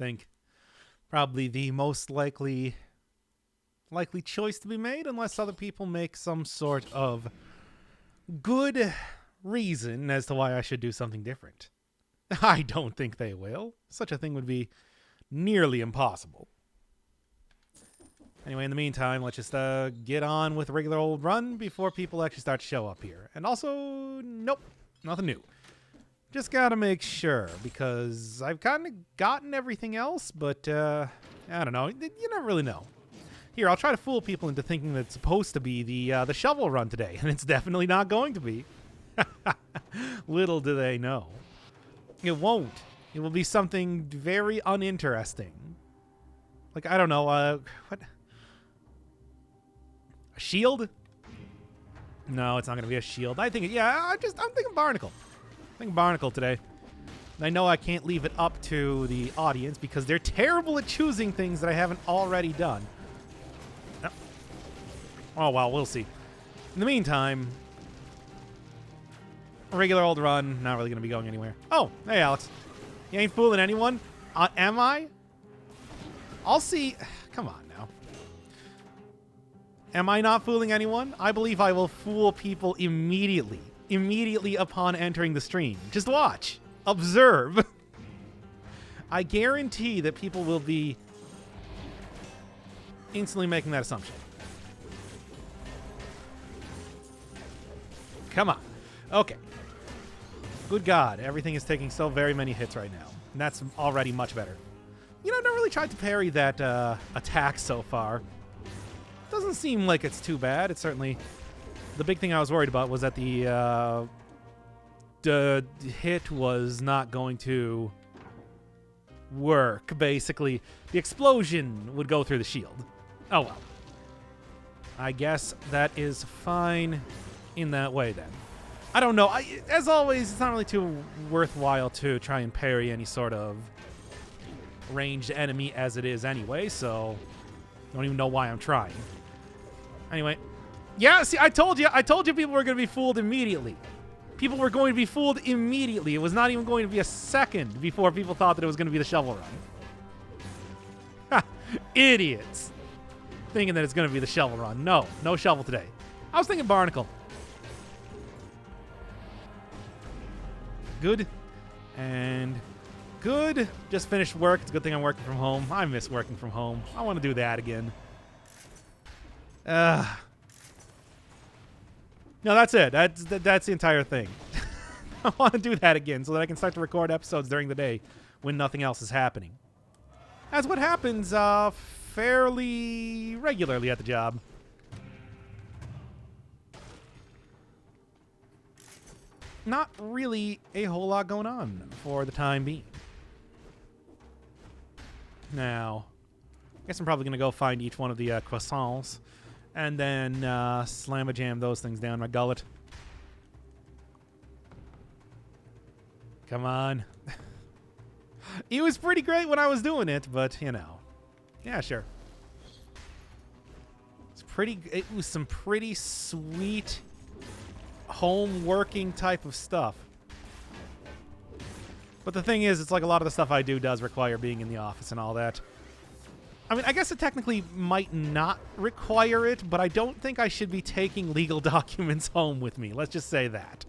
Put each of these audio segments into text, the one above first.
think. Probably the most likely choice to be made, unless other people make some sort of good reason as to why I should do something different. I don't think they will. Such a thing would be nearly impossible. Anyway, in the meantime, let's just get on with a regular old run before people actually start to show up here. And also, nope, nothing new. Just gotta make sure, because I've kind of gotten everything else, but I don't know. You never really know. Here, I'll try to fool people into thinking that it's supposed to be the shovel run today, and it's definitely not going to be. Little do they know. It won't. It will be something very uninteresting. Like, I don't know, what? A shield? No, it's not going to be a shield. I'm thinking Barnacle. I'm thinking Barnacle today. And I know I can't leave it up to the audience because they're terrible at choosing things that I haven't already done. Oh, well, we'll see. In the meantime, a regular old run, not really going to be going anywhere. Oh, hey, Alex. You ain't fooling anyone? Am I? I'll see. Come on now. Am I not fooling anyone? I believe I will fool people immediately. Immediately upon entering the stream. Just watch. Observe. I guarantee that people will be instantly making that assumption. Come on. Okay. Good God. Everything is taking so very many hits right now. And that's already much better. You know, I've never really tried to parry that attack so far. Doesn't seem like it's too bad. It's certainly... The big thing I was worried about was that the hit was not going to work, basically. The explosion would go through the shield. Oh, well. I guess that is fine in that way, then. I don't know. As always, it's not really too worthwhile to try and parry any sort of ranged enemy as it is anyway, so I don't even know why I'm trying. Anyway, yeah, see, I told you people were going to be fooled immediately. People were going to be fooled immediately. It was not even going to be a second before people thought that it was going to be the shovel run. Ha! Idiots. Thinking that it's going to be the shovel run. No shovel today. I was thinking Barnacle. Good. And good. Just finished work. It's a good thing I'm working from home. I miss working from home. I want to do that again. No, that's it. That's the entire thing. I want to do that again so that I can start to record episodes during the day when nothing else is happening. That's what happens fairly regularly at the job. Not really a whole lot going on for the time being. Now, I guess I'm probably going to go find each one of the croissants and then slam-a-jam those things down my gullet. Come on. It was pretty great when I was doing it, but, you know. Yeah, sure. It was some pretty sweet home working type of stuff. But the thing is, it's like a lot of the stuff I do does require being in the office and all that. I mean, I guess it technically might not require it, but I don't think I should be taking legal documents home with me. Let's just say that.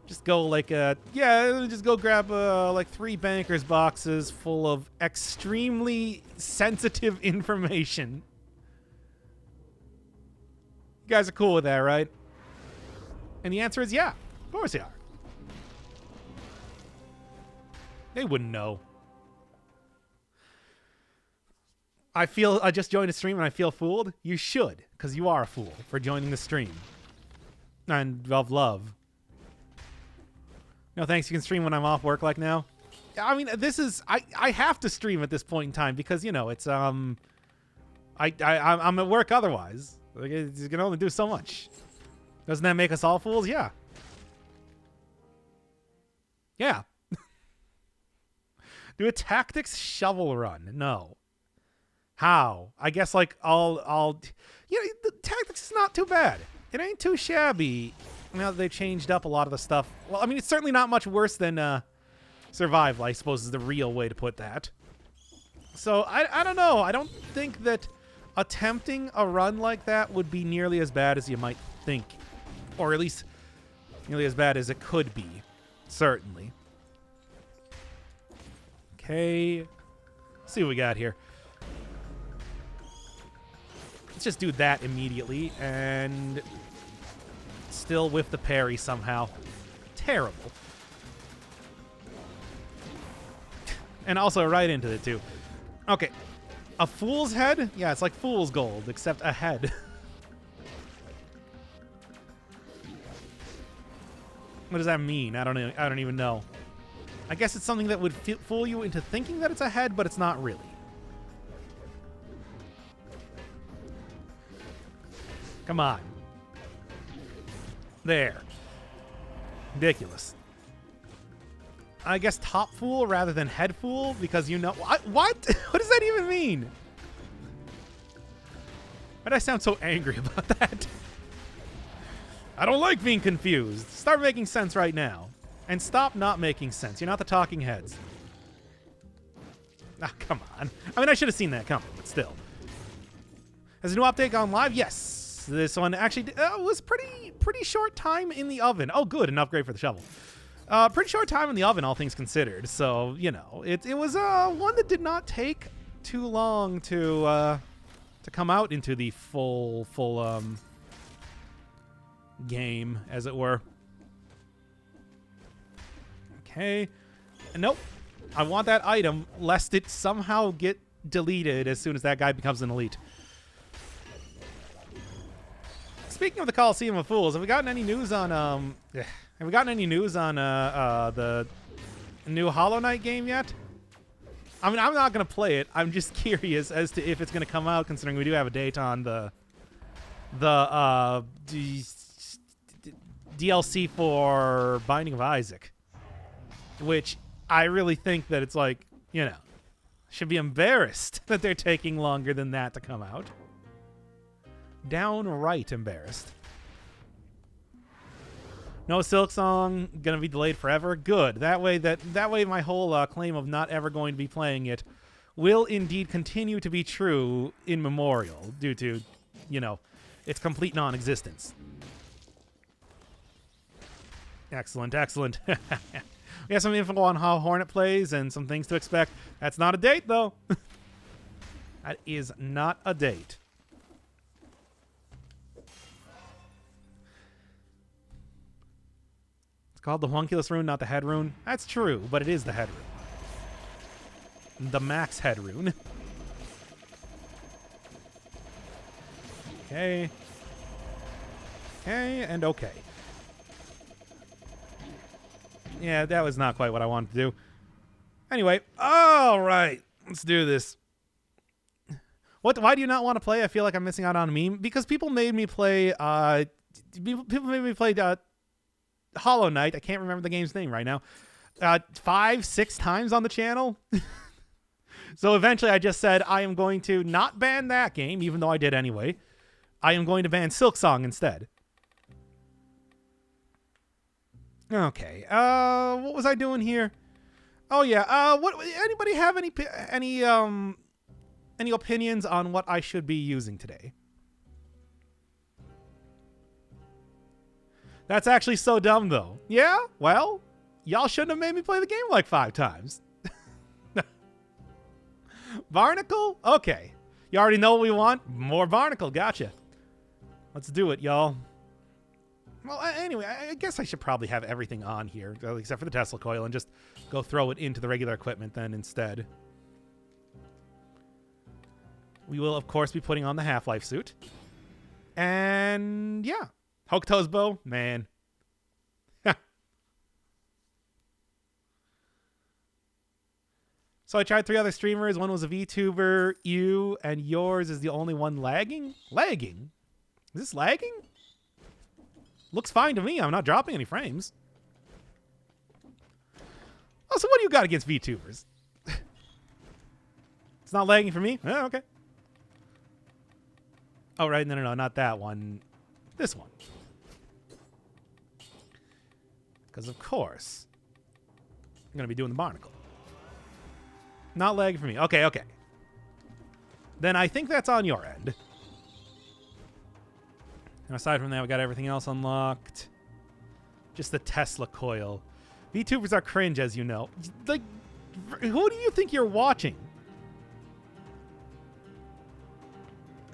Just go just go grab like 3 banker's boxes full of extremely sensitive information. You guys are cool with that, right? And the answer is yeah. Of course they are. They wouldn't know. I just joined a stream and I feel fooled. You should, because you are a fool for joining the stream. And of love. No thanks, you can stream when I'm off work like now. I mean, this is... I have to stream at this point in time because, you know, it's... I'm at work otherwise. Like, you can only do so much. Doesn't that make us all fools? Yeah. Yeah. Do a tactics shovel run. No. How? I guess, like, I'll... You know, the tactics is not too bad. It ain't too shabby. Now that they've changed up a lot of the stuff. Well, I mean, it's certainly not much worse than Survival, I suppose, is the real way to put that. So I don't know. I don't think that attempting a run like that would be nearly as bad as you might think. Or at least nearly as bad as it could be. Certainly. Okay. Let's see what we got here. Let's just do that immediately. And still whiff the parry somehow. Terrible. And also right into it, too. Okay. A fool's head? Yeah, it's like fool's gold, except a head. What does that mean? I don't even know. I guess it's something that would fool you into thinking that it's a head, but it's not really. Come on. There. Ridiculous. I guess top fool rather than head fool because you know... What? What does that even mean? Why do I sound so angry about that? I don't like being confused. Start making sense right now. And stop not making sense. You're not the talking heads. Ah, come on. I mean, I should have seen that coming, but still. Has a new update gone live? Yes. This one actually was pretty short time in the oven. Oh, good. An upgrade for the shovel. Pretty short time in the oven, all things considered. So, you know, it was one that did not take too long to come out into the full game, as it were. Okay. Nope. I want that item, lest it somehow get deleted as soon as that guy becomes an elite. Speaking of the Coliseum of Fools, have we gotten any news on the new Hollow Knight game yet? I mean, I'm not gonna play it. I'm just curious as to if it's gonna come out, considering we do have a date on the DLC for Binding of Isaac, which I really think that it's like, you know, should be embarrassed that they're taking longer than that to come out. Downright embarrassed. No Silk Song, gonna be delayed forever. Good. That way my whole claim of not ever going to be playing it will indeed continue to be true in memorial due to, you know, its complete non-existence. Excellent, excellent. We have some info on how Hornet plays and some things to expect. That's not a date, though. That is not a date. It's called the Homunculus rune, not the head rune. That's true, but it is the head rune. The max head rune. Okay. Okay, and okay. Yeah, that was not quite what I wanted to do. Anyway, all right. Let's do this. Why do you not want to play? I feel like I'm missing out on a meme. Because people made me play... Hollow Knight. I can't remember the game's name right now. 5-6 times on the channel. So eventually I just said, I am going to not ban that game, even though I did anyway. I am going to ban Silksong instead. Okay. What was I doing here? Oh yeah. Anybody have any opinions on what I should be using today? That's actually so dumb though. Yeah? Well, y'all shouldn't have made me play the game like 5 times. Barnacle? Okay. You already know what we want? More Barnacle. Gotcha. Let's do it, y'all. Well, anyway, I guess I should probably have everything on here, except for the Tesla coil, and just go throw it into the regular equipment then instead. We will, of course, be putting on the Half-Life suit. And, yeah. Hokuto's bow? Man. So I tried 3 other streamers. One was a VTuber, you, and yours is the only one lagging? Lagging? Is this lagging? Looks fine to me. I'm not dropping any frames. Oh, so what do you got against VTubers? It's not lagging for me? Oh, okay. Oh, right. No, not that one. This one. Because, of course, I'm going to be doing the Barnacle. Not lagging for me. Okay. then I think that's on your end. And aside from that, we got everything else unlocked. Just the Tesla coil. VTubers are cringe, as you know. Like, who do you think you're watching?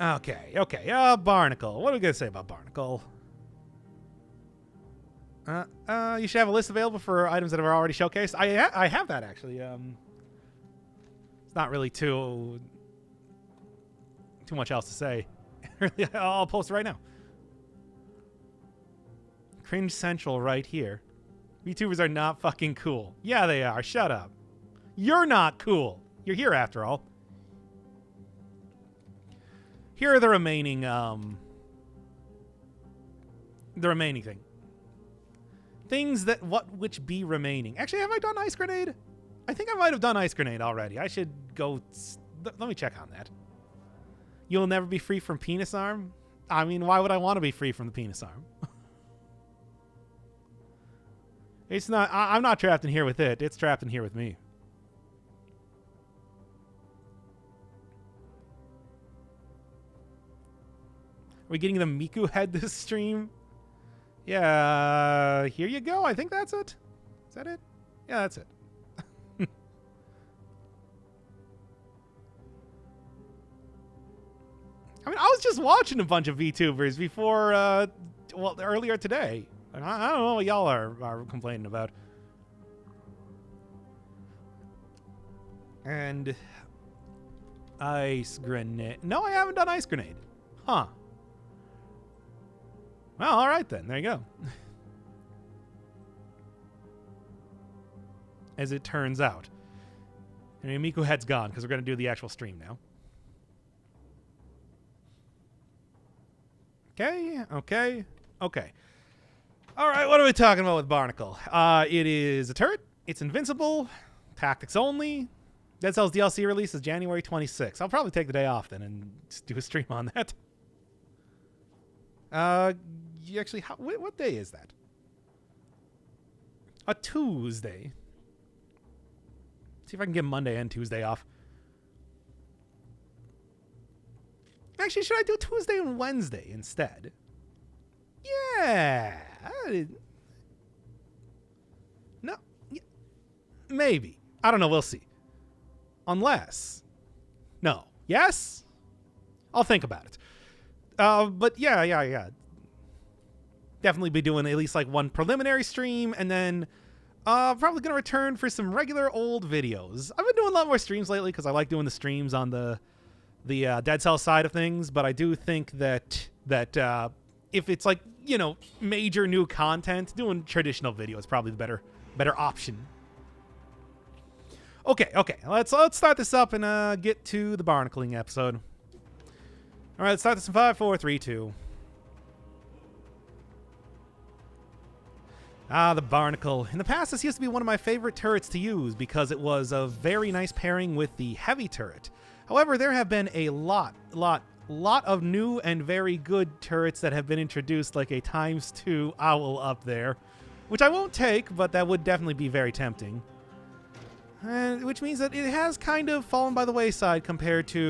Okay. Barnacle. What are we going to say about Barnacle? You should have a list available for items that are already showcased. I have that, actually. It's not really too much else to say. Really, I'll post it right now. Cringe Central right here. VTubers are not fucking cool. Yeah, they are. Shut up. You're not cool. You're here after all. Here are the remaining thing. Things that which be remaining. Actually, have I done Ice Grenade? I think I might have done Ice Grenade already. I should go. Let me check on that. You'll never be free from penis arm? I mean, why would I want to be free from the penis arm? It's not. I'm not trapped in here with it. It's trapped in here with me. Are we getting the Miku head this stream? Yeah, here you go. I think that's it. Is that it? Yeah, that's it. I mean, I was just watching a bunch of VTubers before, earlier today. And I don't know what y'all are complaining about. And Ice Grenade. No, I haven't done Ice Grenade. Huh. Well, all right then. There you go. As it turns out. And Miku head's gone because we're going to do the actual stream now. Okay. All right, what are we talking about with Barnacle? It is a turret. It's invincible. Tactics only. Dead Cells DLC release is January 26th. I'll probably take the day off then and just do a stream on that. Actually, what day is that? A Tuesday. See if I can get Monday and Tuesday off. Actually, should I do Tuesday and Wednesday instead? Yeah. No. Maybe. I don't know. We'll see. Unless. No. Yes? I'll think about it. But yeah. Definitely be doing at least like one preliminary stream, and then probably going to return for some regular old videos. I've been doing a lot more streams lately because I like doing the streams on the Dead Cell side of things, but I do think that if it's like, you know, major new content, doing traditional video is probably the better option. Okay. Let's start this up and get to the barnacling episode. All right, let's start this in 5, 4, 3, 2. The Barnacle. In the past, this used to be one of my favorite turrets to use because it was a very nice pairing with the heavy turret. However, there have been a lot of new and very good turrets that have been introduced, like a ×2 owl up there, which I won't take, but that would definitely be very tempting. Which means that it has kind of fallen by the wayside compared to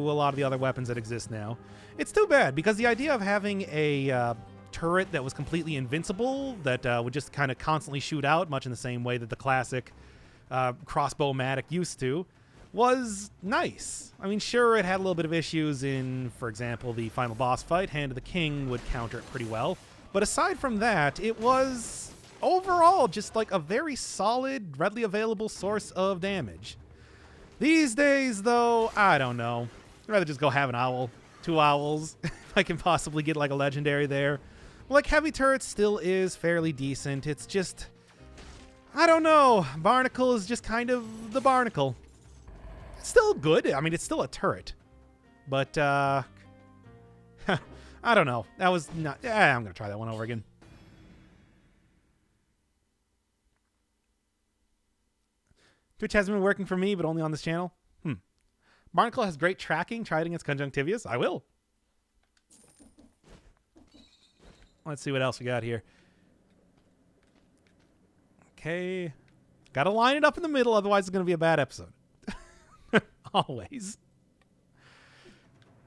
a lot of the other weapons that exist now. It's too bad, because the idea of having a turret that was completely invincible, that would just kind of constantly shoot out, much in the same way that the classic crossbow-matic used to, was nice. I mean, sure, it had a little bit of issues in, for example, the final boss fight. Hand of the King would counter it pretty well. But aside from that, it was overall just like a very solid, readily available source of damage. These days, though, I don't know. I'd rather just go have an owl. 2 owls, if I can possibly get like a legendary there. Like, heavy turret still is fairly decent. It's just, I don't know. Barnacle is just kind of the Barnacle. It's still good. I mean, it's still a turret. But, I don't know. That was not... I'm going to try that one over again. Twitch hasn't been working for me, but only on this channel. Barnacle has great tracking. Try it against Conjunctivius. I will. Let's see what else we got here. Okay. Got to line it up in the middle, otherwise it's going to be a bad episode. Always.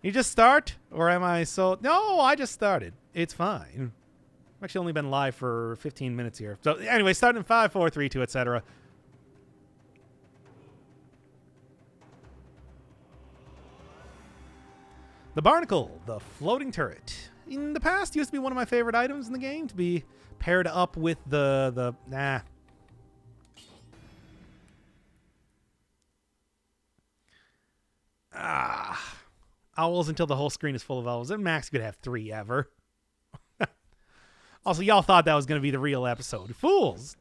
You just start? Or am I so... No, I just started. It's fine. I've actually only been live for 15 minutes here. So anyway, starting in 5, 4, 3, 2, etc. The Barnacle, the floating turret. In the past, used to be one of my favorite items in the game to be paired up with the owls until the whole screen is full of owls. And max could have 3 ever. Also, y'all thought that was going to be the real episode. Fools!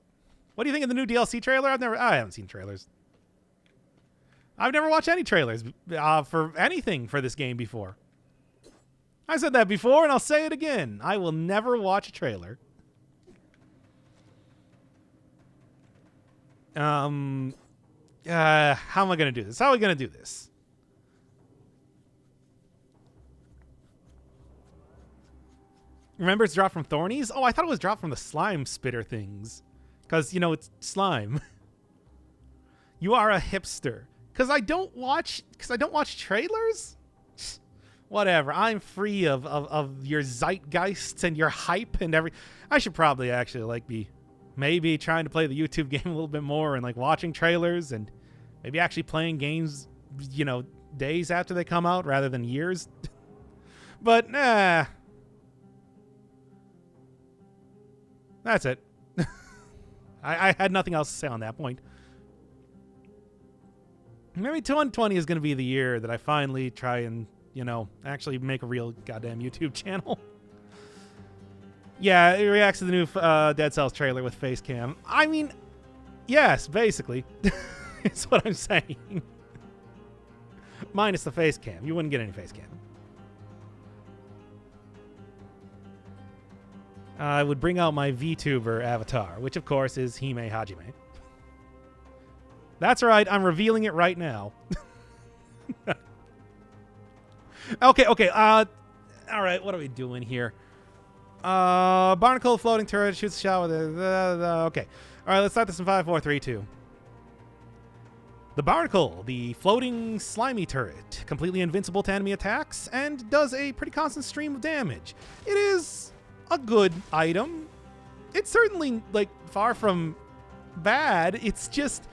What do you think of the new DLC trailer? I haven't seen trailers. I've never watched any trailers for anything for this game before. I said that before, and I'll say it again. I will never watch a trailer. How am I going to do this? How are we going to do this? Remember it's dropped from Thornies? Oh, I thought it was dropped from the slime spitter things. Because, you know, it's slime. You are a hipster. Because I don't watch trailers? Whatever. I'm free of your zeitgeists and your hype and every... I should probably actually, like, be maybe trying to play the YouTube game a little bit more and, like, watching trailers and maybe actually playing games, you know, days after they come out rather than years. But, that's it. I had nothing else to say on that point. Maybe 2020 is going to be the year that I finally try and, you know, actually make a real goddamn YouTube channel. Yeah, it reacts to the new Dead Cells trailer with face cam. I mean, yes, basically. It's what I'm saying. Minus the face cam. You wouldn't get any face cam. I would bring out my VTuber avatar, which of course is Hime Hajime. That's right, I'm revealing it right now. Okay. All right, what are we doing here? Barnacle floating turret shoots a shot with okay. All right, let's start this in 5, 4, 3, 2. The Barnacle, the floating slimy turret, completely invincible to enemy attacks and does a pretty constant stream of damage. It is a good item. It's certainly, like, far from bad. It's just,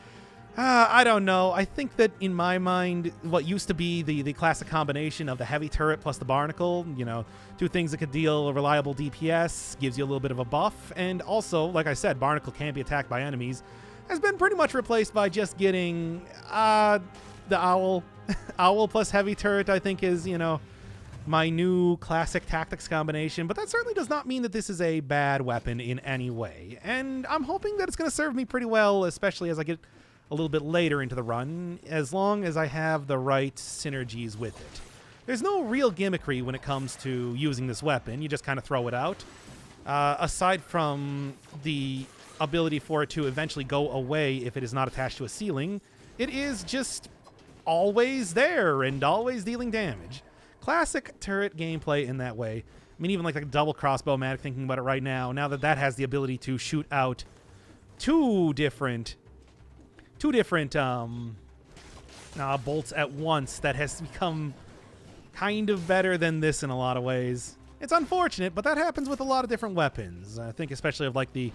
I don't know. I think that in my mind, what used to be the classic combination of the heavy turret plus the Barnacle, you know, two things that could deal a reliable DPS, gives you a little bit of a buff, and also, like I said, Barnacle can't be attacked by enemies, has been pretty much replaced by just getting the owl. Owl plus heavy turret, I think, is, you know, my new classic tactics combination, but that certainly does not mean that this is a bad weapon in any way. And I'm hoping that it's going to serve me pretty well, especially as I get a little bit later into the run, as long as I have the right synergies with it. There's no real gimmickry when it comes to using this weapon. You just kind of throw it out. Aside from the ability for it to eventually go away if it is not attached to a ceiling, it is just always there and always dealing damage. Classic turret gameplay in that way. I mean, even like a double crossbow matic, thinking about it right now that that has the ability to shoot out two different bolts at once, that has become kind of better than this in a lot of ways. It's unfortunate, but that happens with a lot of different weapons. I think especially of like the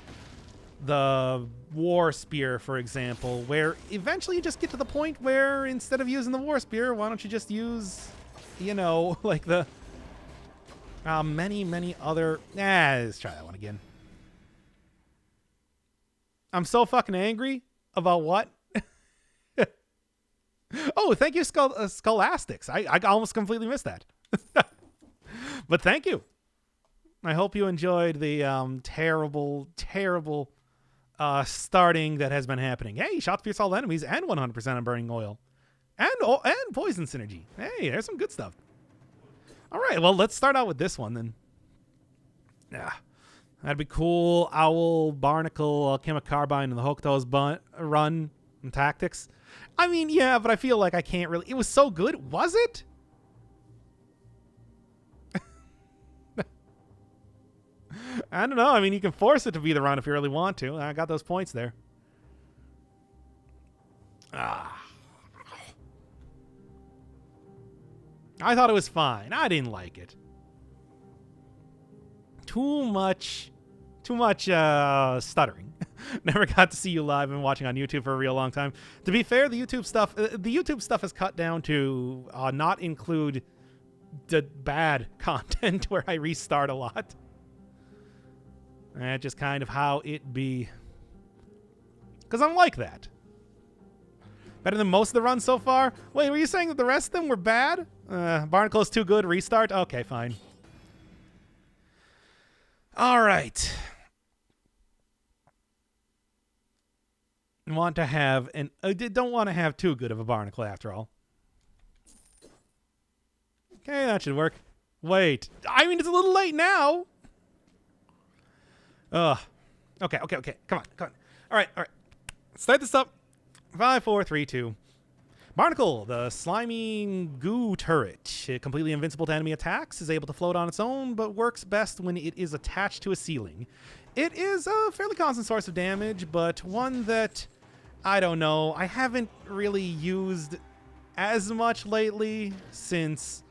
war spear, for example, where eventually you just get to the point where instead of using the war spear, why don't you just use, you know, like the many other... let's try that one again. I'm so fucking angry about what? Oh, thank you, Scholastics. I almost completely missed that. But thank you. I hope you enjoyed the terrible starting that has been happening. Hey, shots pierce all enemies and 100% on burning oil. And poison synergy. Hey, there's some good stuff. All right, well, let's start out with this one then. Yeah, that'd be cool. Owl, Barnacle, Alchemic Carbine, and the Hokuto's run and tactics. I mean, yeah, but I feel like I can't really... It was so good. Was it? I don't know. I mean, you can force it to be the run if you really want to. I got those points there. I thought it was fine. I didn't like it. Too much stuttering. Never got to see you live. I've been watching on YouTube for a real long time. To be fair, the YouTube stuff is cut down to not include the bad content where I restart a lot. That's just kind of how it be. Because I'm like that. Better than most of the runs so far? Wait, were you saying that the rest of them were bad? Barnacle is too good, restart? Okay, fine. All right. Don't want to have too good of a Barnacle after all. Okay, that should work. Wait. I mean, it's a little late now. Ugh. Okay. Come on. All right. Let's start this up. 5, 4, 3, 2. Barnacle, the slimy goo turret. Completely invincible to enemy attacks, is able to float on its own, but works best when it is attached to a ceiling. It is a fairly constant source of damage, but one that, I don't know, I haven't really used as much lately since,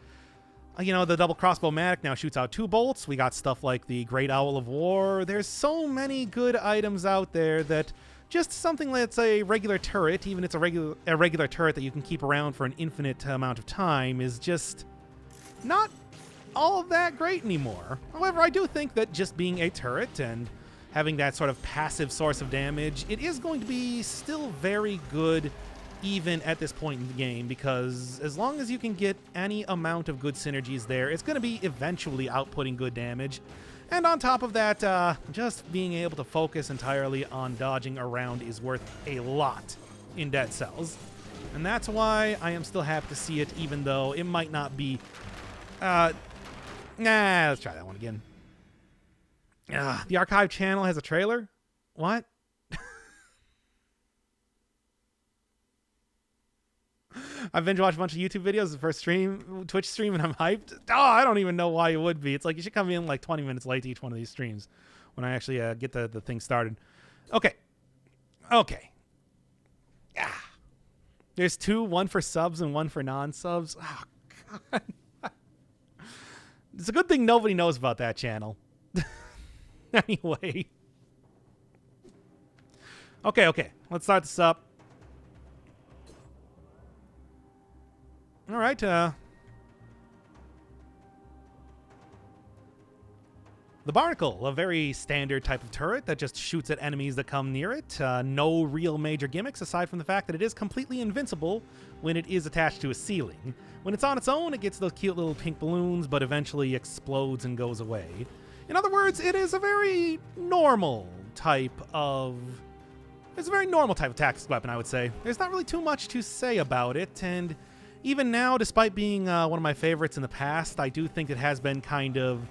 you know, the double crossbow-matic now shoots out 2 bolts. We got stuff like the Great Owl of War. There's so many good items out there that just something that's a regular turret, even if it's a regular turret that you can keep around for an infinite amount of time, is just not all that great anymore. However, I do think that just being a turret and having that sort of passive source of damage, it is going to be still very good even at this point in the game, because as long as you can get any amount of good synergies there, it's going to be eventually outputting good damage. And on top of that, just being able to focus entirely on dodging around is worth a lot in Dead Cells. And that's why I am still happy to see it, even though it might not be... let's try that one again. The Archive channel has a trailer? What? I've binge watched a bunch of YouTube videos, the first Twitch stream, and I'm hyped. Oh, I don't even know why it would be. It's like you should come in like 20 minutes late to each one of these streams when I actually get the thing started. Okay. There's 2, one for subs and one for non-subs. Oh, God. It's a good thing nobody knows about that channel. Anyway. Okay. Let's start this up. All right. The Barnacle, a very standard type of turret that just shoots at enemies that come near it. No real major gimmicks aside from the fact that it is completely invincible when it is attached to a ceiling. When it's on its own, it gets those cute little pink balloons, but eventually explodes and goes away. In other words, it is a very normal type of... It's a very normal type of tactics weapon, I would say. There's not really too much to say about it, and even now, despite being one of my favorites in the past, I do think it has been kind of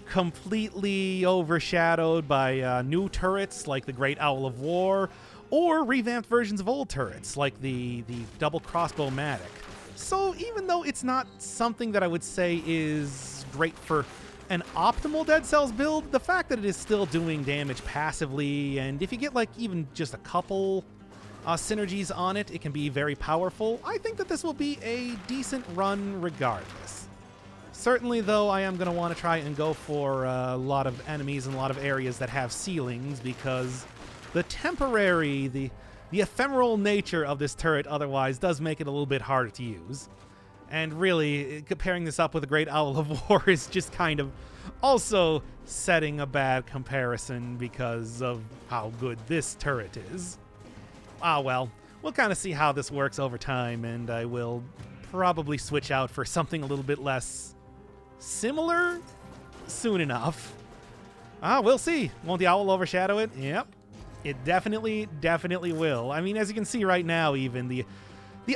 completely overshadowed by new turrets like the Great Owl of War, or revamped versions of old turrets like the double crossbow-matic. So even though it's not something that I would say is great for an optimal Dead Cells build, the fact that it is still doing damage passively, and if you get like even just a couple synergies on it, it can be very powerful. I think that this will be a decent run regardless. Certainly, though, I am going to want to try and go for a lot of enemies and a lot of areas that have ceilings, because the temporary, the ephemeral nature of this turret otherwise does make it a little bit harder to use. And really, comparing this up with the Great Owl of War is just kind of also setting a bad comparison because of how good this turret is. Well, we'll kind of see how this works over time, and I will probably switch out for something a little bit less similar soon enough. We'll see. Won't the owl overshadow it? Yep. It definitely will. I mean, as you can see right now, even the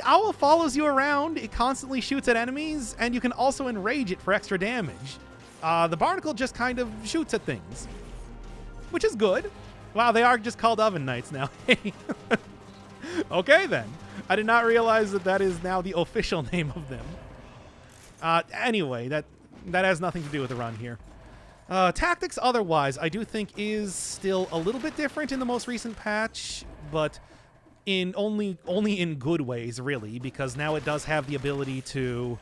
owl follows you around, it constantly shoots at enemies, and you can also enrage it for extra damage. The Barnacle just kind of shoots at things, which is good. Wow, they are just called Oven Knights now. Okay, then. I did not realize that is now the official name of them. Anyway, that has nothing to do with the run here. Tactics otherwise, I do think is still a little bit different in the most recent patch, but in only in good ways, really, because now it does have the ability to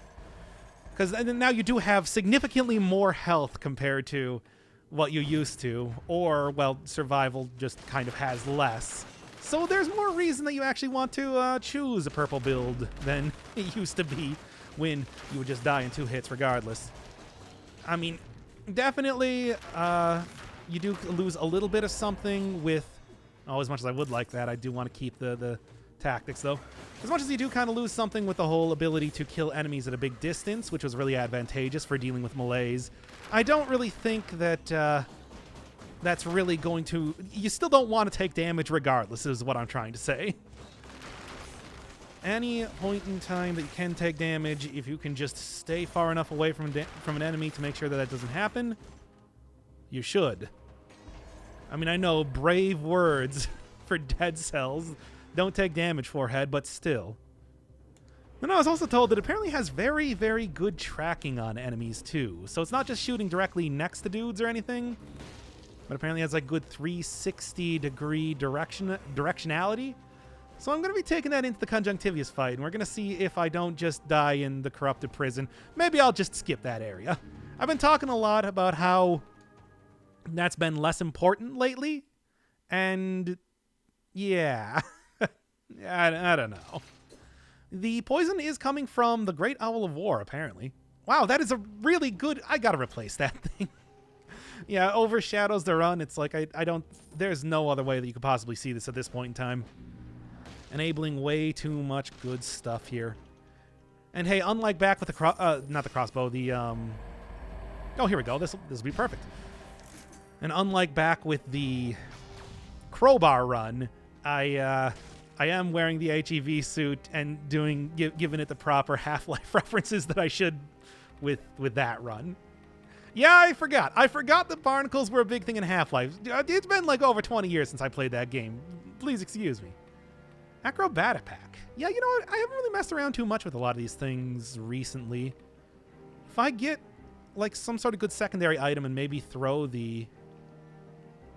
Because now you do have significantly more health compared to what you used to. Or, well, survival just kind of has less. So there's more reason that you actually want to choose a purple build than it used to be when you would just die in 2 hits regardless. I mean, definitely you do lose a little bit of something with... Oh, as much as I would like that, I do want to keep the tactics, though. As much as you do kind of lose something with the whole ability to kill enemies at a big distance, which was really advantageous for dealing with melees, I don't really think that that's really going to... You still don't want to take damage regardless, is what I'm trying to say. Any point in time that you can take damage, if you can just stay far enough away from an enemy to make sure that that doesn't happen, you should. I mean, I know, brave words for Dead Cells. Don't take damage, forehead, but still. And I was also told that it apparently has very, very good tracking on enemies, too. So it's not just shooting directly next to dudes or anything, but apparently has, like, good 360-degree directionality. So I'm going to be taking that into the Conjunctivius fight, and we're going to see if I don't just die in the corrupted prison. Maybe I'll just skip that area. I've been talking a lot about how that's been less important lately, and yeah, I don't know. The poison is coming from the Great Owl of War, apparently. Wow, that is a really good... I gotta replace that thing. Yeah, overshadows the run. It's like, I don't... There's no other way that you could possibly see this at this point in time. Enabling way too much good stuff here. And hey, unlike back with the... not the crossbow, the... Oh, here we go. This will be perfect. And unlike back with the crowbar run, I am wearing the HEV suit and giving it the proper Half-Life references that I should with that run. Yeah, I forgot. I forgot that barnacles were a big thing in Half-Life. It's been like over 20 years since I played that game. Please excuse me. Acrobatic pack. Yeah, you know what? I haven't really messed around too much with a lot of these things recently. If I get like some sort of good secondary item and maybe throw the...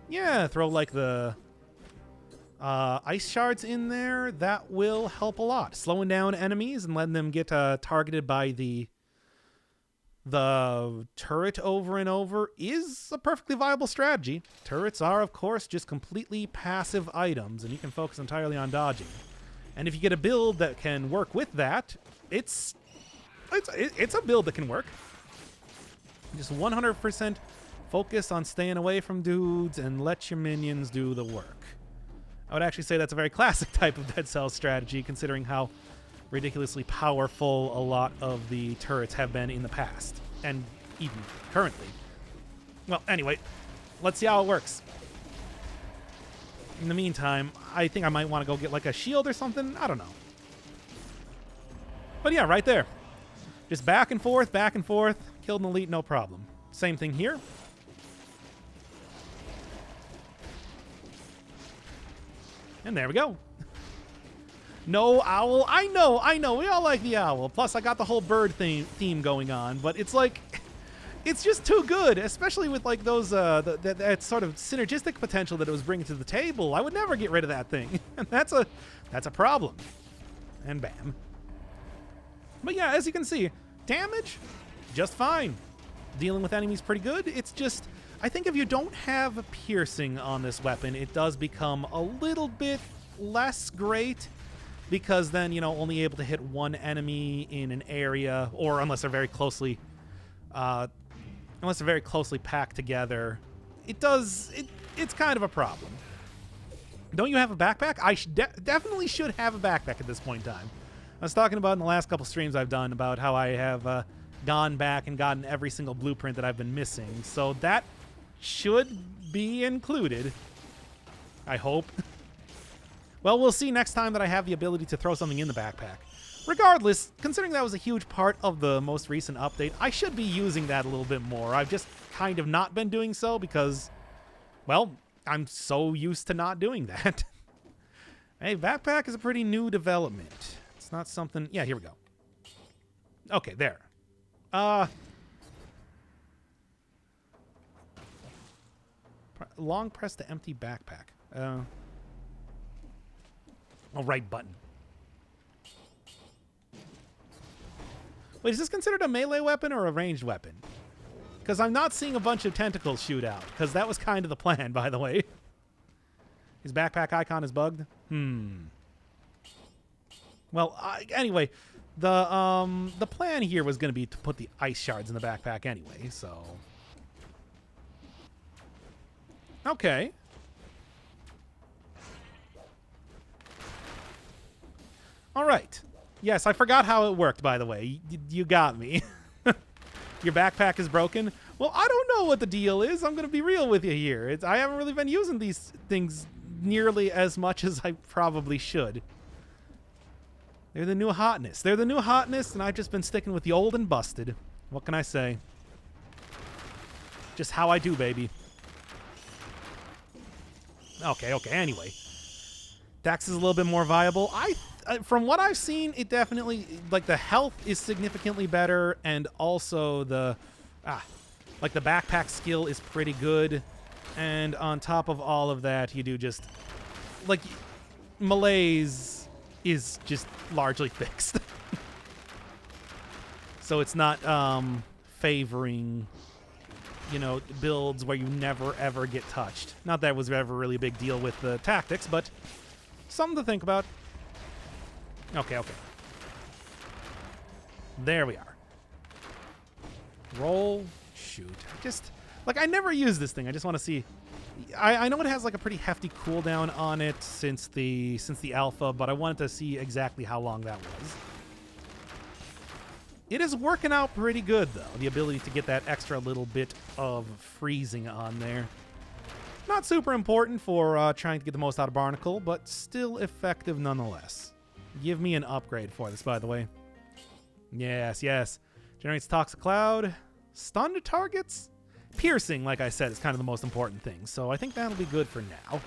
Yeah, throw like the ice shards in there, that will help a lot. Slowing down enemies and letting them get targeted by the turret over and over is a perfectly viable strategy. Turrets are, of course, just completely passive items, and you can focus entirely on dodging. And if you get a build that can work with that, it's a build that can work. Just 100% focus on staying away from dudes and let your minions do the work. I would actually say that's a very classic type of Dead Cells strategy, considering how ridiculously powerful a lot of the turrets have been in the past, and even currently. Well, anyway, let's see how it works. In the meantime, I think I might want to go get like a shield or something. I don't know. But yeah, right there. Just back and forth, killed an elite, no problem. Same thing here. And there we go. No owl. I know. We all like the owl. Plus, I got the whole bird theme going on. But it's like, it's just too good, especially with like those that sort of synergistic potential that it was bringing to the table. I would never get rid of that thing, and that's a problem. And bam. But yeah, as you can see, damage just fine. Dealing with enemies pretty good. It's just, I think if you don't have piercing on this weapon, it does become a little bit less great, because then, you know, only able to hit one enemy in an area, or unless they're very closely packed together, it's kind of a problem. Don't you have a backpack? I definitely should have a backpack at this point in time. I was talking about in the last couple streams I've done about how I have gone back and gotten every single blueprint that I've been missing. So that should be included, I hope. Well, we'll see next time that I have the ability to throw something in the backpack. Regardless, considering that was a huge part of the most recent update, I should be using that a little bit more. I've just kind of not been doing so because, well, I'm so used to not doing that. Hey, backpack is a pretty new development. It's not something... Yeah, here we go. Okay, there. Long press to empty backpack. Oh, right button. Wait, is this considered a melee weapon or a ranged weapon? Because I'm not seeing a bunch of tentacles shoot out. Because that was kind of the plan, by the way. His backpack icon is bugged? Well, anyway, the plan here was going to be to put the ice shards in the backpack anyway, so... Okay. All right. Yes, I forgot how it worked, by the way. You got me. Your backpack is broken? Well, I don't know what the deal is. I'm going to be real with you here. I haven't really been using these things nearly as much as I probably should. They're the new hotness. They're the new hotness, and I've just been sticking with the old and busted. What can I say? Just how I do, baby. Okay, anyway. Dax is a little bit more viable. From what I've seen, it definitely, like, the health is significantly better, and also the backpack skill is pretty good. And on top of all of that, you do just, like, malaise is just largely fixed. So it's not favoring, you know, builds where you never ever get touched. Not that it was ever really a big deal with the tactics, but something to think about. Okay. There we are. Roll, shoot. Just, like, I never use this thing. I just want to see. I know it has, like, a pretty hefty cooldown on it since the alpha, but I wanted to see exactly how long that was. It is working out pretty good, though. The ability to get that extra little bit of freezing on there. Not super important for trying to get the most out of Barnacle, but still effective nonetheless. Give me an upgrade for this, by the way. Yes. Generates Toxic Cloud. Stunned targets? Piercing, like I said, is kind of the most important thing, so I think that'll be good for now.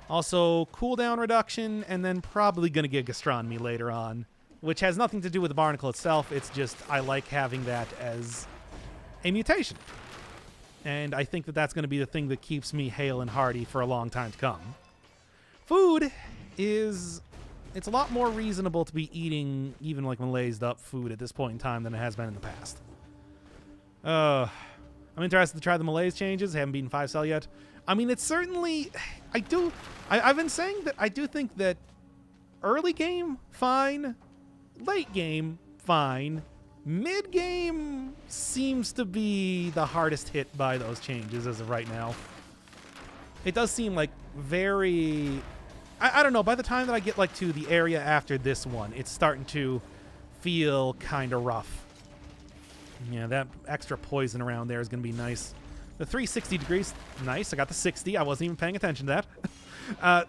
Also, cooldown reduction, and then probably going to get Gastronomy later on, which has nothing to do with the Barnacle itself. It's just I like having that as a mutation. And I think that that's going to be the thing that keeps me hale and hearty for a long time to come. Food is... It's a lot more reasonable to be eating even like malaised up food at this point in time than it has been in the past. I'm interested to try the malaise changes. I haven't beaten 5-cell yet. I mean, it's certainly... I've been saying that I do think that early game, fine. Late game, fine. Mid game seems to be the hardest hit by those changes as of right now. It does seem like very... I don't know, by the time that I get like to the area after this one, it's starting to feel kind of rough. Yeah, that extra poison around there is going to be nice. The 360 degrees, nice. I got the 60. I wasn't even paying attention to that.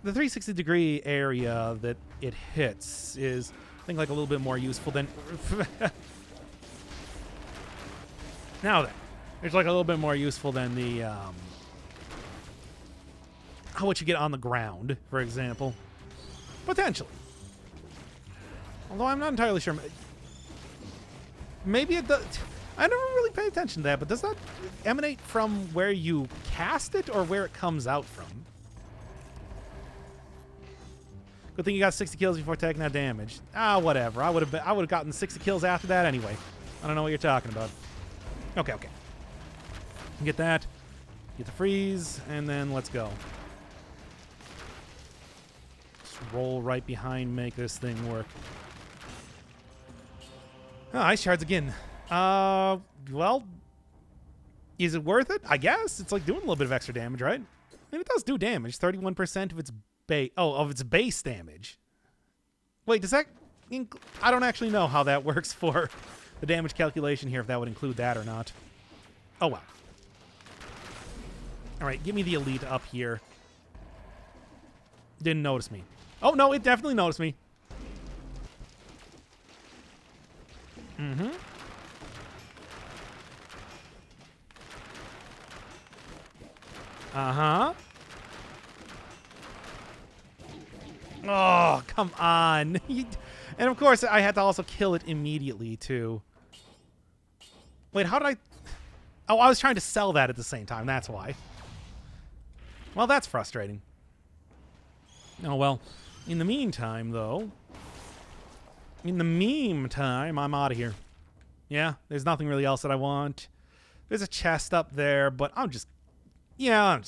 The 360 degree area that it hits is, I think, like a little bit more useful than... Now then, it's like a little bit more useful than the... what you get on the ground, for example. Potentially. Although I'm not entirely sure. Maybe it does. I never really pay attention to that, but does that emanate from where you cast it or where it comes out from? Good thing you got 60 kills before taking that damage. Whatever. I would have gotten 60 kills after that anyway. I don't know what you're talking about. Okay. Get that. Get the freeze, and then let's go. Roll right behind, make this thing work. Oh, ice shards again. Well, is it worth it? I guess. It's like doing a little bit of extra damage, right? And it does do damage. 31% of its base. Oh, of its base damage. Wait, does that... I don't actually know how that works for the damage calculation here, if that would include that or not. Oh, well. All right, give me the elite up here. Didn't notice me. Oh, no, it definitely noticed me. Mm-hmm. Uh-huh. Oh, come on. And, of course, I had to also kill it immediately, too. Wait, how did I... Oh, I was trying to sell that at the same time. That's why. Well, that's frustrating. Oh, well. In the meantime, though... In the meantime, I'm out of here. Yeah, there's nothing really else that I want. There's a chest up there, but I'm just gonna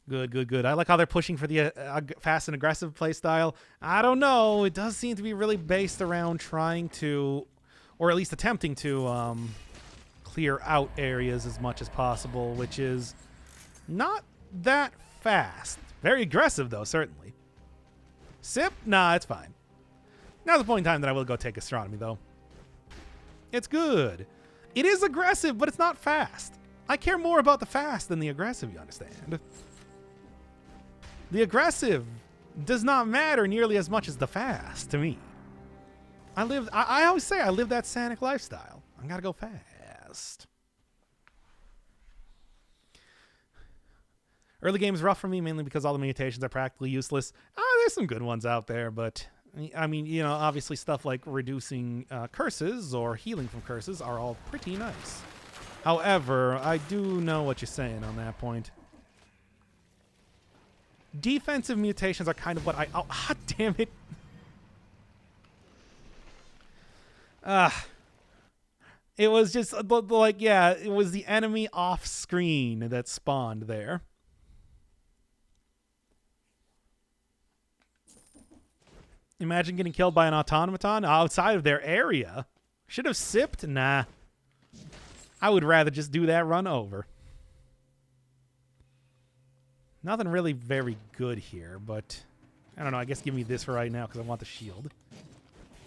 leave. Good. I like how they're pushing for the fast and aggressive playstyle. I don't know. It does seem to be really based around trying to, or at least attempting to, clear out areas as much as possible, which is not that fast. Very aggressive, though, certainly. Sip? Nah, it's fine. Now's the point in time that I will go take astronomy, though. It's good. It is aggressive, but it's not fast. I care more about the fast than the aggressive, you understand? The aggressive does not matter nearly as much as the fast to me. I always say I live that Sanic lifestyle. I gotta go fast. Early game's rough for me, mainly because all the mutations are practically useless. There's some good ones out there, but I mean, you know, obviously stuff like reducing curses or healing from curses are all pretty nice. However, I do know what you're saying on that point. Defensive mutations are kind of what oh, damn it. It was just like, yeah, it was the enemy off screen that spawned there. Imagine getting killed by an automaton outside of their area. Should have sipped? Nah. I would rather just do that run over. Nothing really very good here, but I don't know. I guess give me this for right now because I want the shield.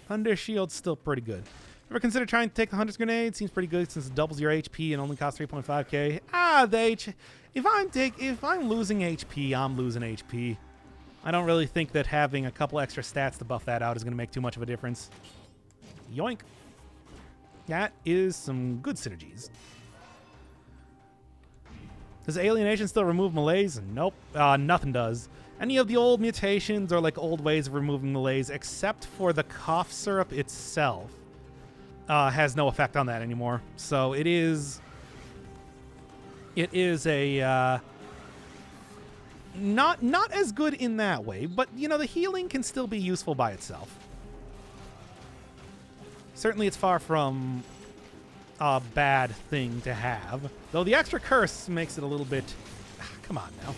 Thunder shield's still pretty good. Ever consider trying to take the Hunter's Grenade? Seems pretty good since it doubles your HP and only costs 3.5k. If I'm losing HP, I'm losing HP. I don't really think that having a couple extra stats to buff that out is going to make too much of a difference. Yoink. That is some good synergies. Does Alienation still remove malaise? Nope. Nothing does. Any of the old mutations or like old ways of removing malaise, except for the cough syrup itself, has no effect on that anymore. So it is a not as good in that way, but you know, the healing can still be useful by itself. Certainly it's far from a bad thing to have, though the extra curse makes it a little bit... Come on now.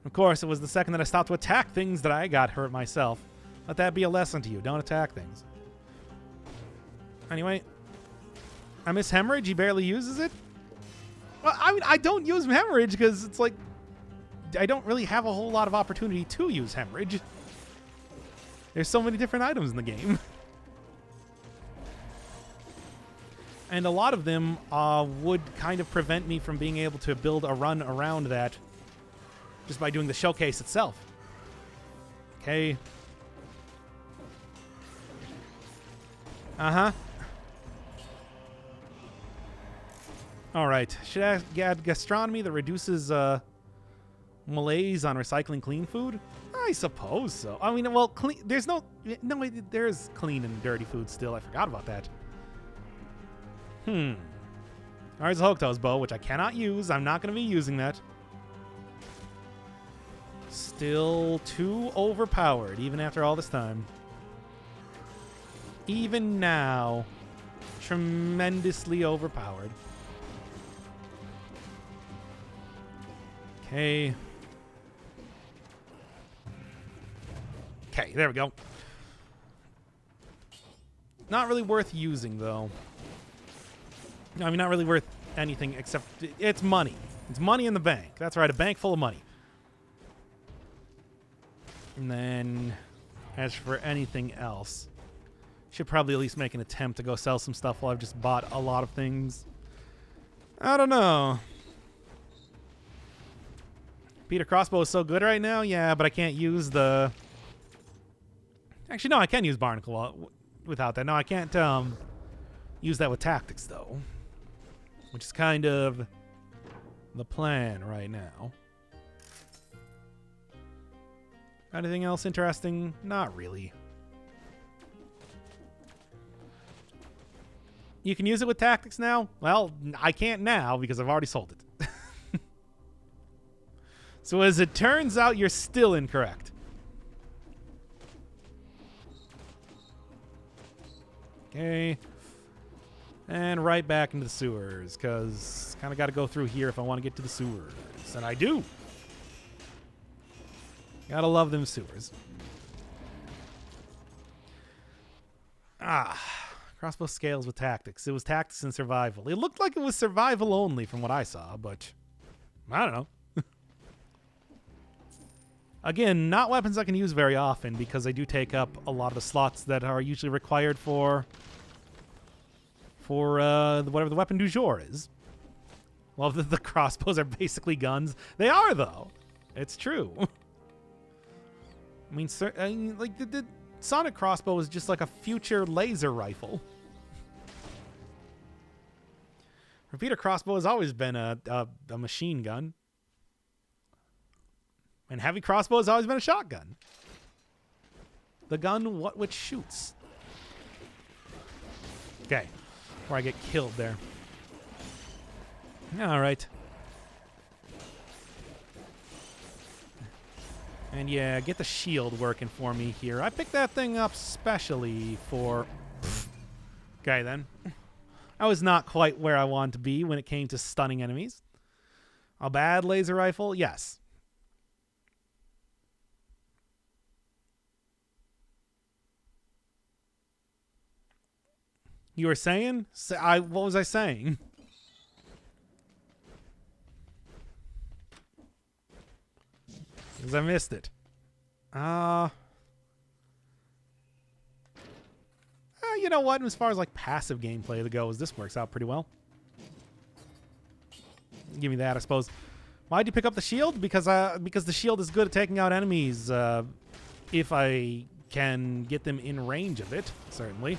Of course, it was the second that I stopped to attack things that I got hurt myself. Let that be a lesson to you. Don't attack things. Anyway, I miss Hemorrhage. He barely uses it. Well, I mean, I don't use Hemorrhage because it's like I don't really have a whole lot of opportunity to use Hemorrhage. There's so many different items in the game. And a lot of them would kind of prevent me from being able to build a run around that just by doing the showcase itself. Okay. Uh-huh. All right. Should I add gastronomy that reduces malaise on recycling clean food? I suppose so. I mean, well, clean. There's no. There's clean and dirty food still. I forgot about that. There's a Hokuto's bow, which I cannot use. I'm not going to be using that. Still too overpowered, even after all this time. Even now, tremendously overpowered. Okay. Okay, there we go. Not really worth using, though. I mean, not really worth anything except it's money. It's money in the bank. That's right, a bank full of money. And then, as for anything else, should probably at least make an attempt to go sell some stuff while I've just bought a lot of things. I don't know. Peter Crossbow is so good right now? Yeah, but I can't use the... Actually, no, I can use Barnacle without that. No, I can't use that with tactics, though. Which is kind of the plan right now. Anything else interesting? Not really. You can use it with tactics now? Well, I can't now because I've already sold it. So as it turns out, you're still incorrect. Okay. And right back into the sewers, because kind of got to go through here if I want to get to the sewers. And I do. Gotta love them sewers. Crossbow scales with tactics. It was tactics and survival. It looked like it was survival only from what I saw, but I don't know. Again, not weapons I can use very often because they do take up a lot of the slots that are usually required for whatever the weapon du jour is. Well, the crossbows are basically guns. They are, though. It's true. I mean, like the sonic crossbow is just like a future laser rifle. Repeater crossbow has always been a machine gun. And heavy crossbow has always been a shotgun. The gun which shoots. Okay. Before I get killed there. All right. And yeah, get the shield working for me here. I picked that thing up specially for... Okay, then. I was not quite where I wanted to be when it came to stunning enemies. A bad laser rifle? Yes. You were saying? What was I saying? Because I missed it. You know what? As far as like passive gameplay goes, this works out pretty well. Give me that, I suppose. Why'd you pick up the shield? Because the shield is good at taking out enemies if I can get them in range of it, certainly.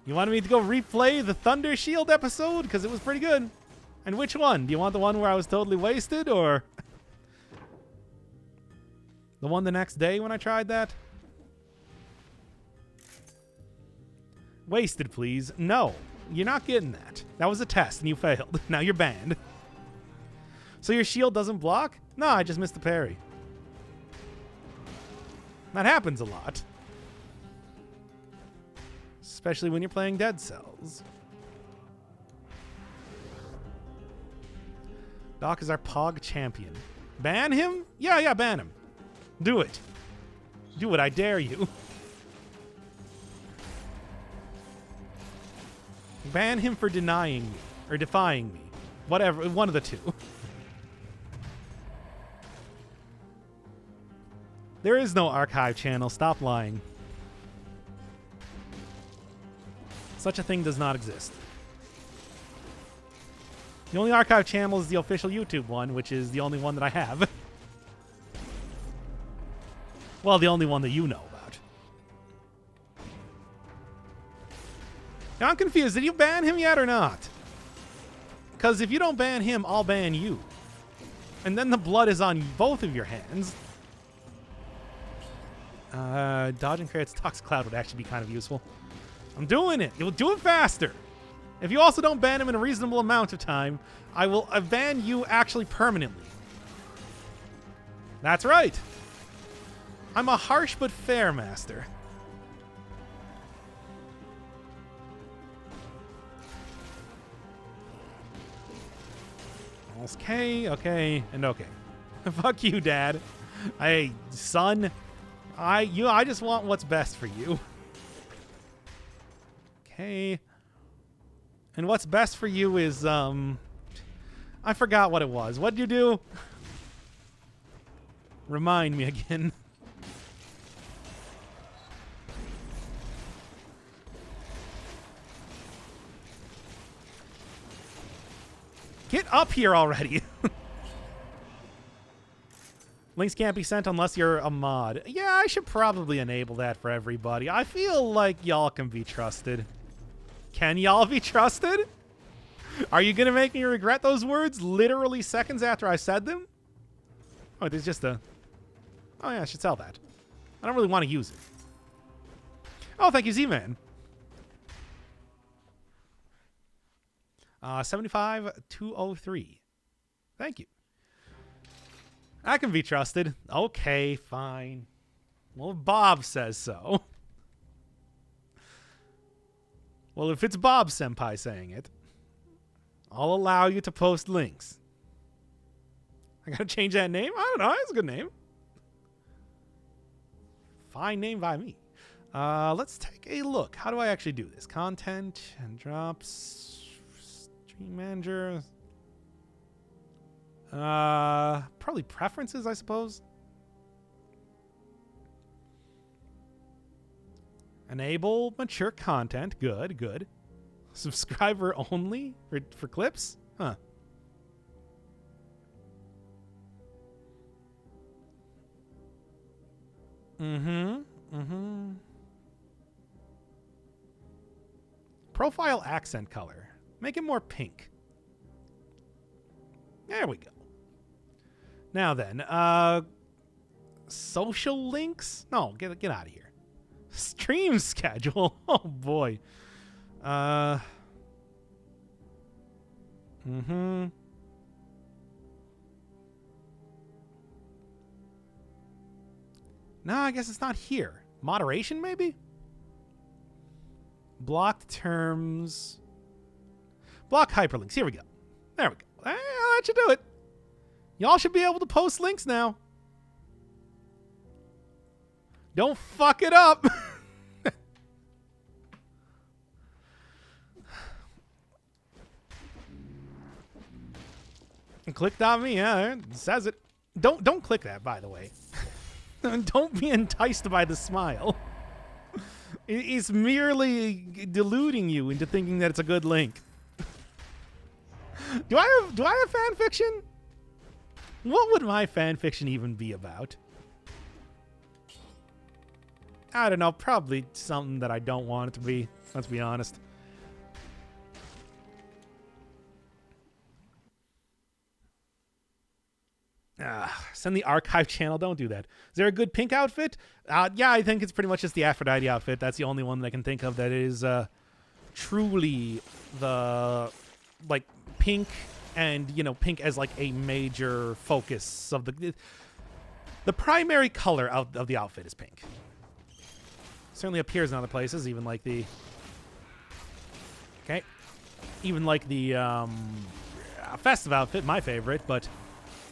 You wanted me to go replay the Thunder Shield episode? Because it was pretty good. And which one? Do you want the one where I was totally wasted, or the one the next day when I tried that? Wasted, please. No, you're not getting that. That was a test, and you failed. Now you're banned. So your shield doesn't block? No, I just missed the parry. That happens a lot. Especially when you're playing Dead Cells. Doc is our Pog champion. Ban him? Yeah, ban him. Do it. Do it, I dare you. Ban him for denying me. Or defying me. Whatever, one of the two. There is no archive channel, stop lying. Such a thing does not exist. The only archive channel is the official YouTube one, which is the only one that I have. Well, the only one that you know about. Now I'm confused. Did you ban him yet or not? Because if you don't ban him, I'll ban you. And then the blood is on both of your hands. Dodging Crate's Toxic Cloud would actually be kind of useful. I'm doing it. You'll do it faster. If you also don't ban him in a reasonable amount of time, I will ban you actually permanently. That's right. I'm a harsh but fair master. Okay, and okay. Fuck you, Dad. Hey, son. I just want what's best for you. Okay. And what's best for you is, I forgot what it was. What'd you do? Remind me again. Get up here already. Links can't be sent unless you're a mod. Yeah, I should probably enable that for everybody. I feel like y'all can be trusted. Can y'all be trusted? Are you going to make me regret those words literally seconds after I said them? Oh, there's just a... Oh, yeah, I should sell that. I don't really want to use it. Oh, thank you, Z-Man. 75203. Thank you. I can be trusted. Okay, fine. Well, Bob says so. Well, if it's Bob Senpai saying it, I'll allow you to post links. I gotta change that name? I don't know. That's a good name. Fine name by me. Let's take a look. How do I actually do this? Content and drops. Stream manager. Probably preferences, I suppose. Enable mature content. Good, good. Subscriber only for clips? Huh. Profile accent color. Make it more pink. There we go. Now then, social links? No, get out of here. Stream schedule. Oh boy. No, I guess it's not here. Moderation, maybe? Blocked terms. Block hyperlinks. Here we go. There we go. That should do it. Y'all should be able to post links now. Don't fuck it up. Click.me, yeah, it says it. Don't click that, by the way. Don't be enticed by the smile. It's merely deluding you into thinking that it's a good link. Do I have fan fiction? What would my fan fiction even be about? I don't know, probably something that I don't want it to be. Let's be honest. Send the archive channel. Don't do that. Is there a good pink outfit? Yeah, I think it's pretty much just the Aphrodite outfit. That's the only one that I can think of that is truly the like pink, and you know, pink as like a major focus of the primary color of the outfit is pink. Certainly appears in other places, even like the festive outfit, my favorite, but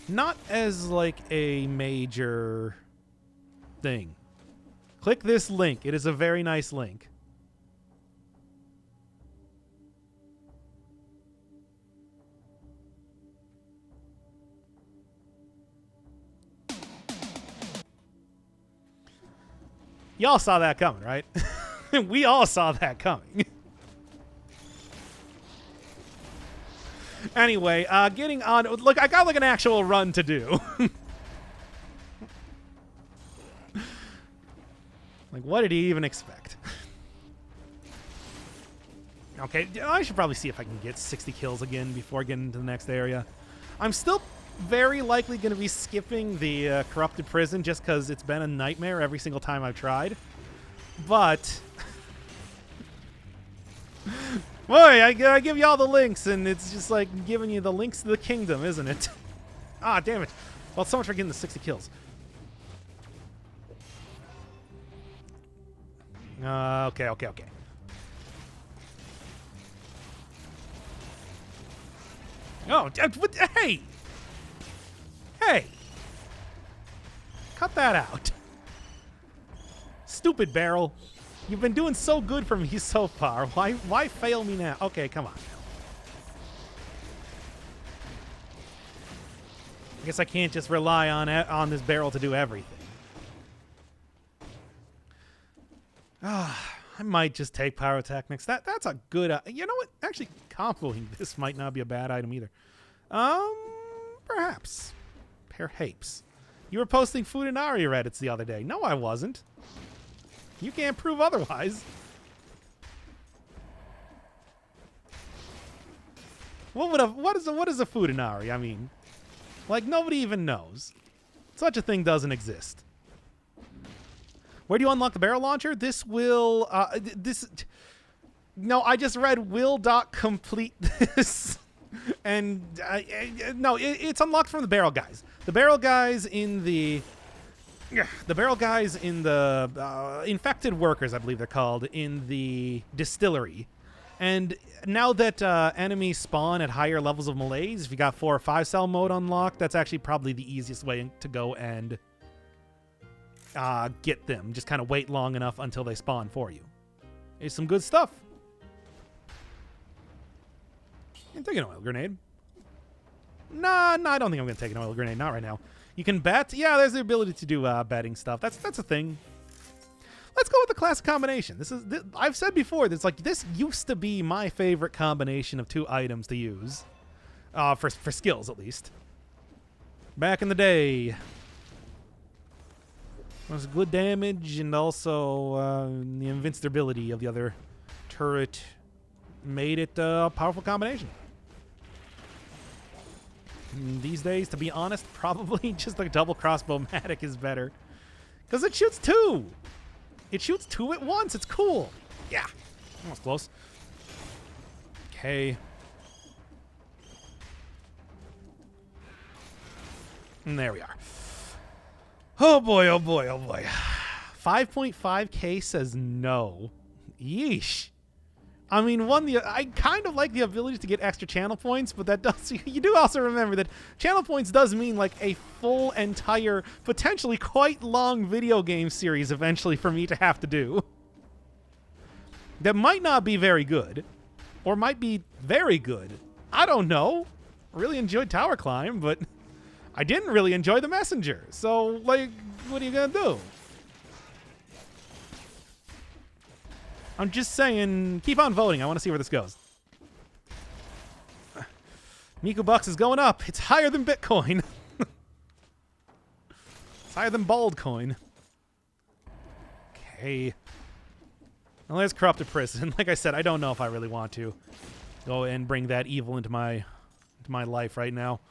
not as like a major thing. Click this link. It is a very nice link. Y'all saw that coming, right? We all saw that coming. Anyway, getting on. Look, I got like an actual run to do. Like, what did he even expect? Okay, I should probably see if I can get 60 kills again before getting to the next area. I'm still very likely going to be skipping the corrupted prison just because it's been a nightmare every single time I've tried. But boy, I give you all the links, and it's just like giving you the links to the kingdom, isn't it? Ah, damn it. Well, so much for getting the 60 kills. Okay. Oh, hey! Hey! Cut that out. Stupid barrel. You've been doing so good for me so far. Why fail me now? Okay, come on. I guess I can't just rely on this barrel to do everything. I might just take pyrotechnics. That's a good. You know what? Actually, comboing this might not be a bad item either. Perhaps. Perhaps. You were posting Fudanari Reddits the other day. No, I wasn't. You can't prove otherwise. What is a Fudanari? I mean, like, nobody even knows. Such a thing doesn't exist. Where do you unlock the barrel launcher? This will no, I just read will.complete this. And no, it's unlocked from the barrel guys. The barrel guys in the infected workers, I believe they're called, in the distillery And now that enemies spawn at higher levels of malaise, if you got 4 or 5 cell mode unlocked, that's actually probably the easiest way to go and get them. Just kind of wait long enough until they spawn for you. It's some good stuff. I'm taking an oil grenade. Nah, I don't think I'm going to take an oil grenade. Not right now. You can bet? Yeah, there's the ability to do betting stuff. That's a thing. Let's go with the classic combination. I've said before, this used to be my favorite combination of 2 items to use. For skills, at least. Back in the day. It was good damage, and also the invincibility of the other turret made it a powerful combination. These days, to be honest, probably just a double crossbow-matic is better. Because it shoots 2! It shoots 2 at once. It's cool. Yeah. Almost close. Okay. And there we are. Oh boy, oh boy, oh boy. 5.5k says no. Yeesh. I mean, I kind of like the ability to get extra channel points, but that does. You do also remember that channel points does mean like a full, entire, potentially quite long video game series eventually for me to have to do. That might not be very good, or might be very good. I don't know. I really enjoyed Tower Climb, but I didn't really enjoy The Messenger. So, like, what are you gonna do? I'm just saying, keep on voting. I want to see where this goes. Miku Bucks is going up. It's higher than Bitcoin. It's higher than Bald Coin. Okay. Well, there's Corrupted Prison. Like I said, I don't know if I really want to go and bring that evil into my life right now.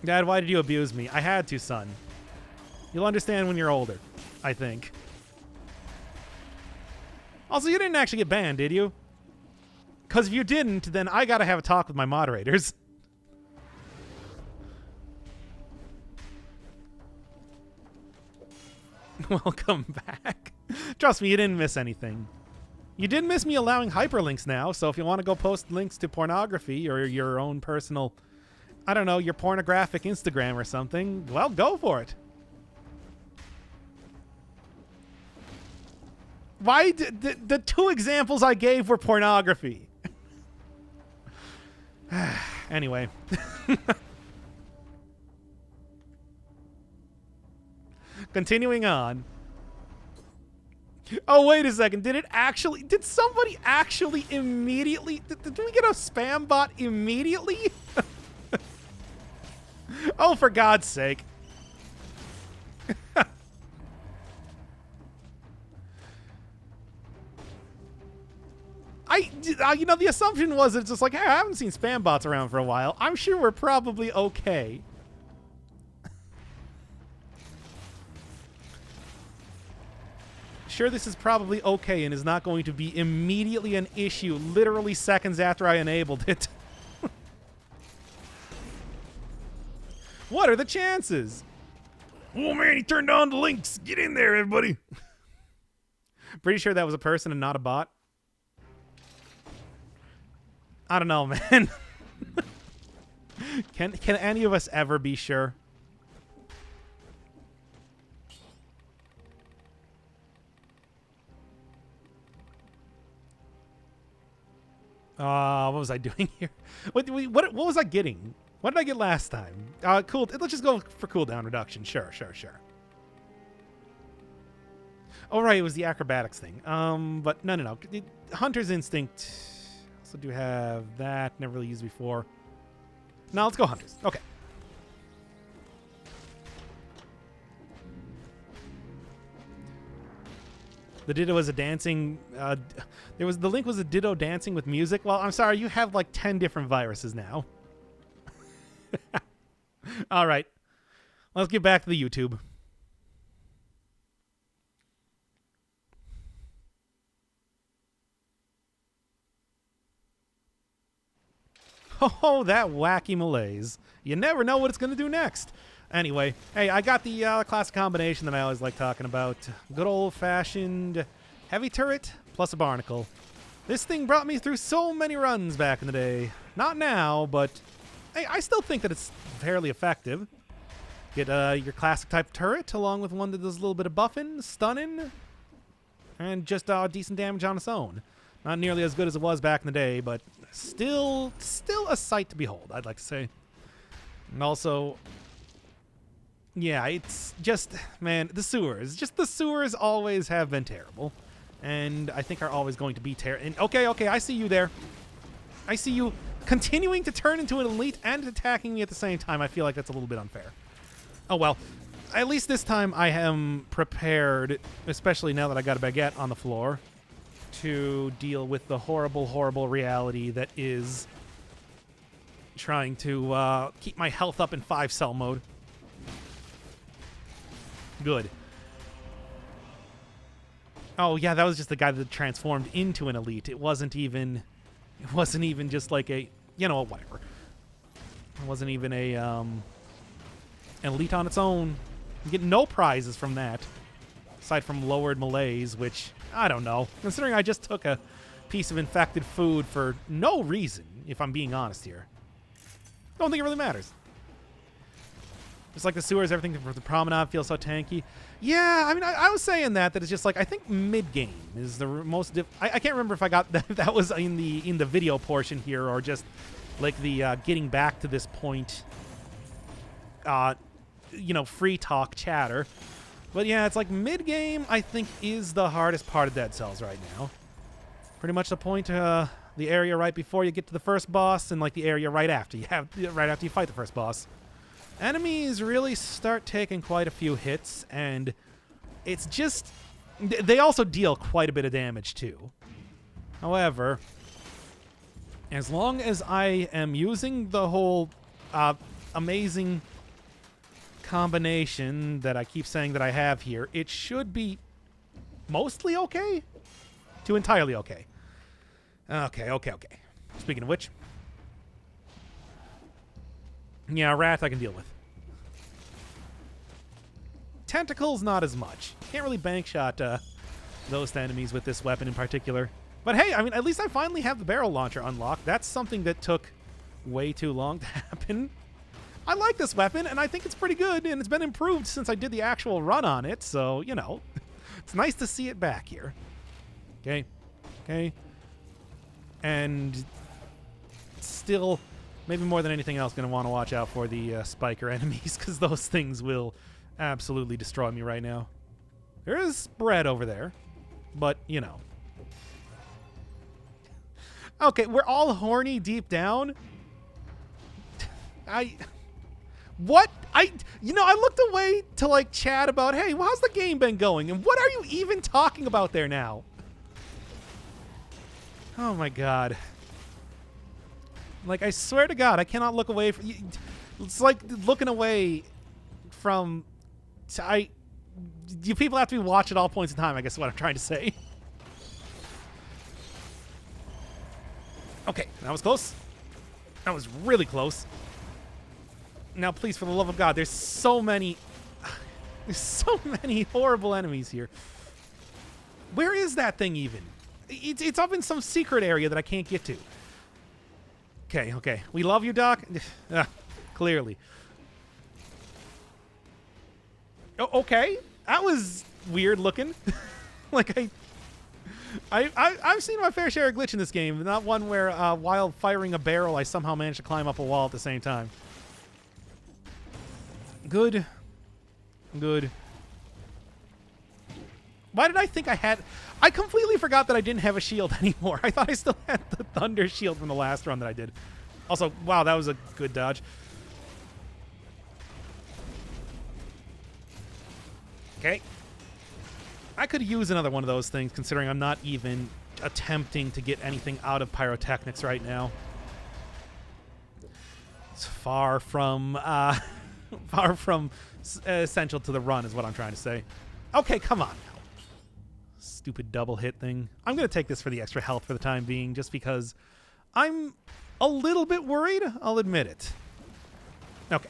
Dad, why did you abuse me? I had to, son. You'll understand when you're older, I think. Also, you didn't actually get banned, did you? Because if you didn't, then I gotta have a talk with my moderators. Welcome back. Trust me, you didn't miss anything. You did miss me allowing hyperlinks now, so if you want to go post links to pornography or your own personal, I don't know, your pornographic Instagram or something, well, go for it. Why did the 2 examples I gave were pornography? Anyway. Continuing on. Oh, wait a second. Did somebody actually immediately... Did we get a spam bot immediately? Oh, for God's sake. You know, the assumption was it's just like, hey, I haven't seen spam bots around for a while. I'm sure we're probably okay. Sure, this is probably okay and is not going to be immediately an issue literally seconds after I enabled it. What are the chances? Oh, man, he turned on the links. Get in there, everybody. Pretty sure that was a person and not a bot. I don't know, man. Can any of us ever be sure? What was I doing here? What was I getting? What did I get last time? Cool. Let's just go for cooldown reduction. Sure. Oh, right, it was the acrobatics thing. But no. Hunter's Instinct. Also do have that. Never really used before. No, let's go Hunters. Okay. The Ditto was a dancing... the link was a Ditto dancing with music. Well, I'm sorry, you have like 10 different viruses now. All right. Let's get back to the YouTube. Oh, that wacky malaise. You never know what it's going to do next. Anyway, hey, I got the classic combination that I always like talking about. Good old-fashioned heavy turret, plus a Barnacle. This thing brought me through so many runs back in the day. Not now, but I still think that it's fairly effective. Get your classic type turret along with one that does a little bit of buffing, stunning, and just decent damage on its own. Not nearly as good as it was back in the day, but still a sight to behold, I'd like to say. And also, yeah, it's just, man, the sewers always have been terrible. And I think are always going to be terrible. Okay, I see you there. I see you continuing to turn into an elite and attacking me at the same time. I feel like that's a little bit unfair. Oh, well. At least this time I am prepared, especially now that I got a baguette on the floor, to deal with the horrible, horrible reality that is trying to keep my health up in 5-cell mode. Good. Oh, yeah, that was just the guy that transformed into an elite. It wasn't even just like a, you know, whatever. It wasn't even a an elite on its own. You get no prizes from that, aside from lowered malaise, which, I don't know. Considering I just took a piece of infected food for no reason, if I'm being honest here. Don't think it really matters. Just like the sewers, everything from the promenade feels so tanky. Yeah, I mean, I was saying that it's just like, I think mid-game is the most... I can't remember if I got that was in the video portion here, or just like the getting back to this point, you know, free talk chatter. But yeah, it's like mid-game, I think, is the hardest part of Dead Cells right now. Pretty much the point, the area right before you get to the first boss, and like the area right after you fight the first boss. Enemies really start taking quite a few hits, and it's just... They also deal quite a bit of damage, too. However, as long as I am using the whole amazing combination that I keep saying that I have here, it should be mostly okay to entirely okay. Okay. Speaking of which... Yeah, Wrath I can deal with. Tentacles, not as much. Can't really bank shot those enemies with this weapon in particular. But hey, I mean, at least I finally have the barrel launcher unlocked. That's something that took way too long to happen. I like this weapon, and I think it's pretty good, and it's been improved since I did the actual run on it, so, you know, it's nice to see it back here. Okay. And still... Maybe more than anything else, going to want to watch out for the spiker enemies, because those things will absolutely destroy me right now. There is bread over there, but, you know. Okay, we're all horny deep down. What? You know, I looked away to, like, chat about, hey, well, how's the game been going? And what are you even talking about there now? Oh, my God. Like, I swear to God, I cannot look away from... It's like looking away from... You people have to be watched at all points in time, I guess is what I'm trying to say. Okay, that was close. That was really close. Now, please, for the love of God, there's so many... There's so many horrible enemies here. Where is that thing even? It's up in some secret area that I can't get to. Okay. We love you, Doc. Clearly. Oh, okay. That was weird looking. Like, I've seen my fair share of glitch in this game. Not one where, while firing a barrel, I somehow managed to climb up a wall at the same time. Good. Why did I think I had... I completely forgot that I didn't have a shield anymore. I thought I still had the thunder shield from the last run that I did. Also, wow, that was a good dodge. Okay. I could use another one of those things, considering I'm not even attempting to get anything out of pyrotechnics right now. It's far from essential to the run is what I'm trying to say. Okay, come on now. Stupid double hit thing. I'm going to take this for the extra health for the time being, just because I'm a little bit worried. I'll admit it. Okay.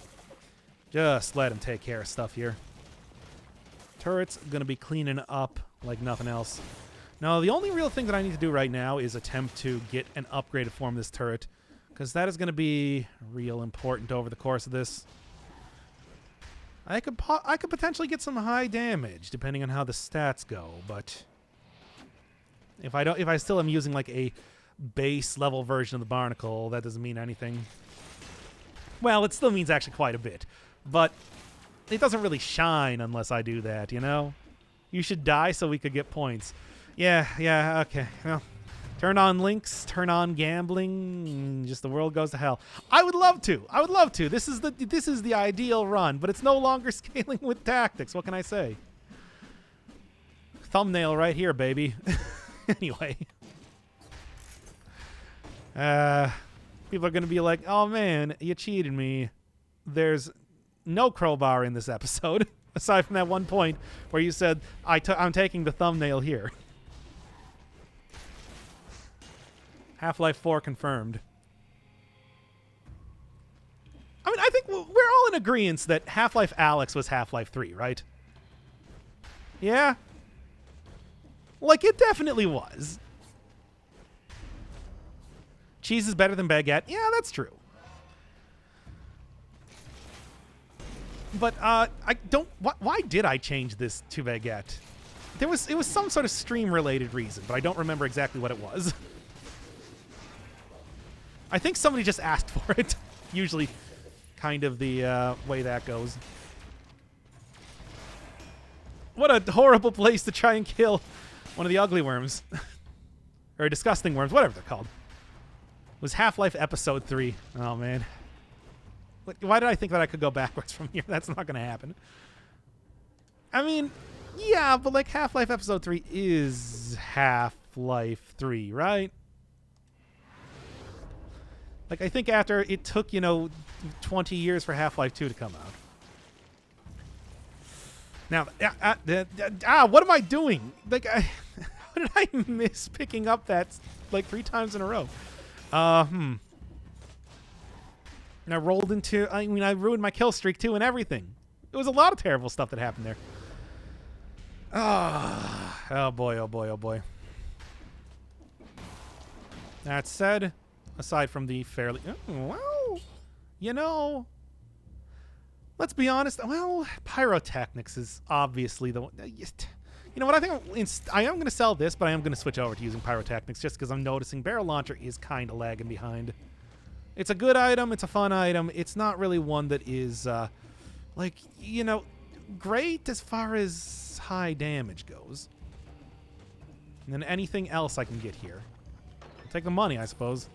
Just let him take care of stuff here. Turret's going to be cleaning up like nothing else. No, the only real thing that I need to do right now is attempt to get an upgraded form of this turret, because that is going to be real important over the course of this. I could potentially get some high damage depending on how the stats go, but if I still am using like a base level version of the Barnacle, that doesn't mean anything. Well, it still means actually quite a bit, but it doesn't really shine unless I do that, you know? You should die so we could get points. Yeah, okay. Well, turn on links, turn on gambling, just the world goes to hell. I would love to. This is the ideal run, but it's no longer scaling with tactics. What can I say? Thumbnail right here, baby. Anyway. People are going to be like, "Oh man, you cheated me." There's no crowbar in this episode, aside from that one point where you said, I'm taking the thumbnail here. Half-Life 4 confirmed. I mean, I think we're all in agreement that Half-Life Alyx was Half-Life 3, right? Yeah? Like, it definitely was. Cheese is better than baguette. Yeah, that's true. But I don't. Why did I change this to baguette? It was some sort of stream-related reason, but I don't remember exactly what it was. I think somebody just asked for it. Usually, kind of the way that goes. What a horrible place to try and kill one of the ugly worms, or disgusting worms, whatever they're called. It was Half-Life Episode 3. Oh man. Why did I think that I could go backwards from here? That's not going to happen. I mean, yeah, but like Half-Life Episode 3 is Half-Life 3, right? Like, I think after it took, 20 years for Half-Life 2 to come out. Now, what am I doing? Like, how did I miss picking up that, like, 3 times in a row? And I rolled into... I ruined my kill streak, too, and everything. It was a lot of terrible stuff that happened there. Oh, boy, oh, boy, oh, boy. That said, aside from the fairly... Oh, well, let's be honest. Well, pyrotechnics is obviously the one... You know what? I think I am going to sell this, but I am going to switch over to using pyrotechnics just because I'm noticing barrel launcher is kind of lagging behind. It's a good item. It's a fun item. It's not really one that is, great as far as high damage goes. And then anything else I can get here. I'll take the money, I suppose.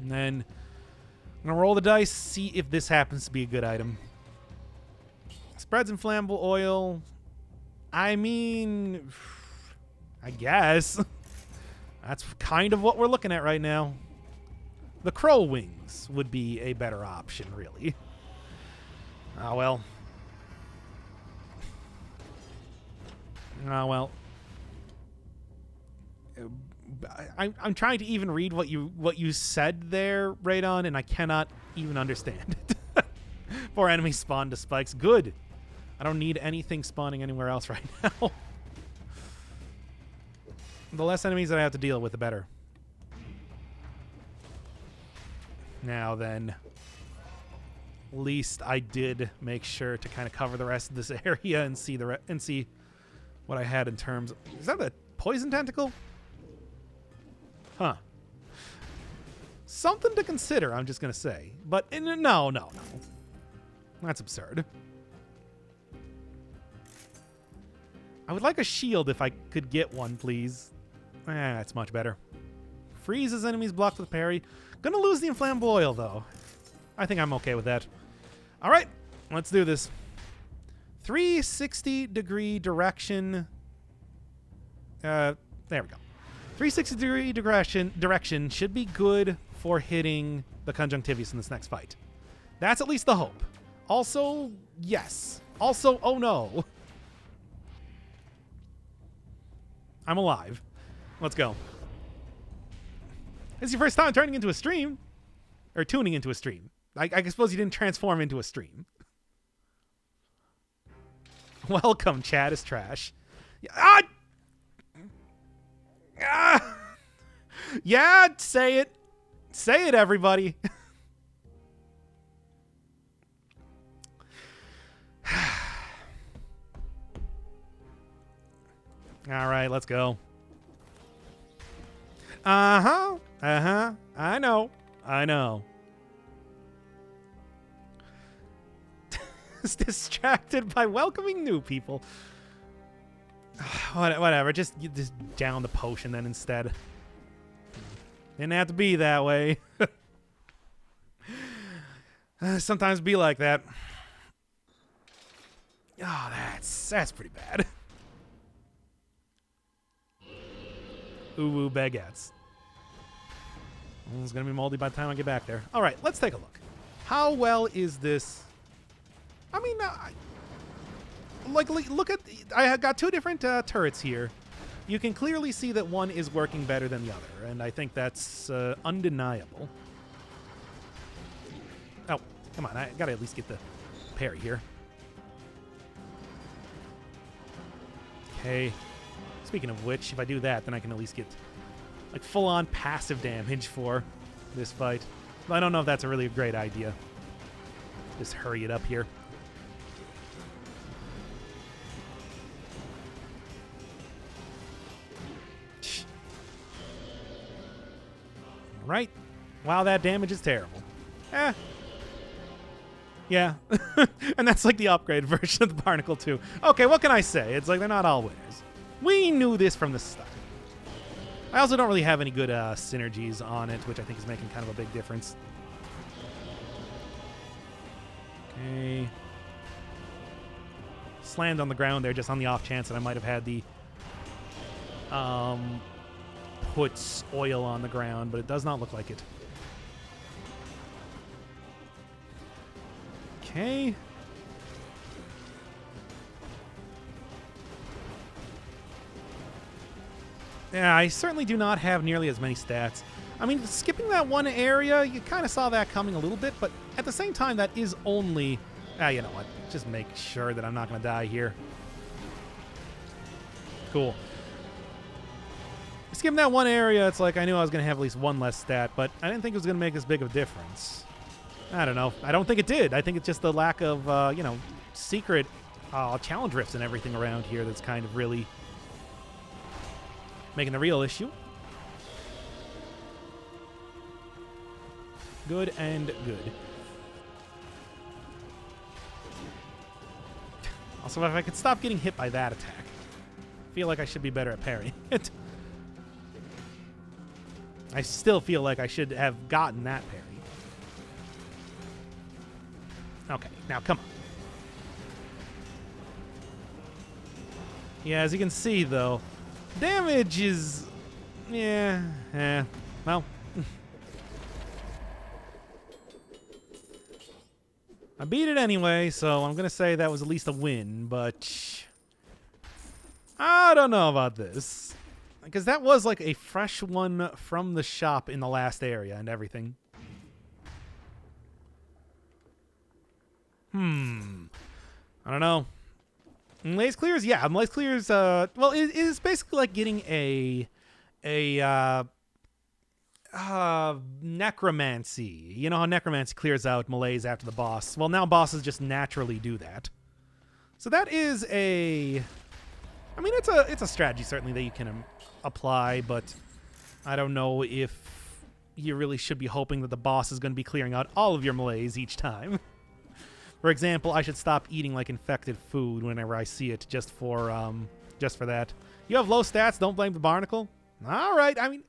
And then I'm going to roll the dice, see if this happens to be a good item. Spreads inflammable oil. I mean, I guess. That's kind of what we're looking at right now. The crow wings would be a better option, really. Oh, well. Oh, well. I'm trying to even read what you said there, Radon, and I cannot even understand it. 4 enemies spawn to spikes. Good. I don't need anything spawning anywhere else right now. The less enemies that I have to deal with, the better. Now then, at least I did make sure to kind of cover the rest of this area and see see what I had in terms of... Is that a poison tentacle? Huh. Something to consider, I'm just going to say. But no. That's absurd. I would like a shield if I could get one, please. That's much better. Freezes enemies blocked with parry. Gonna lose the inflammable oil, though. I think I'm okay with that. All right, let's do this. 360-degree direction. There we go. 360-degree direction should be good for hitting the conjunctivius in this next fight. That's at least the hope. Also, yes. Also, oh no. I'm alive. Let's go. It's your first time turning into a stream. Or tuning into a stream. I suppose you didn't transform into a stream. Welcome, chat is trash. Ah! Yeah, say it. Say it, everybody. All right, let's go. Uh-huh. Uh-huh. I know. I know. Is distracted by welcoming new people. Whatever. Just down the potion then instead. Didn't have to be that way. Sometimes be like that. Oh, that's pretty bad. Ooh, baguettes. It's gonna be moldy by the time I get back there. All right, let's take a look. How well is this? I mean, look at. I have got two different turrets here. You can clearly see that one is working better than the other, and I think that's undeniable. Oh, come on! I gotta at least get the parry here. Okay. Speaking of which, if I do that, then I can at least get like full-on passive damage for this fight. But I don't know if that's a really great idea. Just hurry it up here. Right. Wow, that damage is terrible. Yeah. And that's like the upgrade version of the Barnacle too. Okay, what can I say? It's like they're not all winners. We knew this from the start. I also don't really have any good synergies on it, which I think is making kind of a big difference. Okay. Slammed on the ground there just on the off chance that I might have had the puts oil on the ground, but it does not look like it. Okay. Yeah, I certainly do not have nearly as many stats. I mean, skipping that one area, you kind of saw that coming a little bit, but at the same time, that is only... you know what? Just make sure that I'm not going to die here. Cool. Skipping that one area, it's like I knew I was going to have at least one less stat, but I didn't think it was going to make this big of a difference. I don't know. I don't think it did. I think it's just the lack of, you know, secret challenge rifts and everything around here that's kind of really making the real issue. Good and good. Also, if I could stop getting hit by that attack, I feel like I should be better at parrying it. I still feel like I should have gotten that parry. Okay, now come on. Yeah, as you can see, though, damage is... Yeah, well... I beat it anyway, so I'm going to say that was at least a win, but... I don't know about this. Because that was like a fresh one from the shop in the last area and everything. I don't know. Blaze Clears, yeah. Blaze Clears, well, it is basically like getting a necromancy. You know how necromancy clears out malaise after the boss? Well, now bosses just naturally do that. So that is a... I mean, it's a strategy, certainly, that you can apply, but I don't know if you really should be hoping that the boss is going to be clearing out all of your malaise each time. For example, I should stop eating like infected food whenever I see it, just for that. You have low stats. Don't blame the Barnacle. All right. I mean,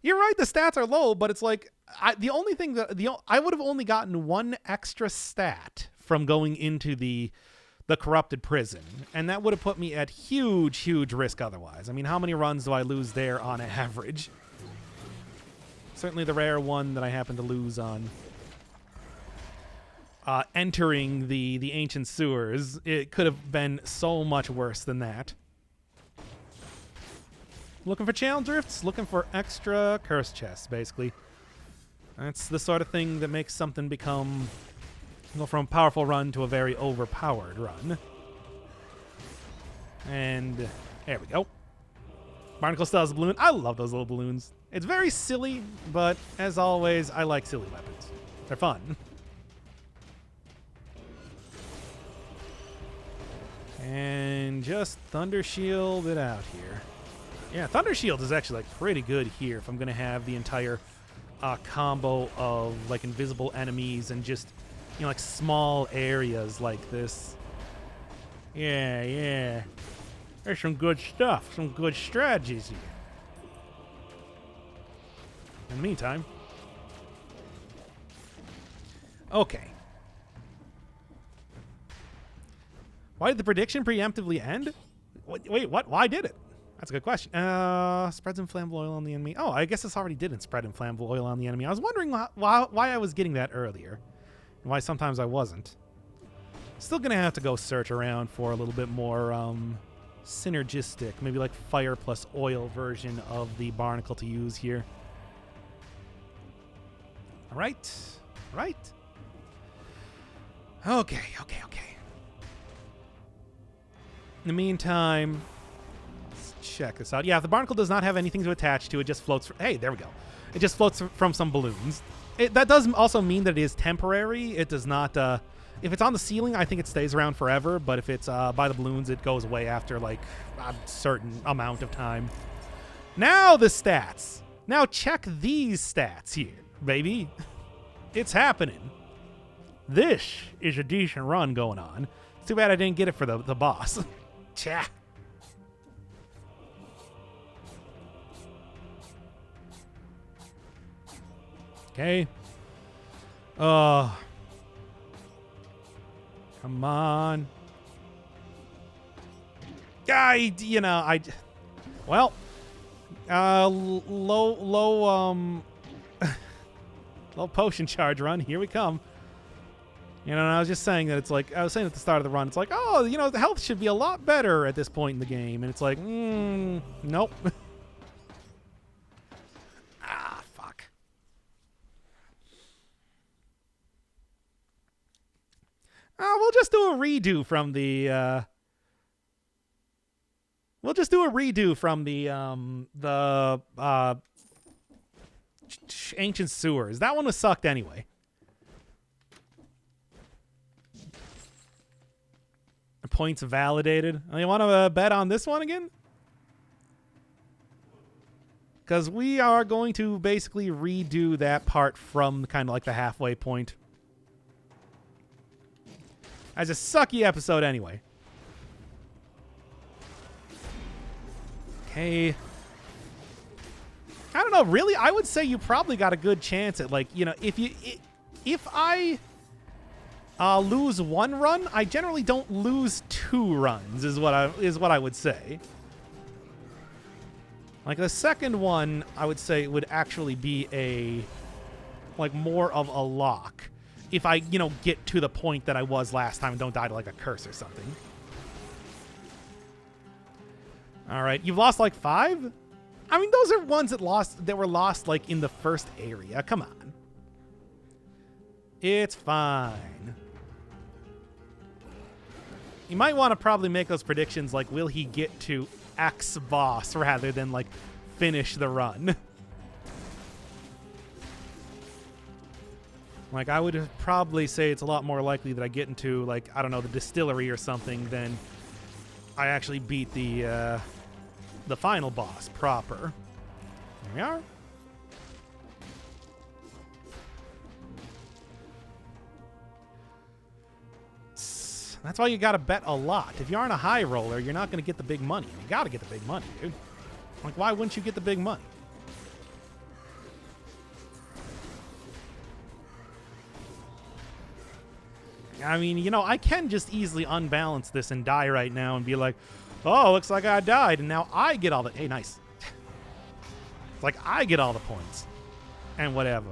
you're right. The stats are low, but it's like the only thing that I would have only gotten one extra stat from going into the corrupted prison, and that would have put me at huge risk otherwise. I mean, how many runs do I lose there on average? Certainly the rare one that I happen to lose on entering the ancient sewers, it could have been so much worse than that. Looking for challenge drifts, looking for extra curse chests, basically. That's the sort of thing that makes something go from a powerful run to a very overpowered run. And there we go. Barnacle still has a balloon. I love those little balloons. It's very silly, but as always, I like silly weapons. They're fun. And just Thunder Shield it out here. Yeah, Thunder Shield is actually like pretty good here if I'm going to have the entire combo of like invisible enemies and just, you know, like small areas like this. Yeah, yeah. There's some good stuff, some good strategies here. In the meantime. Okay. Why did the prediction preemptively end? Wait, what? Why did it? That's a good question. Spreads inflammable oil on the enemy. Oh, I guess this already didn't spread inflammable oil on the enemy. I was wondering why I was getting that earlier. And why sometimes I wasn't. Still going to have to go search around for a little bit more synergistic, maybe like fire plus oil version of the Barnacle to use here. All right. Right. Okay. In the meantime, let's check this out. Yeah, if the Barnacle does not have anything to attach to, it just floats. Hey, there we go. It just floats from some balloons. That does also mean that it is temporary. It does not... if it's on the ceiling, I think it stays around forever. But if it's by the balloons, it goes away after like a certain amount of time. Now the stats. Now check these stats here, baby. It's happening. This is a decent run going on. It's too bad I didn't get it for the boss. Cha. Okay. Come on. Well, low potion charge run. Here we come. You know, and I was just saying that it's like, I was saying at the start of the run, it's like, oh, you know, the health should be a lot better at this point in the game. And it's like, nope. Fuck. We'll just do a redo from the, Ancient Sewers. That one was sucked anyway. Points validated. You want to bet on this one again? Because we are going to basically redo that part from kind of like the halfway point. As a sucky episode anyway. Okay. I don't know, really? I would say you probably got a good chance at, like, you know, if I lose one run, I generally don't lose two runs, is what I would say. Like the second one, I would say would actually be like more of a lock if I, you know, get to the point that I was last time and don't die to like a curse or something. All right, you've lost like 5? I mean, those are ones that were lost like in the first area. Come on. It's fine. You might want to probably make those predictions like, will he get to X boss rather than like finish the run? Like, I would probably say it's a lot more likely that I get into, like, I don't know, the distillery or something than I actually beat the final boss proper. There we are. That's why you got to bet a lot. If you aren't a high roller, you're not going to get the big money. You got to get the big money, dude. Like, why wouldn't you get the big money? I mean, you know, I can just easily unbalance this and die right now and be like, oh, looks like I died, and now I get all the... Hey, nice. It's like I get all the points. And whatever.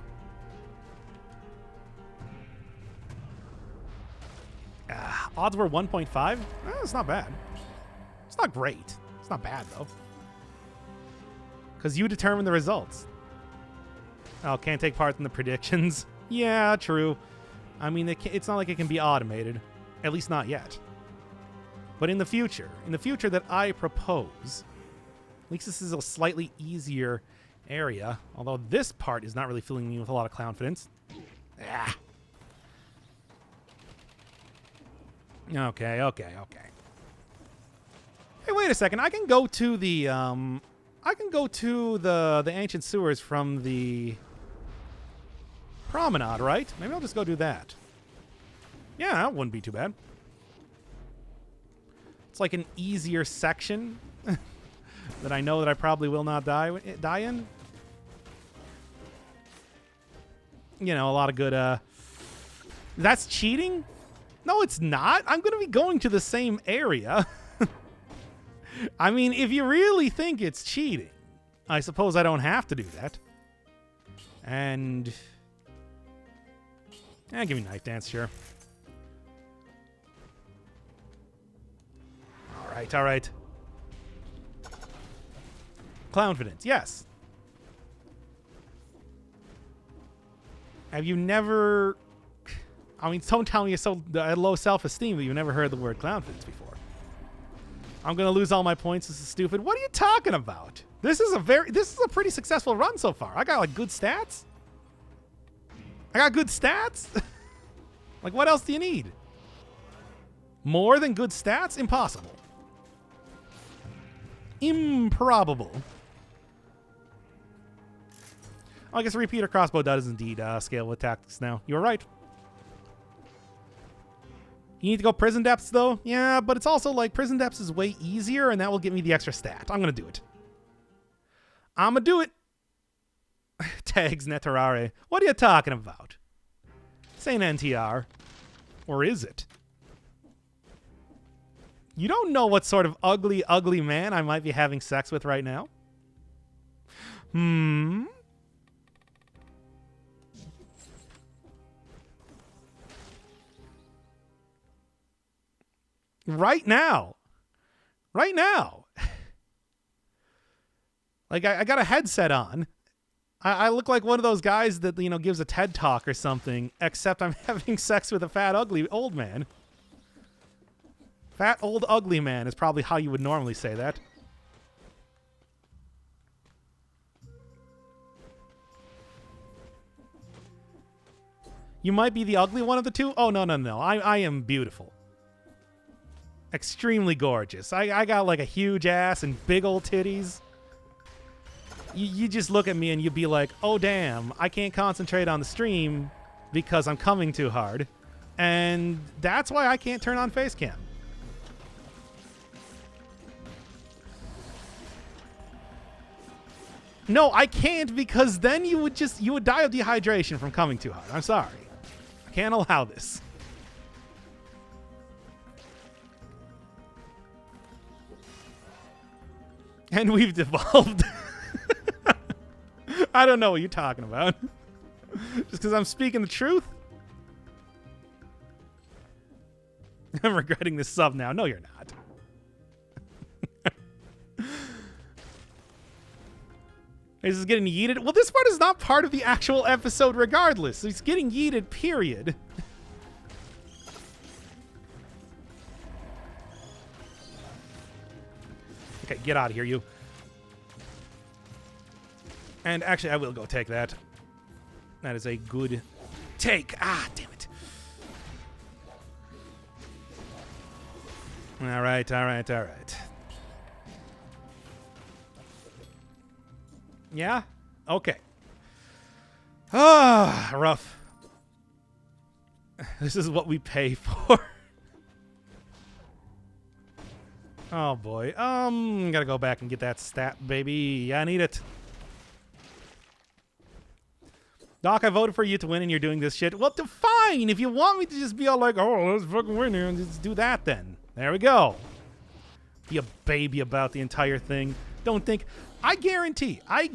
Odds were 1.5? It's not bad. It's not great. It's not bad, though. Because you determine the results. Oh, can't take part in the predictions. Yeah, true. I mean, it's not like it can be automated. At least not yet. But in the future that I propose, At least this is a slightly easier area. Although this part is not really filling me with a lot of confidence. Ah. Okay. Hey, wait a second. I can go to the the ancient sewers from the promenade, right? Maybe I'll just go do that. Yeah, that wouldn't be too bad. It's like an easier section that I know that I probably will not die in. You know, a lot of good. That's cheating? No, it's not. I'm going to be going to the same area. I mean, if you really think it's cheating, I suppose I don't have to do that. And give me knife dance, sure. All right. Clownfidence, yes. Have you never... I mean, don't tell me you're so low self-esteem that you've never heard the word clownfidence before. I'm going to lose all my points. This is stupid. What are you talking about? This is a pretty successful run so far. I got, like, good stats. Like, what else do you need? More than good stats? Impossible. Improbable. I guess a repeater crossbow does indeed scale with tactics now. You were right. You need to go prison depths, though? Yeah, but it's also like prison depths is way easier, and that will get me the extra stat. I'm going to do it. Tags Netarare. What are you talking about? This ain't NTR. Or is it? You don't know what sort of ugly, ugly man I might be having sex with right now? Right now. Like, I got a headset on. I look like one of those guys that, you know, gives a TED talk or something, except I'm having sex with a fat, ugly old man. Fat, old, ugly man is probably how you would normally say that. You might be the ugly one of the two? Oh, no. I am beautiful. Extremely gorgeous. I got like a huge ass and big old titties. You just look at me and you'd be like, oh, damn, I can't concentrate on the stream because I'm coming too hard. And that's why I can't turn on face cam. No, I can't, because then you would die of dehydration from coming too hard. I'm sorry. I can't allow this. And we've devolved. I don't know what you're talking about. Just because I'm speaking the truth? I'm regretting this sub now. No, you're not. Is this getting yeeted? Well, this part is not part of the actual episode regardless. It's getting yeeted, period. Okay, get out of here, you. And actually, I will go take that. That is a good take. Ah, damn it. All right. Yeah? Okay. Ah, rough. This is what we pay for. Oh, boy. Gotta go back and get that stat, baby. I need it. Doc, I voted for you to win and you're doing this shit. Well, fine. If you want me to just be all like, oh, let's fucking win here, and just do that then. There we go. Be a baby about the entire thing. Don't think... I guarantee, and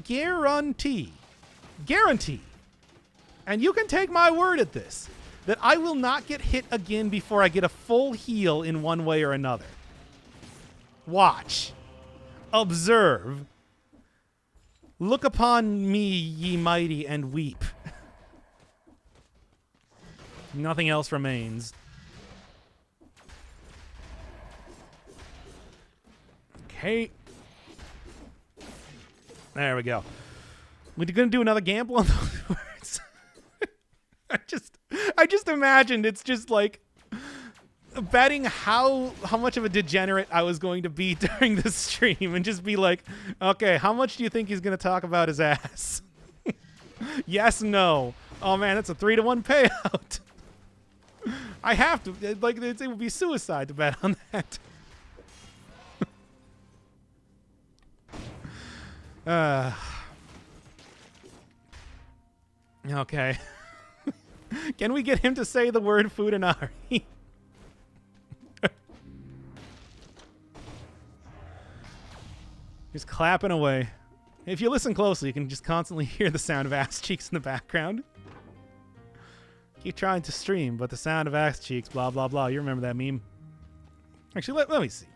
you can take my word at this, that I will not get hit again before I get a full heal in one way or another. Watch. Observe. Look upon me, ye mighty, and weep. Nothing else remains. Okay. There we go. We're going to do another gamble on those words. I just imagined it's just like betting how much of a degenerate I was going to be during this stream and just be like, okay, how much do you think he's going to talk about his ass? Yes, no. Oh man, that's a 3-to-1 payout. I have to, like, it would be suicide to bet on that. Okay. Can we get him to say the word Fudanari? Just clapping away. If you listen closely, you can just constantly hear the sound of ass cheeks in the background. Keep trying to stream, but the sound of ass cheeks, blah, blah, blah. You remember that meme? Actually, let me see.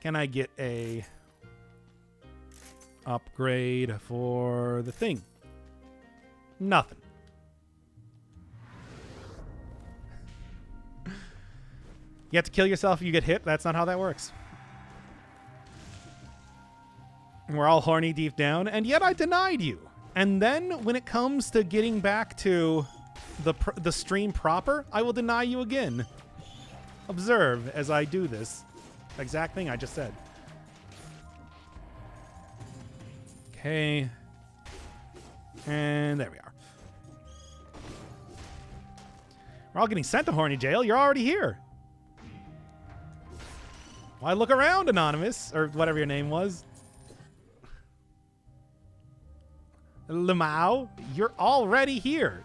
Can I get a upgrade for the thing? Nothing. You have to kill yourself if you get hit? That's not how that works. We're all horny deep down, and yet I denied you. And then when it comes to getting back to the stream proper, I will deny you again. Observe as I do this exact thing I just said. Okay. And there we are. We're all getting sent to horny jail. You're already here. Why look around, Anonymous? Or whatever your name was. Lamau, you're already here.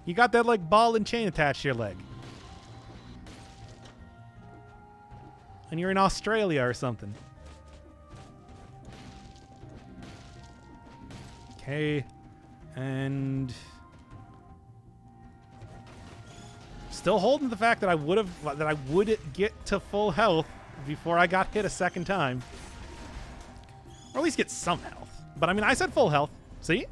You got that like ball and chain attached to your leg. And you're in Australia or something. Okay. And still holding the fact that I would get to full health before I got hit a second time. Or at least get some health. But I mean, I said full health. See?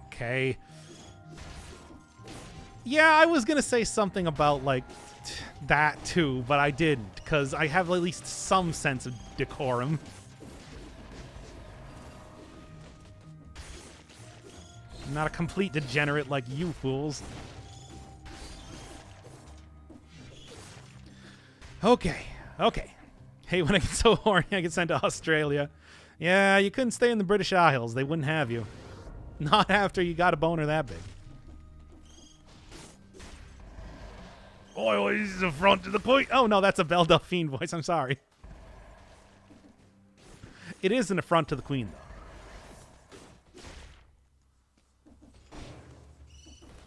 Okay. Yeah, I was going to say something about, like, that too, but I didn't, because I have at least some sense of decorum. I'm not a complete degenerate like you fools. Okay. Hey, when I get so horny, I get sent to Australia. Yeah, you couldn't stay in the British Isles. They wouldn't have you. Not after you got a boner that big. Oh, he's the front to the point. Oh, no, that's a Belle Delphine voice. I'm sorry. It is an affront to the Queen, though.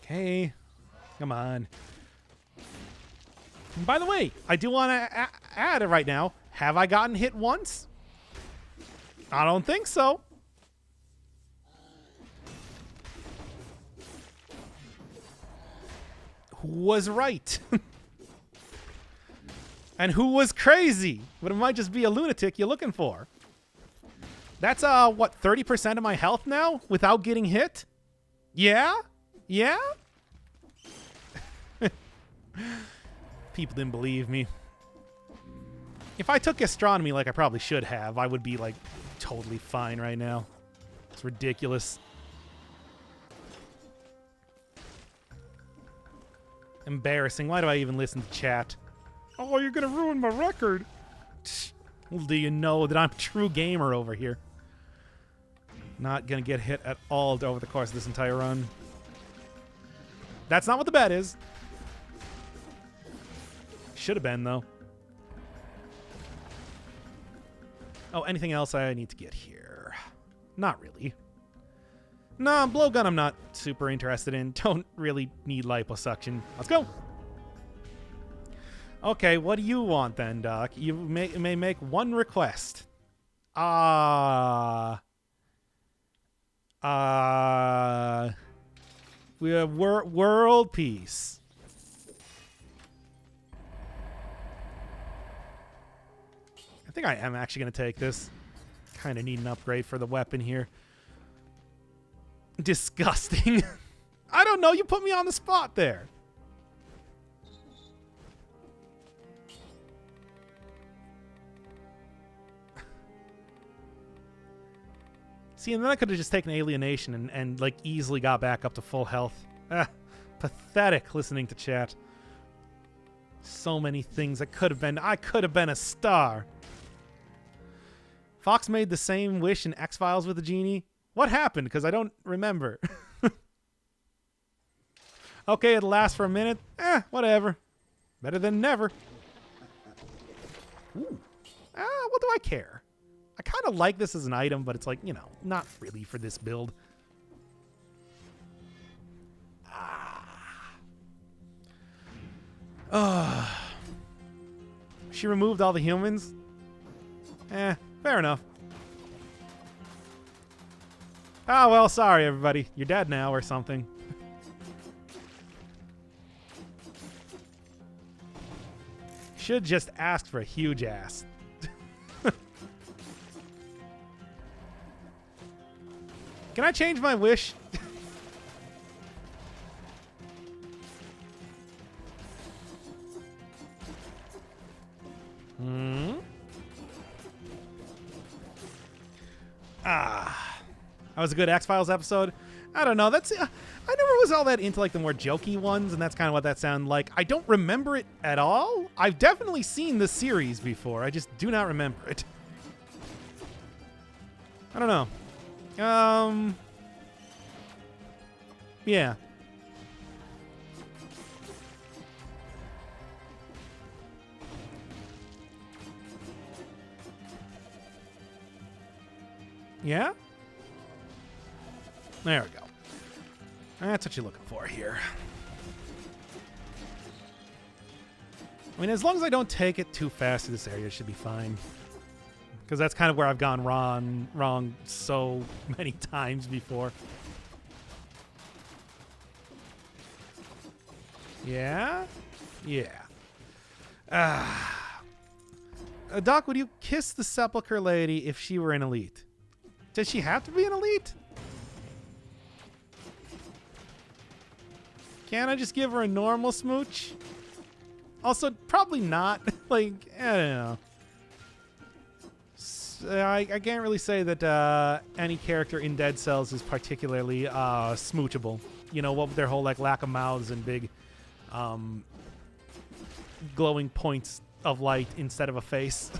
Okay. Come on. And by the way, I do want to add it right now. Have I gotten hit once? I don't think so. Who was right? And who was crazy? But it might just be a lunatic you're looking for. That's, what, 30% of my health now without getting hit? Yeah? Yeah? People didn't believe me. If I took astronomy like I probably should have, I would be, like, totally fine right now. It's ridiculous. Embarrassing. Why do I even listen to chat? Oh, you're gonna ruin my record. Well, do you know that I'm a true gamer over here? Not gonna get hit at all over the course of this entire run. That's not what the bet is. Should have been, though. Oh, anything else I need to get here? Not really. Nah, blowgun I'm not super interested in. Don't really need liposuction. Let's go. Okay, what do you want then, Doc? You may make one request. We have world peace. I think I am actually going to take this. Kind of need an upgrade for the weapon here. Disgusting. I don't know. You put me on the spot there. See, and then I could have just taken alienation and like easily got back up to full health. Pathetic listening to chat. So many things I could have been a star. Fox made the same wish in X-Files with the genie. What happened? Because I don't remember. Okay, it'll last for a minute. Whatever. Better than never. Ooh. What do I care? I kind of like this as an item, but it's like, you know, not really for this build. She removed all the humans? Fair enough. Oh, well, sorry, everybody. You're dead now or something. Should just ask for a huge ass. Can I change my wish? That was a good X-Files episode. I don't know. That's I never was all that into like the more jokey ones, and that's kind of what that sounded like. I don't remember it at all. I've definitely seen the series before. I just do not remember it. I don't know. Yeah. Yeah? There we go. That's what you're looking for here. I mean, as long as I don't take it too fast to this area, it should be fine. Because that's kind of where I've gone wrong so many times before. Yeah? Yeah. Doc, would you kiss the Sepulchre lady if she were an elite? Does she have to be an elite? Can't I just give her a normal smooch? Also, probably not. Like, I don't know. I can't really say that any character in Dead Cells is particularly smoochable. You know, what with their whole like lack of mouths and big glowing points of light instead of a face.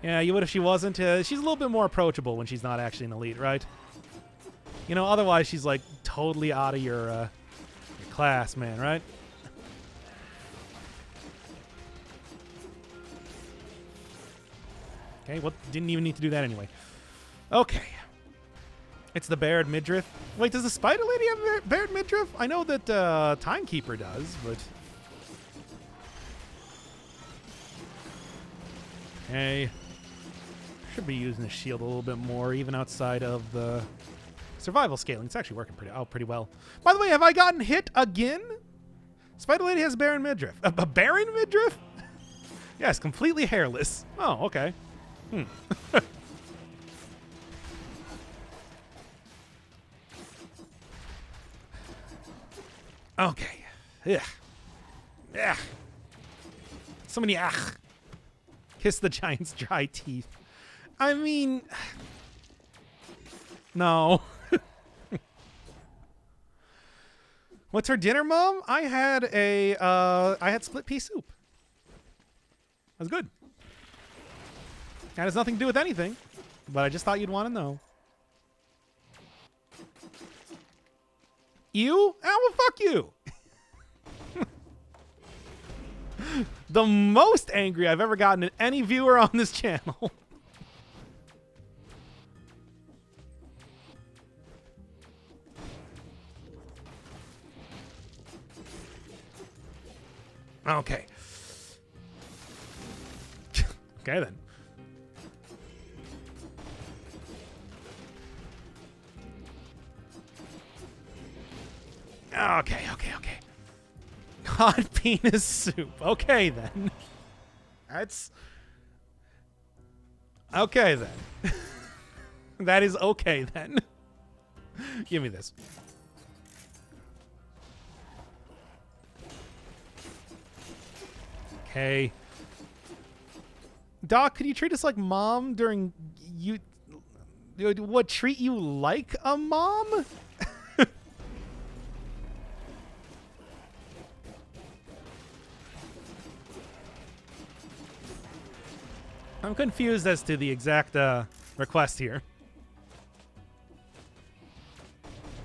Yeah, you would if she wasn't. She's a little bit more approachable when she's not actually an elite, right? You know, otherwise she's like totally out of your class, man, right? Okay, well, didn't even need to do that anyway. Okay. It's the Bared Midriff. Wait, does the Spider Lady have Bared Midriff? I know that Timekeeper does, but... Okay. Should be using the shield a little bit more, even outside of the survival scaling. It's actually working pretty well. By the way, have I gotten hit again? Spider Lady has Baron Midriff. A Baron Midriff? Yes, completely hairless. Oh, okay. Okay. Yeah. So many Kiss the giant's dry teeth. I mean, no. What's her dinner, Mom? I had split pea soup. That was good. That has nothing to do with anything, but I just thought you'd want to know. You? Oh, well, fuck you. The most angry I've ever gotten at any viewer on this channel. Okay. Okay, then. Okay. Hot penis soup. Okay, then. That's... Okay, then. That is okay, then. Give me this. Okay. Doc, could you treat us like mom during you... What, treat you like a mom? I'm confused as to the exact request here.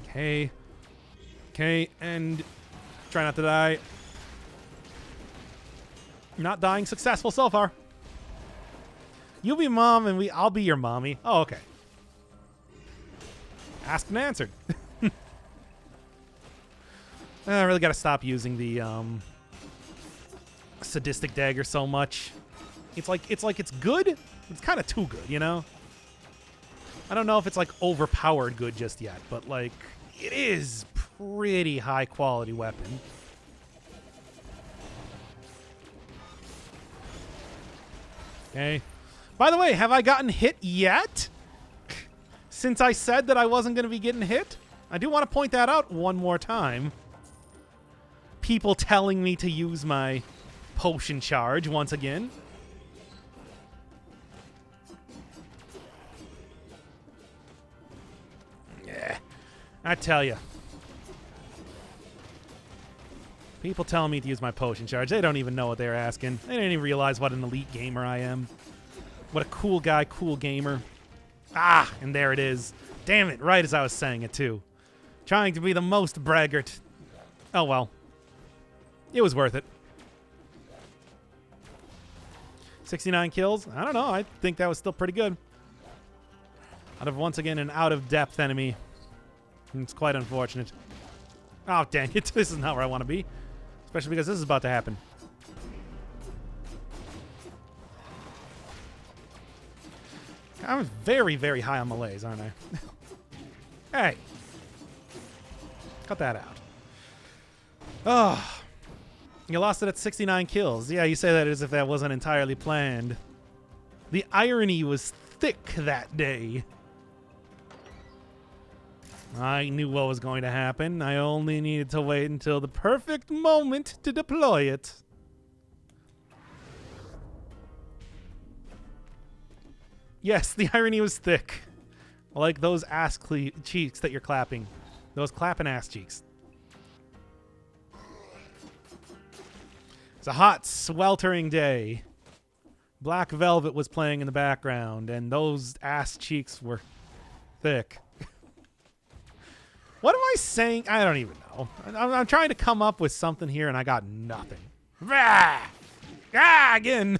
Okay. Okay, and try not to die. Not dying successful so far. You be mom and I'll be your mommy. Oh, okay. Asked and answered. I really got to stop using the sadistic dagger so much. It's like it's good. It's kind of too good, you know? I don't know if it's like overpowered good just yet, but like it is pretty high quality weapon. Okay. By the way, have I gotten hit yet? Since I said that I wasn't going to be getting hit? I do want to point that out one more time. People telling me to use my potion charge once again. Yeah, I tell you. People telling me to use my potion charge. They don't even know what they're asking. They didn't even realize what an elite gamer I am. What a cool guy, cool gamer. Ah, and there it is. Damn it, right as I was saying it, too. Trying to be the most braggart. Oh, well. It was worth it. 69 kills? I don't know. I think that was still pretty good. Out of, once again, an out-of-depth enemy. It's quite unfortunate. Oh, dang it. This is not where I want to be. Especially because this is about to happen. I'm very, very high on malaise, aren't I? Hey. Cut that out. Oh. You lost it at 69 kills. Yeah, you say that as if that wasn't entirely planned. The irony was thick that day. I knew what was going to happen. I only needed to wait until the perfect moment to deploy it. Yes, the irony was thick. Like those ass cheeks that you're clapping. Those clapping ass cheeks. It's a hot, sweltering day. Black Velvet was playing in the background, and those ass cheeks were thick. What am I saying? I don't even know. I'm trying to come up with something here, and I got nothing. Rah! Ah, again.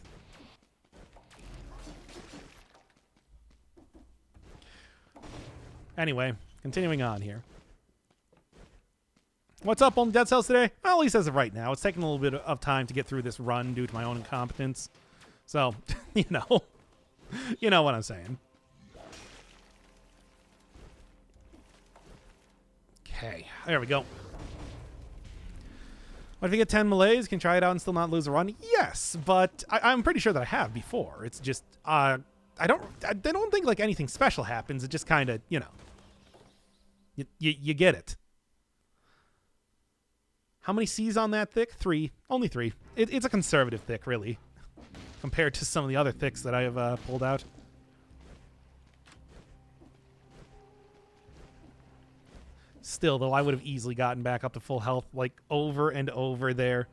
Anyway, continuing on here. What's up on Dead Cells today? Well, at least as of right now. It's taking a little bit of time to get through this run due to my own incompetence. So, you know. You know what I'm saying. Okay, there we go. What if you get 10 malaise? Can try it out and still not lose a run? Yes, but I'm pretty sure that I have before. It's just, I don't think like anything special happens. It just kind of, you know, you get it. How many C's on that thick? 3. Only 3. It's a conservative thick, really, compared to some of the other thicks that I have pulled out. Still, though, I would have easily gotten back up to full health, like, over and over there.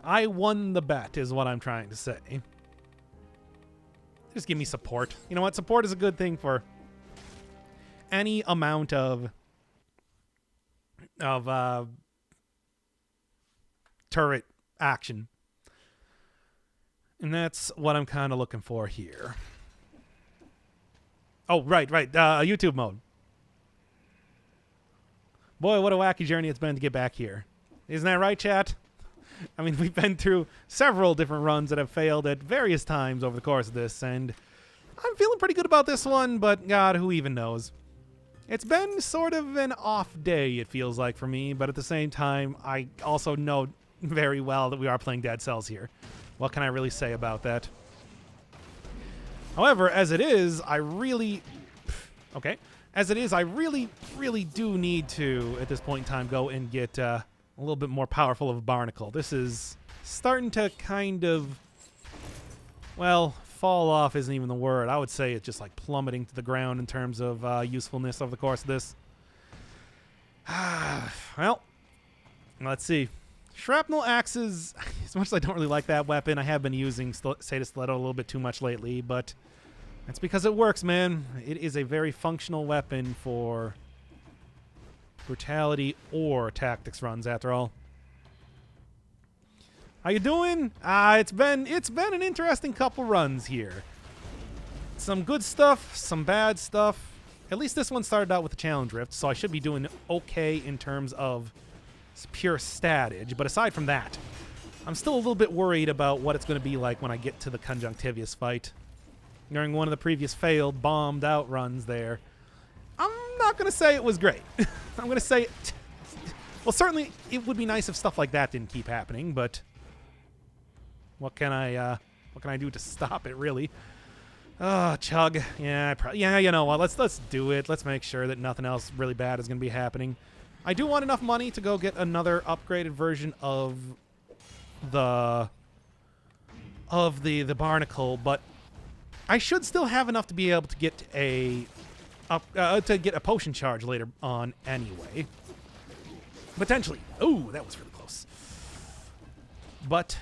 I won the bet, is what I'm trying to say. Just give me support. You know what? Support is a good thing for any amount of turret action. And that's what I'm kind of looking for here. Oh, right. YouTube mode. Boy, what a wacky journey it's been to get back here. Isn't that right, chat? I mean, we've been through several different runs that have failed at various times over the course of this, and I'm feeling pretty good about this one, but God, who even knows? It's been sort of an off day, it feels like, for me, but at the same time, I also know very well that we are playing Dead Cells here. What can I really say about that? However, as it is, I really... Okay. As it is, I really, really do need to, at this point in time, go and get a little bit more powerful of a Barnacle. This is starting to kind of... Well, fall off isn't even the word. I would say it's just like plummeting to the ground in terms of usefulness over the course of this. Well, let's see. Shrapnel axes, as much as I don't really like that weapon, I have been using Sata Stiletto a little bit too much lately, but that's because it works, man. It is a very functional weapon for brutality or tactics runs, after all. How you doing? It's been an interesting couple runs here. Some good stuff, some bad stuff. At least this one started out with the challenge rift, so I should be doing okay in terms of pure statage. But aside from that, I'm still a little bit worried about what it's going to be like when I get to the Conjunctivius fight. During one of the previous failed, bombed out runs there, I'm not going to say it was great. I'm going to say, well, certainly it would be nice if stuff like that didn't keep happening, but what can I do to stop it, really? Oh, chug. Yeah, you know what? Let's do it. Let's make sure that nothing else really bad is going to be happening. I do want enough money to go get another upgraded version of the Barnacle, but I should still have enough to be able to get a potion charge later on anyway. Potentially. Ooh, that was really close. But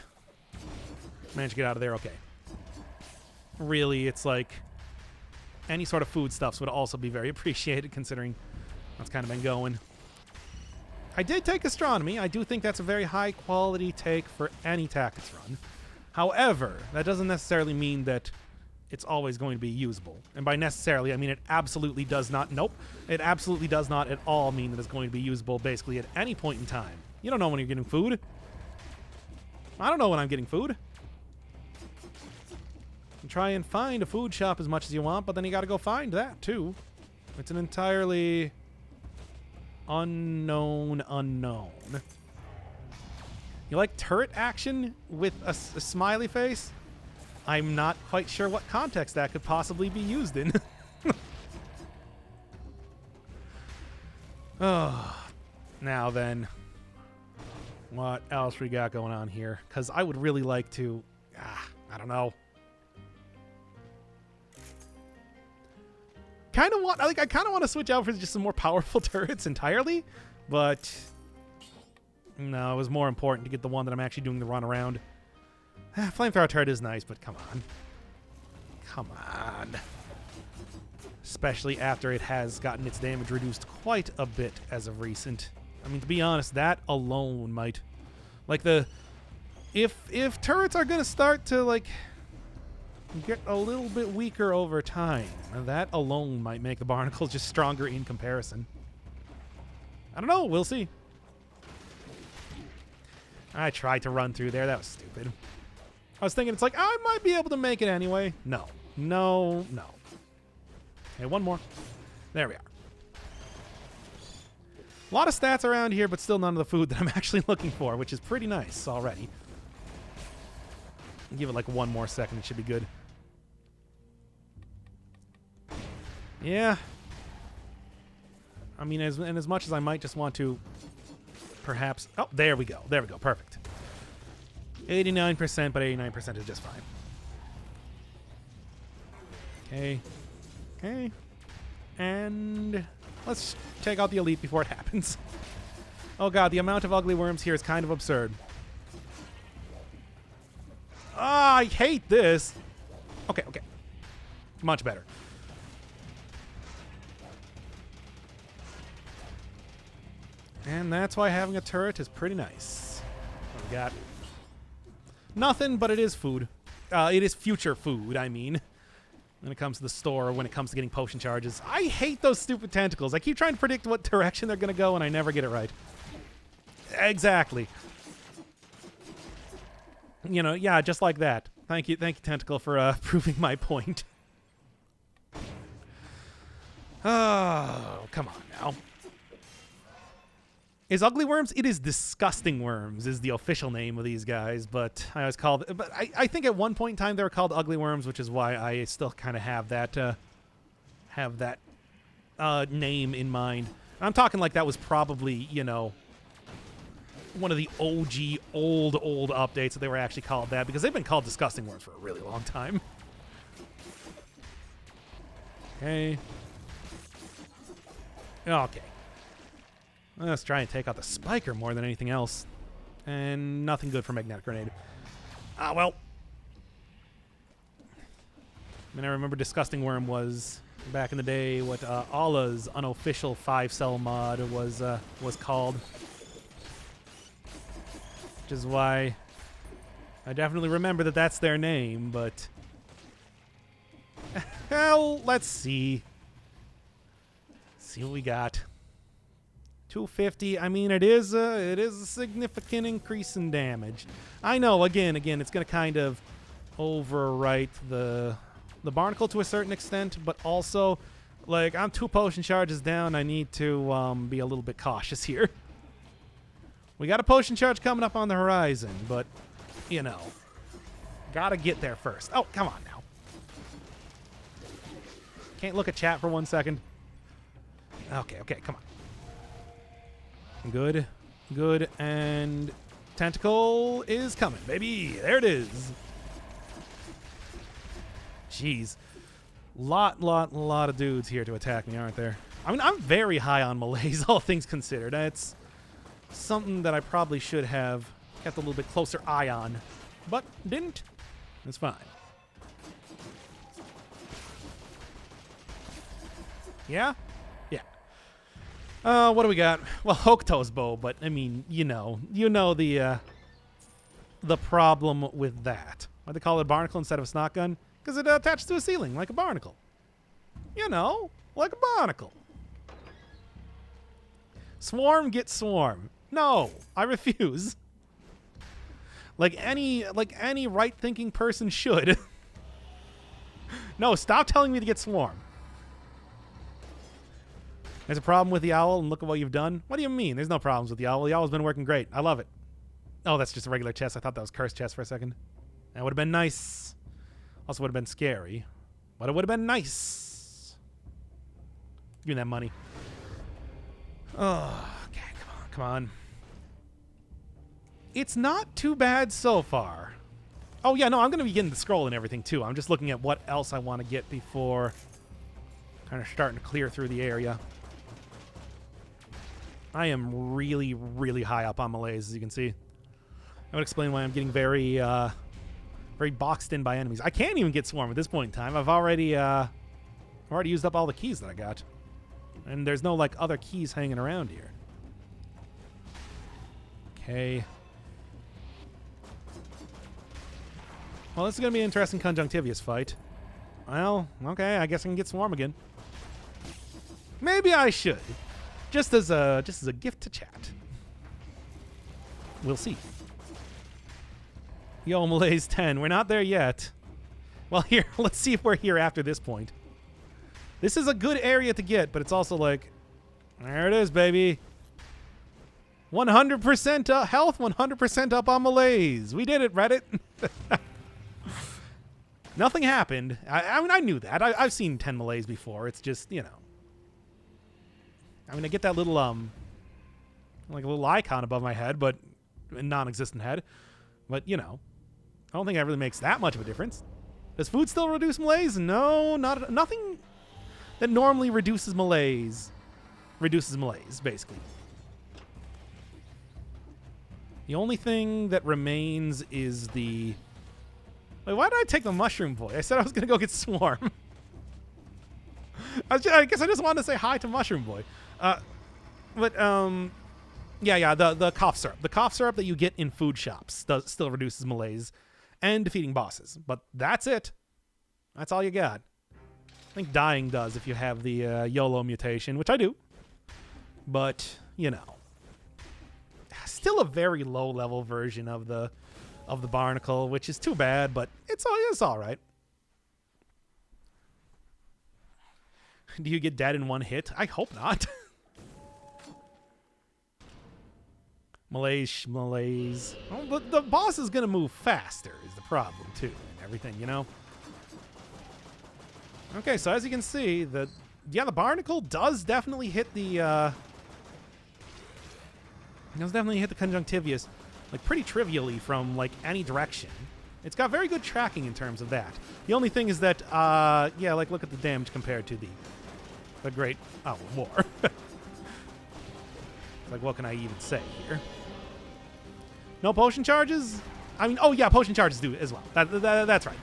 managed to get out of there okay. Really, it's like any sort of foodstuffs would also be very appreciated, considering that's kind of been going. I did take astronomy. I do think that's a very high quality take for any tactics run. However, that doesn't necessarily mean that it's always going to be usable. And by necessarily, I mean it absolutely does not. Nope. It absolutely does not at all mean that it's going to be usable basically at any point in time. You don't know when you're getting food. I don't know when I'm getting food. You try and find a food shop as much as you want, but then you got to go find that too. It's an entirely unknown. You like turret action with a smiley face? I'm not quite sure what context that could possibly be used in. Oh, now then, what else we got going on here? Because I would really like to, I don't know. I kind of want to switch out for just some more powerful turrets entirely, but no, it was more important to get the one that I'm actually doing the run around. Flamethrower turret is nice, but come on. Come on. Especially after it has gotten its damage reduced quite a bit as of recent. I mean, to be honest, that alone might... Like, if turrets are going to start to, like, get a little bit weaker over time, that alone might make the Barnacles just stronger in comparison. I don't know. We'll see. I tried to run through there. That was stupid. I was thinking it's like, I might be able to make it anyway. No. No. No. Okay, one more. There we are. A lot of stats around here, but still none of the food that I'm actually looking for, which is pretty nice already. Give it like one more second. It should be good. Yeah. I mean, as much as I might just want to perhaps... Oh, there we go. There we go. Perfect. 89%, but 89% is just fine. Okay. Okay. And let's take out the elite before it happens. Oh god, the amount of ugly worms here is kind of absurd. Ah, I hate this. Okay, okay. Much better. And that's why having a turret is pretty nice. What we got? Nothing, but it is food. It is future food, I mean. When it comes to the store, or when it comes to getting potion charges. I hate those stupid tentacles. I keep trying to predict what direction they're going to go, and I never get it right. Exactly. You know, yeah, just like that. Thank you, Tentacle, for proving my point. Oh, come on now. Is ugly worms? It is disgusting worms is the official name of these guys, but I always called. But I think at one point in time they were called ugly worms, which is why I still kind of have that name in mind. And I'm talking like that was probably, you know, one of the OG old updates that they were actually called that, because they've been called disgusting worms for a really long time. Okay. Okay. Let's try and take out the spiker more than anything else. And nothing good for magnetic grenade. Ah, well. I mean, I remember Disgusting Worm was, back in the day, what Allah's unofficial 5-cell mod was called. Which is why I definitely remember that that's their name, but... Hell, let's see. See what we got. 250. I mean, it is a significant increase in damage. I know. Again, it's going to kind of overwrite the Barnacle to a certain extent, but also, like, I'm 2 potion charges down. I need to be a little bit cautious here. We got a potion charge coming up on the horizon, but you know, gotta get there first. Oh, come on now. Can't look at chat for 1 second. Okay, come on. Good, and tentacle is coming, baby. There it is. Jeez. Lot of dudes here to attack me, aren't there? I mean, I'm very high on melees, all things considered. It's something that I probably should have kept a little bit closer eye on, but didn't. It's fine. Yeah? Yeah. What do we got? Well, Hokuto's bow, but I mean, you know the problem with that. Why they call it a barnacle instead of a snot gun? Because it attaches to a ceiling like a barnacle. You know, like a barnacle. Swarm gets swarm. No, I refuse. Like any right-thinking person should. No, stop telling me to get swarm. There's a problem with the owl, and look at what you've done. What do you mean? There's no problems with the owl. The owl's been working great. I love it. Oh, that's just a regular chest. I thought that was cursed chest for a second. That would have been nice. Also would have been scary, but it would have been nice. Give me that money. Oh, okay, come on. It's not too bad so far. Oh, yeah, no, I'm going to be getting the scroll and everything, too. I'm just looking at what else I want to get before kind of starting to clear through the area. I am really, really high up on melees, as you can see. That would explain why I'm getting very boxed in by enemies. I can't even get swarm at this point in time. I've already used up all the keys that I got. And there's no, like, other keys hanging around here. Okay. Well, this is going to be an interesting conjunctivious fight. Well, okay, I guess I can get swarm again. Maybe I should. Just as a gift to chat. We'll see. Yo, melees 10. We're not there yet. Well, here, let's see if we're here after this point. This is a good area to get, but it's also like, there it is, baby. 100% health, 100% up on melees. We did it, Reddit. Nothing happened. I mean, I knew that. I've seen 10 melees before. It's just, you know. I mean, I get that little, like a little icon above my head, but a non-existent head. But, you know, I don't think that really makes that much of a difference. Does food still reduce melees? No, nothing that normally reduces melees. Reduces melees, basically. The only thing that remains is the... Wait, why did I take the mushroom boy? I said I was going to go get swarm. I guess I just wanted to say hi to mushroom boy. Yeah, the cough syrup. The cough syrup that you get in food shops still reduces melees and defeating bosses. But that's it. That's all you got. I think dying does if you have the YOLO mutation, which I do. But, you know. Still a very low-level version of the Barnacle, which is too bad, but it's all right. Do you get dead in one hit? I hope not. Malaise. Oh, but the boss is going to move faster is the problem, too, and everything, you know? Okay, so as you can see, the Barnacle does definitely hit the, conjunctivius, like, pretty trivially from, like, any direction. It's got very good tracking in terms of that. The only thing is that, yeah, like, look at the damage compared to the great... Oh, more. Like, what can I even say here? No potion charges? I mean, oh, yeah, potion charges do as well. That's right.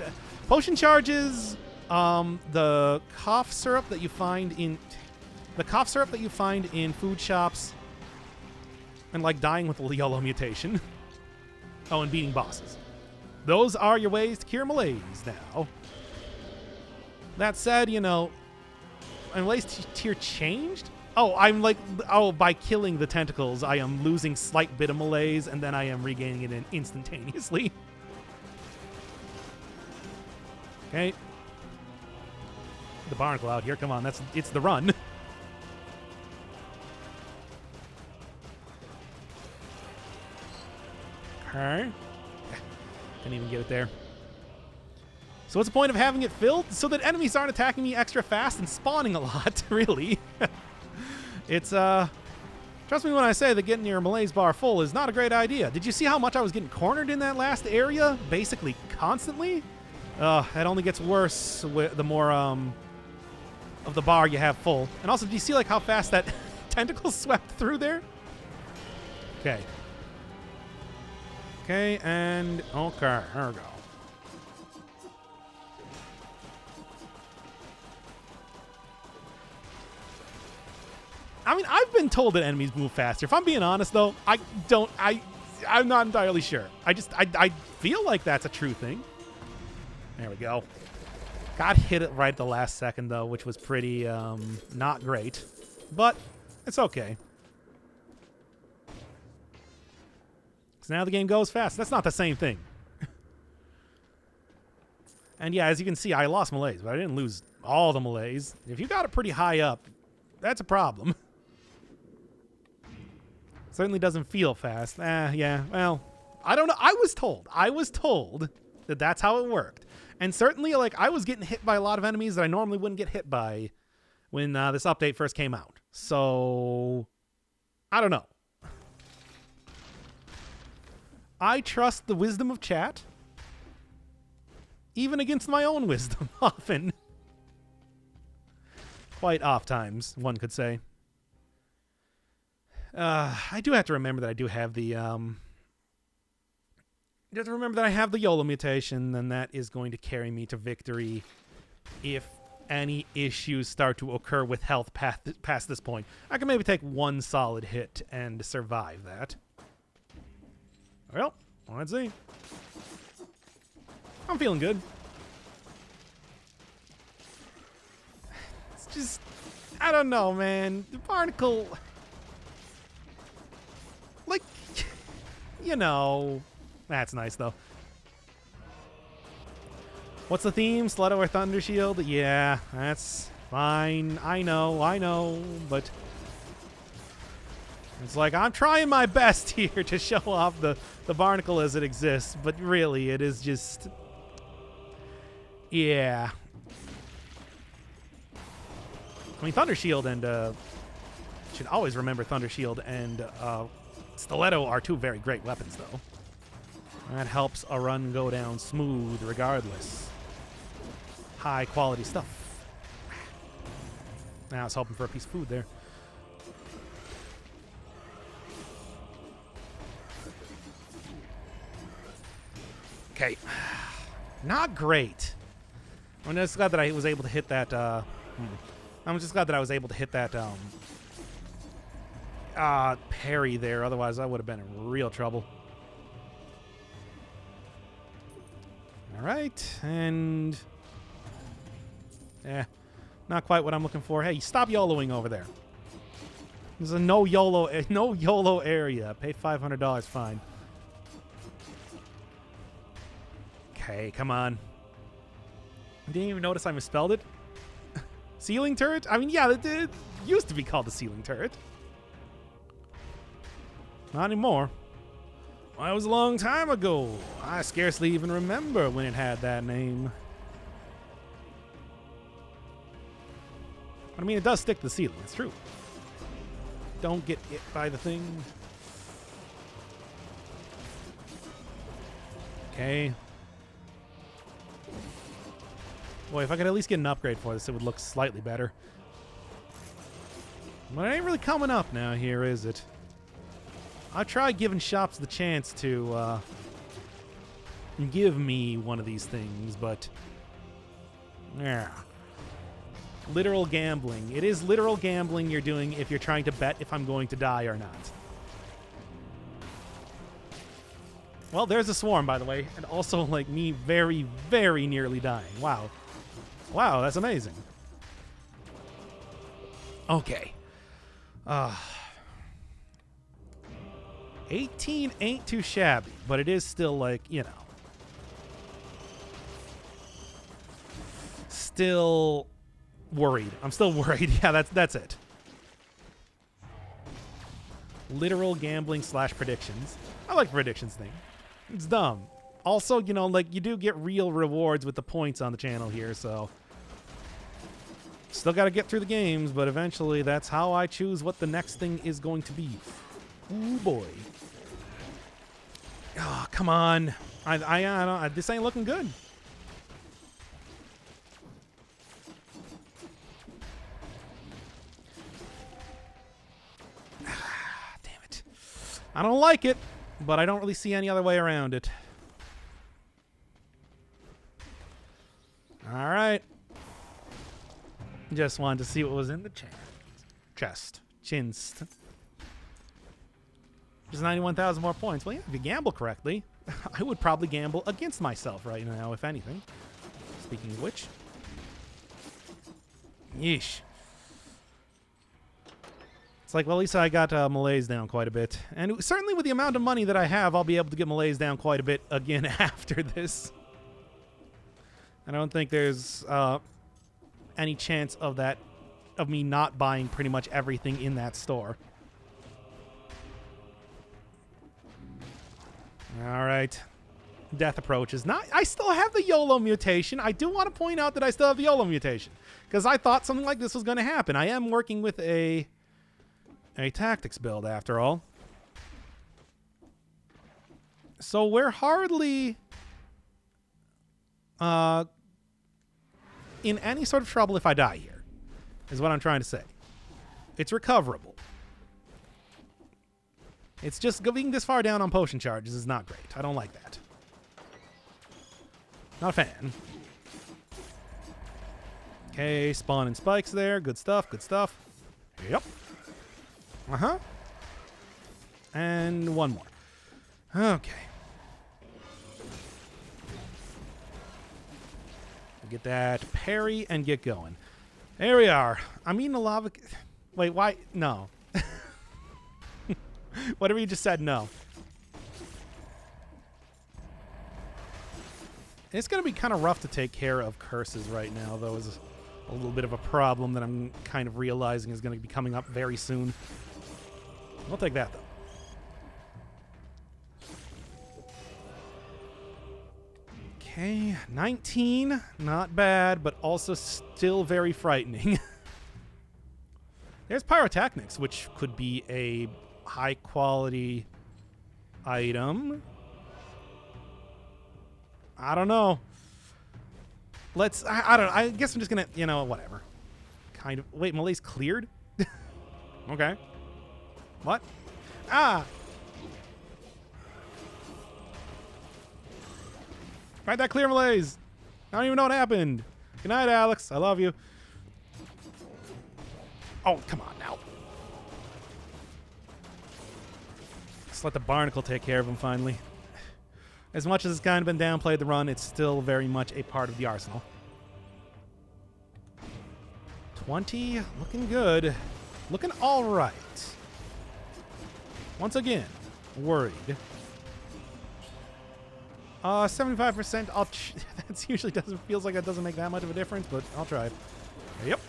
Potion charges, the cough syrup that you find in... The cough syrup that you find in food shops and, like, dying with the YOLO mutation. Oh, and beating bosses. Those are your ways to cure malaise now. That said, you know, my malaise tier changed? Oh, I'm like, by killing the tentacles, I am losing slight bit of malaise, and then I am regaining it instantaneously. Okay. The Barnacle out here, come on, it's the run. Okay. Couldn't even get it there. So what's the point of having it filled? So that enemies aren't attacking me extra fast and spawning a lot, really. It's, trust me when I say that getting your malaise bar full is not a great idea. Did you see how much I was getting cornered in that last area? Basically constantly? It only gets worse with the more, of the bar you have full. And also, do you see, like, how fast that tentacle swept through there? Okay. Okay, and... Okay, there we go. I mean, I've been told that enemies move faster. If I'm being honest, though, I'm not entirely sure. I feel like that's a true thing. There we go. Got hit it right at the last second, though, which was pretty, not great. But it's okay. So now the game goes fast. That's not the same thing. And yeah, as you can see, I lost malaise, but I didn't lose all the malaise. If you got it pretty high up, that's a problem. Certainly doesn't feel fast. Yeah, well, I don't know. I was told that that's how it worked. And certainly, like, I was getting hit by a lot of enemies that I normally wouldn't get hit by when this update first came out. So, I don't know. I trust the wisdom of chat, even against my own wisdom, often. Quite oft times, one could say. I do have to remember that I do have the, you have to remember that I have the YOLO mutation, and that is going to carry me to victory if any issues start to occur with health past this point. I can maybe take one solid hit and survive that. Well, let's see. I'm feeling good. It's just, I don't know, man. The Barnacle, like, you know, that's nice, though. What's the theme? Stiletto or Thunder Shield? Yeah, that's fine. I know, but it's like I'm trying my best here to show off the Barnacle as it exists, but really it is just, yeah. I mean, Thunder Shield and should always remember Thunder Shield and Stiletto are two very great weapons, though. That helps a run go down smooth regardless. High quality stuff. Now I was hoping for a piece of food there. Okay. Not great. I'm just glad that I was able to hit that, I'm just glad that I was able to hit that, parry there. Otherwise, I would have been in real trouble. All right, and not quite what I'm looking for. Hey, stop YOLOing over there. There's a no YOLO area. Pay $500, fine. Okay, come on. I didn't even notice I misspelled it. Ceiling turret? I mean, yeah, it used to be called the ceiling turret. Not anymore. Well, it was a long time ago. I scarcely even remember when it had that name. But I mean, it does stick to the ceiling. It's true. Don't get hit by the thing. Okay. Boy, if I could at least get an upgrade for this, it would look slightly better. But it ain't really coming up now here, is it? I tried giving shops the chance to give me one of these things, but yeah. Literal gambling. It is literal gambling you're doing if you're trying to bet if I'm going to die or not. Well, there's a swarm, by the way, and also, like, me very, very nearly dying. Wow. Wow, that's amazing. Okay. 18 ain't too shabby, but it is still, like, you know. Still worried. I'm still worried. Yeah, that's it. Literal gambling / predictions. I like the predictions thing. It's dumb. Also, you know, like, you do get real rewards with the points on the channel here, so. Still got to get through the games, but eventually that's how I choose what the next thing is going to be. Ooh, boy. Oh, come on. This ain't looking good. Damn it. I don't like it, but I don't really see any other way around it. All right. Just wanted to see what was in the chest. Chinst. Just 91,000 more points. Well, yeah, if you gamble correctly, I would probably gamble against myself right now, if anything. Speaking of which. Yeesh. It's like, well, at least I got malaise down quite a bit. And certainly with the amount of money that I have, I'll be able to get malaise down quite a bit again after this. I don't think there's any chance of that, of me not buying pretty much everything in that store. All right. Death approaches. I still have the YOLO mutation. I do want to point out that I still have the YOLO mutation because I thought something like this was going to happen. I am working with a tactics build after all. So we're hardly in any sort of trouble if I die here, is what I'm trying to say. It's recoverable. It's just being this far down on potion charges is not great. I don't like that. Not a fan. Okay, spawn and spikes there. Good stuff, good stuff. Yep. Uh-huh. And one more. Okay. Get that parry and get going. There we are. I'm eating a lava. Wait, why? No. Whatever you just said, no. It's going to be kind of rough to take care of curses right now, though, is a little bit of a problem that I'm kind of realizing is going to be coming up very soon. We'll take that, though. Okay, 19. Not bad, but also still very frightening. There's pyrotechnics, which could be a high-quality item. I don't know. I don't know. I guess I'm just going to, you know, whatever. Kind of. Wait, Malaise cleared? Okay. What? Ah! Right, that clear, Malaise. I don't even know what happened. Good night, Alex. I love you. Oh, come on now. Just let the Barnacle take care of him finally. As much as it's kind of been downplayed the run, it's still very much a part of the arsenal. 20, looking good. Looking all right. Once again, worried. 75%. That usually feels like that doesn't make that much of a difference, but I'll try. Yep.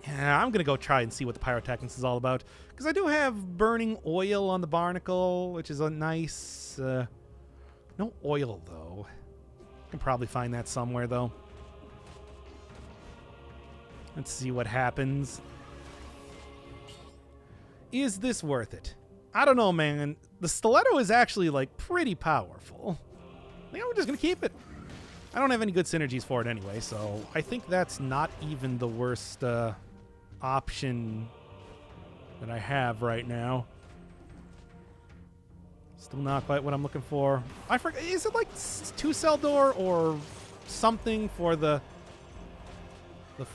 Yeah, I'm going to go try and see what the pyrotechnics is all about. Because I do have burning oil on the Barnacle, which is a nice... no oil, though. I can probably find that somewhere, though. Let's see what happens. Is this worth it? I don't know, man. The stiletto is actually, like, pretty powerful. I think I'm just going to keep it. I don't have any good synergies for it anyway, so I think that's not even the worst option that I have right now. Still not quite what I'm looking for. I forget. Is it like 2-cell door or something for the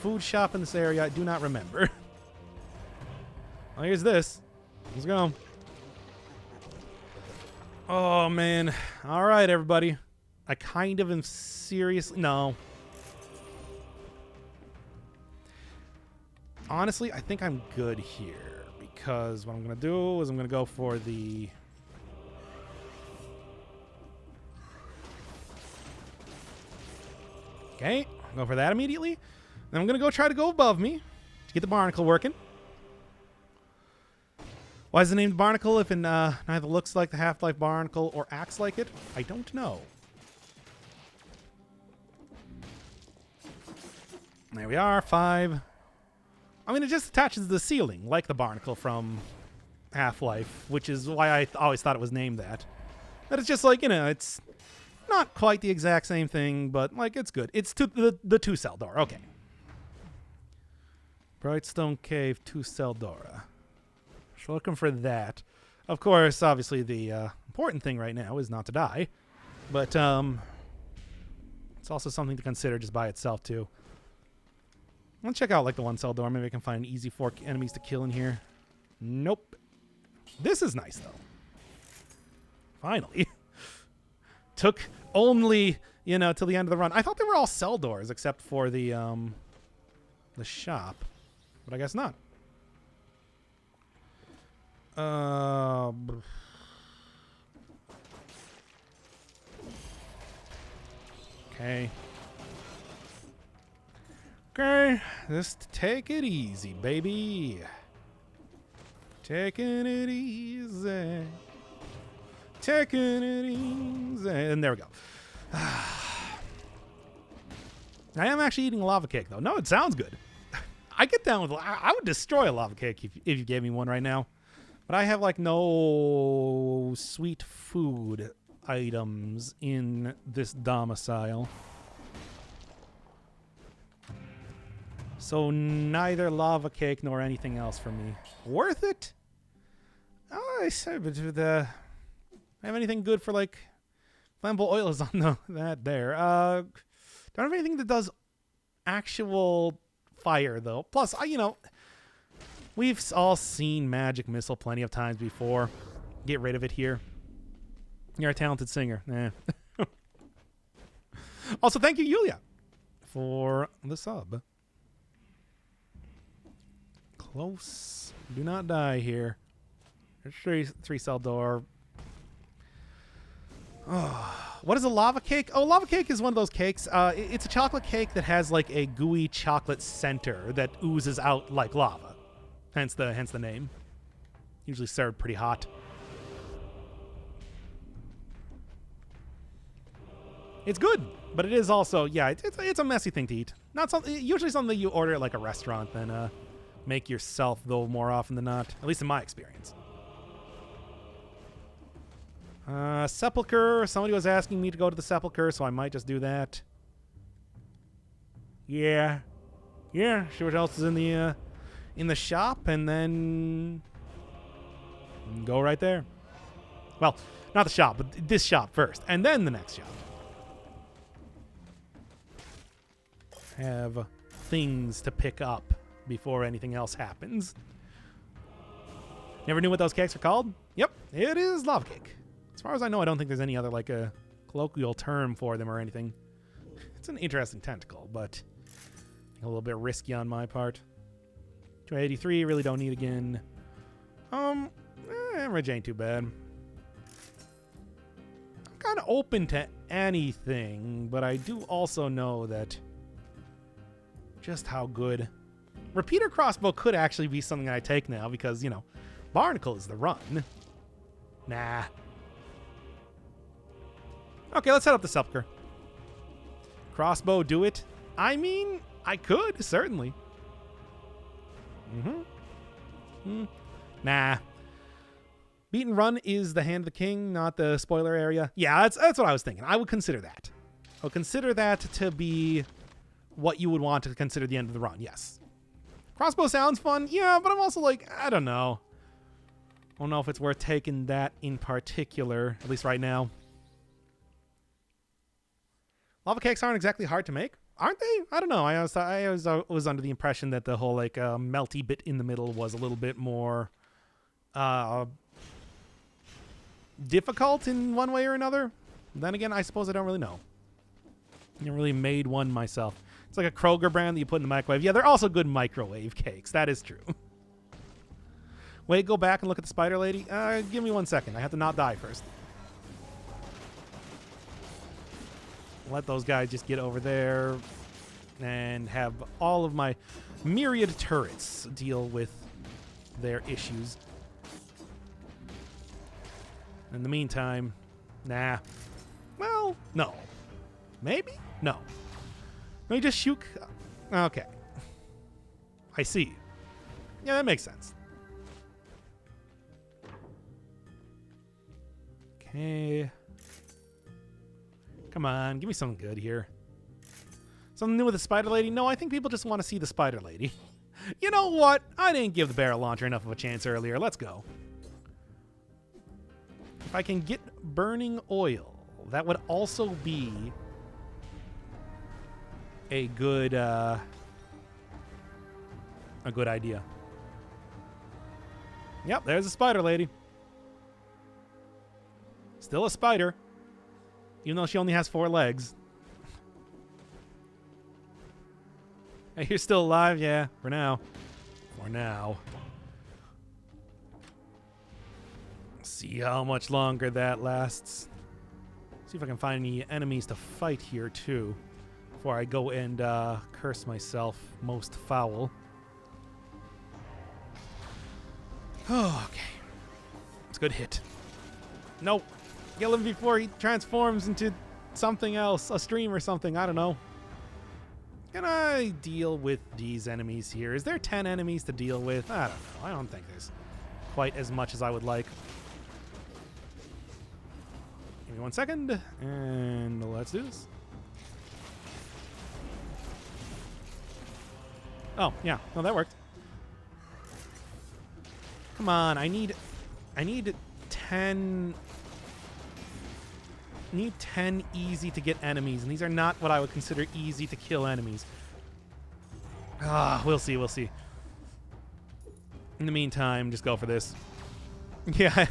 food shop in this area? I do not remember. Well, here's this. Let's go. Oh, man. All right, everybody. I kind of am seriously... No. Honestly, I think I'm good here. Because what I'm going to do is I'm going to go for the... Okay. Go for that immediately. Then I'm going to go try to go above me to get the Barnacle working. Why is it named Barnacle if it neither looks like the Half-Life Barnacle or acts like it? I don't know. There we are, 5. I mean, it just attaches to the ceiling, like the Barnacle from Half-Life, which is why I always thought it was named that. But it's just like, you know, it's not quite the exact same thing, but, like, it's good. It's the 2-cell door. Okay. Brightstone Cave, 2-cell door. So looking for that. Of course, obviously, the important thing right now is not to die. But it's also something to consider just by itself, too. Let's check out, like, the 1-cell door. Maybe I can find easy 4 enemies to kill in here. Nope. This is nice, though. Finally. Took only, you know, till the end of the run. I thought they were all cell doors except for the shop. But I guess not. Okay. Okay, just take it easy, baby. Taking it easy. Taking it easy. And there we go. I am actually eating a lava cake, though. No, it sounds good. I get down with... I would destroy a lava cake if you gave me one right now. But I have, like, no sweet food items in this domicile. So neither lava cake nor anything else for me. Worth it? Oh, I said, but I have anything good for, like, flammable oil is on that there. Don't have anything that does actual fire, though. Plus, you know, we've all seen Magic Missile plenty of times before. Get rid of it here. You're a talented singer. Eh. Also, thank you, Yulia, for the sub. Close. Do not die here. There's 3-cell door. Oh, what is a lava cake? Oh, lava cake is one of those cakes. It's a chocolate cake that has like a gooey chocolate center that oozes out like lava. Hence the name. Usually served pretty hot. It's good, but it is also, yeah, it's a messy thing to eat. Not something, usually something that you order at like a restaurant, then make yourself, though, more often than not. At least in my experience. Sepulcher. Somebody was asking me to go to the Sepulcher, so I might just do that. Yeah. Yeah, see what else is in the shop, and then go right there. Well, not the shop, but this shop first, and then the next shop. Have things to pick up before anything else happens. Never knew what those cakes are called? Yep, it is lava cake. As far as I know, I don't think there's any other, like, a colloquial term for them or anything. It's an interesting tentacle, but a little bit risky on my part. 283, really don't need again. Average ain't too bad. I'm kind of open to anything, but I do also know that just how good Repeater crossbow could actually be something I take now because, you know, Barnacle is the run. Nah. Okay, let's set up the sepulcher. Crossbow, do it. I mean, I could, certainly. Nah. Beat and run is the Hand of the King, not the spoiler area. Yeah, that's what I was thinking. I would consider that. I would consider that to be what you would want to consider the end of the run, yes. Crossbow sounds fun, yeah, but I'm also like, I don't know. I don't know if it's worth taking that in particular, at least right now. Lava cakes aren't exactly hard to make, aren't they? I don't know. I was under the impression that the whole like melty bit in the middle was a little bit more difficult in one way or another. Then again, I suppose I don't really know. I never really made one myself. It's like a Kroger brand that you put in the microwave. Yeah, they're also good microwave cakes. That is true. Wait, go back and look at the spider lady? Give me 1 second. I have to not die first. Let those guys just get over there and have all of my myriad turrets deal with their issues. In the meantime, nah. Well, no. Maybe? No. Let me just shoot. Okay. I see. Yeah, that makes sense. Okay. Come on, give me something good here. Something new with the spider lady? No, I think people just want to see the spider lady. You know what? I didn't give the barrel launcher enough of a chance earlier. Let's go. If I can get burning oil, that would also be a good idea. Yep, there's a spider lady. Still a spider. Even though she only has 4 legs. Hey, you're still alive? Yeah, for now. For now. See how much longer that lasts. See if I can find any enemies to fight here, too. Before I go and curse myself most foul. Oh, okay. It's a good hit. Nope. Kill him before he transforms into something else. A stream or something. I don't know. Can I deal with these enemies here? Is there 10 enemies to deal with? I don't know. I don't think there's quite as much as I would like. Give me 1 second. And let's do this. Oh, yeah. No, that worked. Come on. I need 10... need 10 easy to get enemies, and these are not what I would consider easy to kill enemies. We'll see, we'll see. In the meantime, just go for this. Yeah.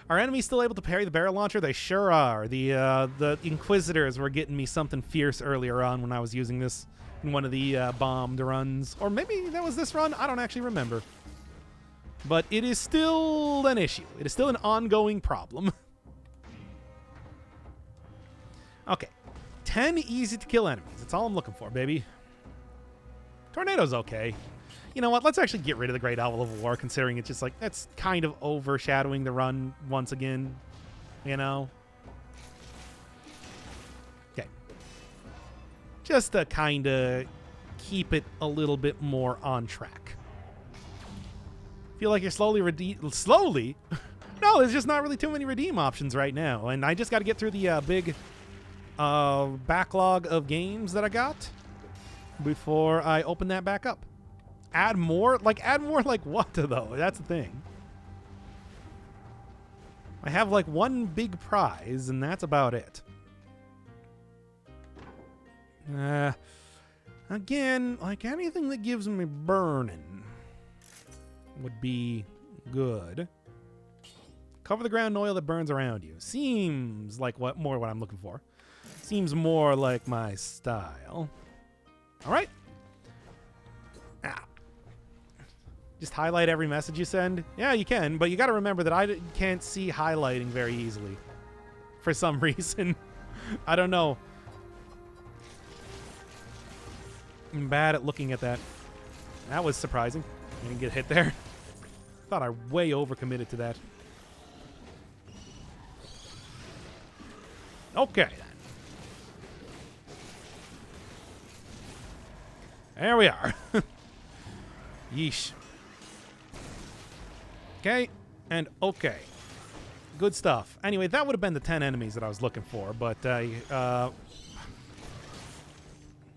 Are enemies still able to parry the barrel launcher? They sure are. The Inquisitors were getting me something fierce earlier on when I was using this in one of the bombed runs. Or maybe that was this run? I don't actually remember. But it is still an issue. It is still an ongoing problem. Okay, 10 easy to kill enemies. That's all I'm looking for, baby. Tornado's okay. You know what? Let's actually get rid of the Great Owl of War, considering it's just like, that's kind of overshadowing the run once again. You know? Okay. Just to kind of keep it a little bit more on track. Feel like you're slowly? No, there's just not really too many redeem options right now. And I just got to get through the big... backlog of games that I got before I open that back up. Add more like what though? That's the thing. I have like one big prize and that's about it. Again, like anything that gives me burning would be good. Cover the ground in oil that burns around you. Seems like what I'm looking for. Seems more like my style. All right. Just highlight every message you send? Yeah, you can, but you got to remember that I can't see highlighting very easily. For some reason. I don't know. I'm bad at looking at that. That was surprising. I didn't get hit there. Thought I way overcommitted to that. Okay, then. There we are. Yeesh. Okay, and okay. Good stuff. Anyway, that would have been the 10 enemies that I was looking for, but,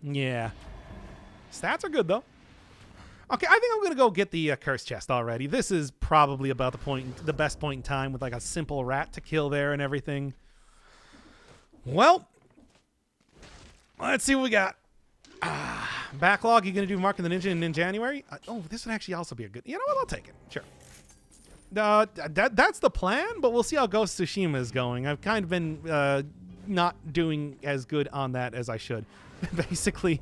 yeah. Stats are good, though. Okay, I think I'm going to go get the curse chest already. This is probably about the best point in time with, like, a simple rat to kill there and everything. Well, let's see what we got. Backlog, you going to do Mark of the Ninja in January? Oh, this would actually also be a good... You know what? I'll take it. Sure. That's the plan, but we'll see how Ghost of Tsushima is going. I've kind of been not doing as good on that as I should, basically.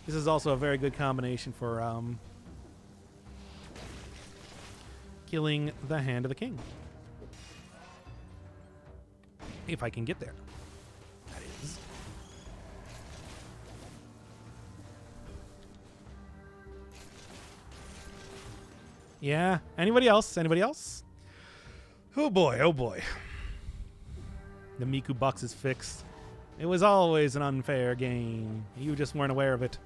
This is also a very good combination for killing the Hand of the King. If I can get there. That is. Yeah. Anybody else? Anybody else? Oh boy, oh boy. The Miku Bucks is fixed. It was always an unfair game. You just weren't aware of it.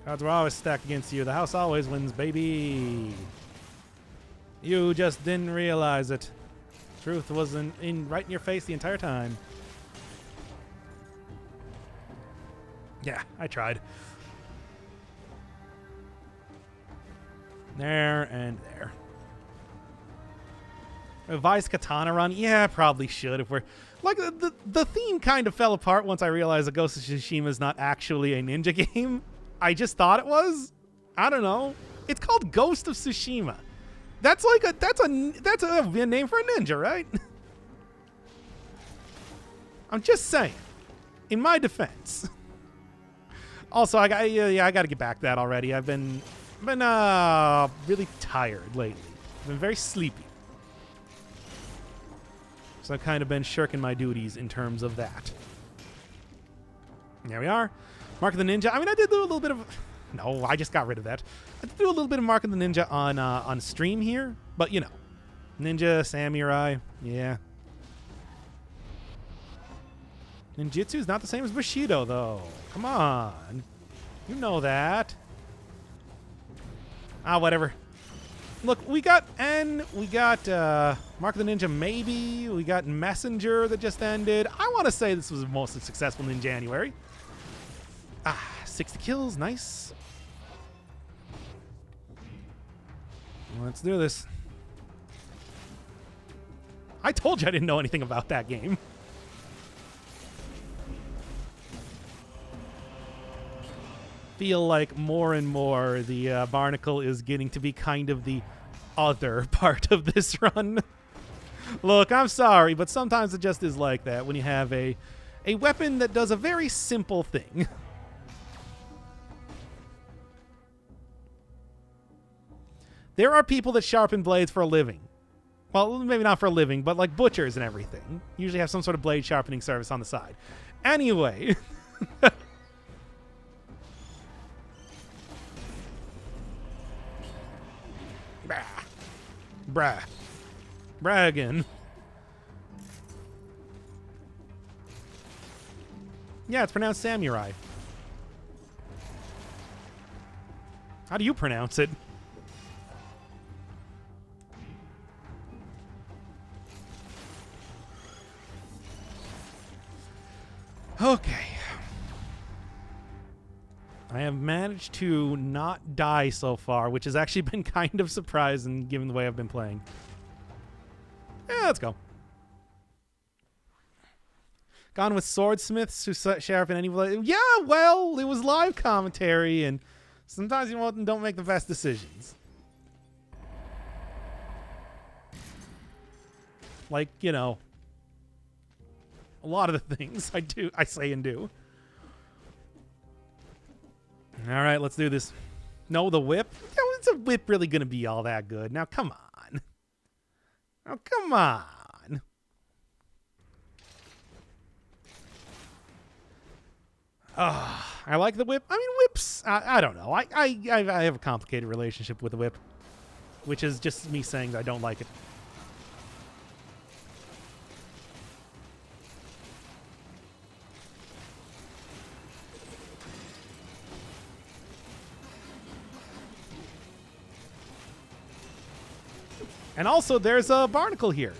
Cards were always stacked against you. The house always wins, baby. You just didn't realize it. Truth was right in your face the entire time. Yeah, I tried. There and there. Revised katana run? Yeah, I probably should if we're... Like, the theme kind of fell apart once I realized that Ghost of Tsushima is not actually a ninja game. I just thought it was. I don't know. It's called Ghost of Tsushima. That's like that's a name for a ninja, right? I'm just saying. In my defense. Also, I got to get back to that already. I've been really tired lately. I've been very sleepy. So I've kind of been shirking my duties in terms of that. There we are. Mark of the Ninja. I mean, I did do a little bit of... No, I just got rid of that. I did do a little bit of Mark of the Ninja on stream here. But, you know. Ninja, samurai. Yeah. Ninjutsu is not the same as Bushido, though. Come on. You know that. Ah, whatever. Look, we got N. We got Mark of the Ninja, maybe. We got Messenger that just ended. I want to say this was mostly successful in January. 60 kills. Nice. Let's do this. I told you I didn't know anything about that game. Feel like more and more the Barnacle is getting to be kind of the other part of this run. Look, I'm sorry, but sometimes it just is like that when you have a weapon that does a very simple thing. There are people that sharpen blades for a living. Well, maybe not for a living, but like butchers and everything. Usually have some sort of blade sharpening service on the side. Anyway. Brah. Brah again. Yeah, it's pronounced samurai. How do you pronounce it? Okay. I have managed to not die so far, which has actually been kind of surprising given the way I've been playing. Yeah, let's go. Gone with swordsmiths who sheriff in any... Yeah, well, it was live commentary, and sometimes you don't make the best decisions. Like, you know, a lot of the things I say and do. All right, let's do this. No, the whip? Is a whip really going to be all that good? Now, come on. Oh, come on. I like the whip. I mean, whips, I don't know. I have a complicated relationship with the whip, which is just me saying that I don't like it. And also, there's a Barnacle here.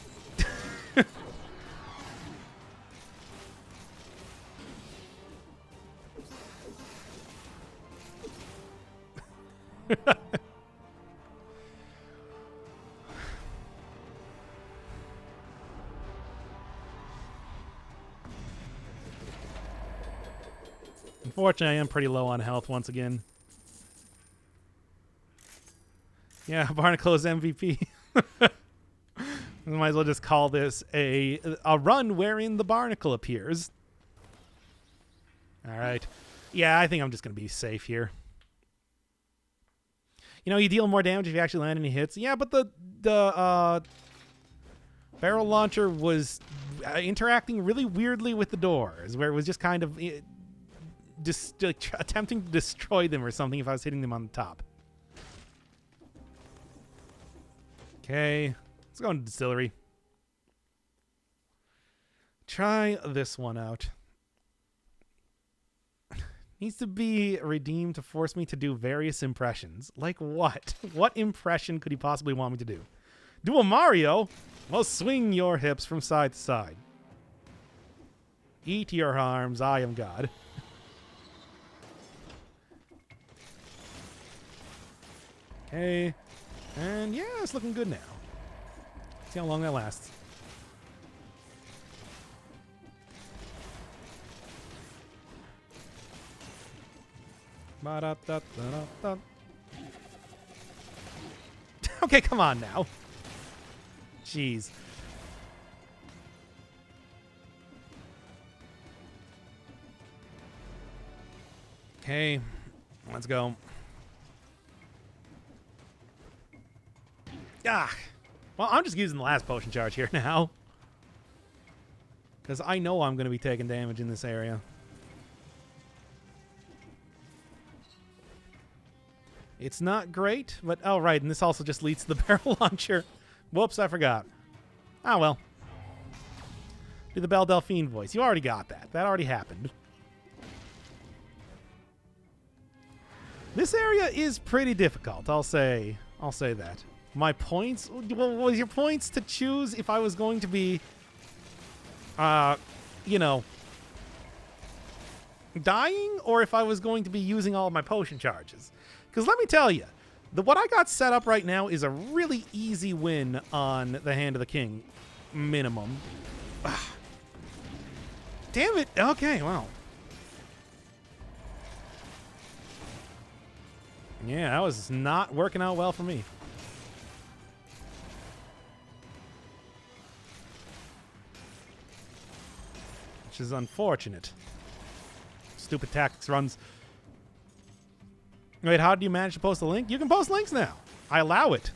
Unfortunately, I am pretty low on health once again. Yeah, Barnacle is MVP. We might as well just call this a run wherein the Barnacle appears. All right. Yeah, I think I'm just going to be safe here. You know, you deal more damage if you actually land any hits. Yeah, but the barrel launcher was interacting really weirdly with the doors, where it was just kind of just attempting to destroy them or something if I was hitting them on the top. Okay, let's go into distillery. Try this one out. Needs to be redeemed to force me to do various impressions. Like what? What impression could he possibly want me to do? Do a Mario? Well, swing your hips from side to side. Eat your arms, I am God. Okay. And yeah, it's looking good now. See how long that lasts. Okay, come on now. Jeez. Okay, let's go. Ah. Well, I'm just using the last potion charge here now. Because I know I'm going to be taking damage in this area. It's not great, but oh right, and this also just leads to the barrel launcher. Whoops, I forgot. Ah well. Do the Belle Delphine voice. You already got that. That already happened. This area is pretty difficult, I'll say that. My points? Was your points to choose if I was going to be, you know, dying, or if I was going to be using all of my potion charges? Because let me tell you, what I got set up right now is a really easy win on the Hand of the King, minimum. Damn it. Okay, well. Yeah, that was not working out well for me. Which is unfortunate. Stupid tactics runs. Wait, how do you manage to post a link? You can post links now. I allow it.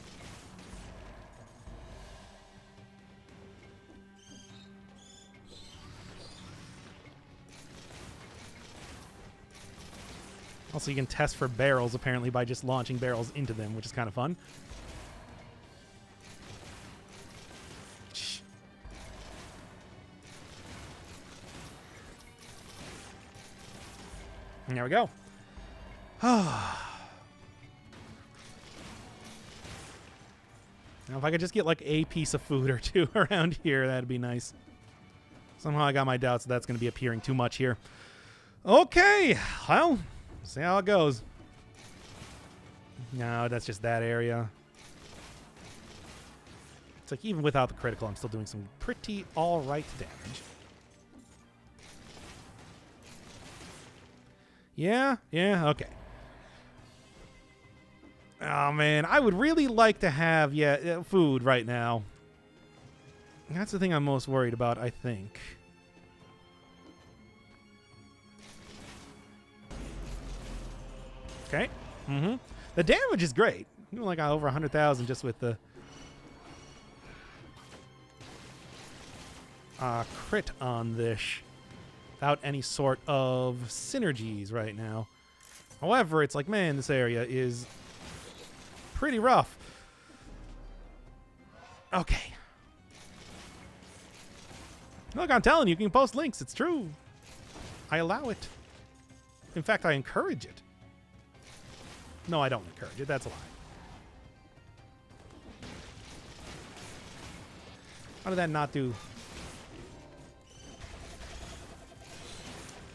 Also, you can test for barrels, apparently, by just launching barrels into them, which is kind of fun. Shh. And there we go. Now, if I could just get, like, a piece of food or two around here, that'd be nice. Somehow I got my doubts that that's going to be appearing too much here. Okay, well, see how it goes. No, that's just that area. It's like even without the critical, I'm still doing some pretty all-right damage. Yeah, okay. Oh, man, I would really like to have, food right now. That's the thing I'm most worried about, I think. Okay. Mm-hmm. The damage is great. Doing like over 100,000 just with the crit on this. without any sort of synergies right now. However, it's like, man, this area is pretty rough. Okay. Look, I'm telling you, you can post links. It's true. I allow it. In fact, I encourage it. No, I don't encourage it. That's a lie. How did that not do?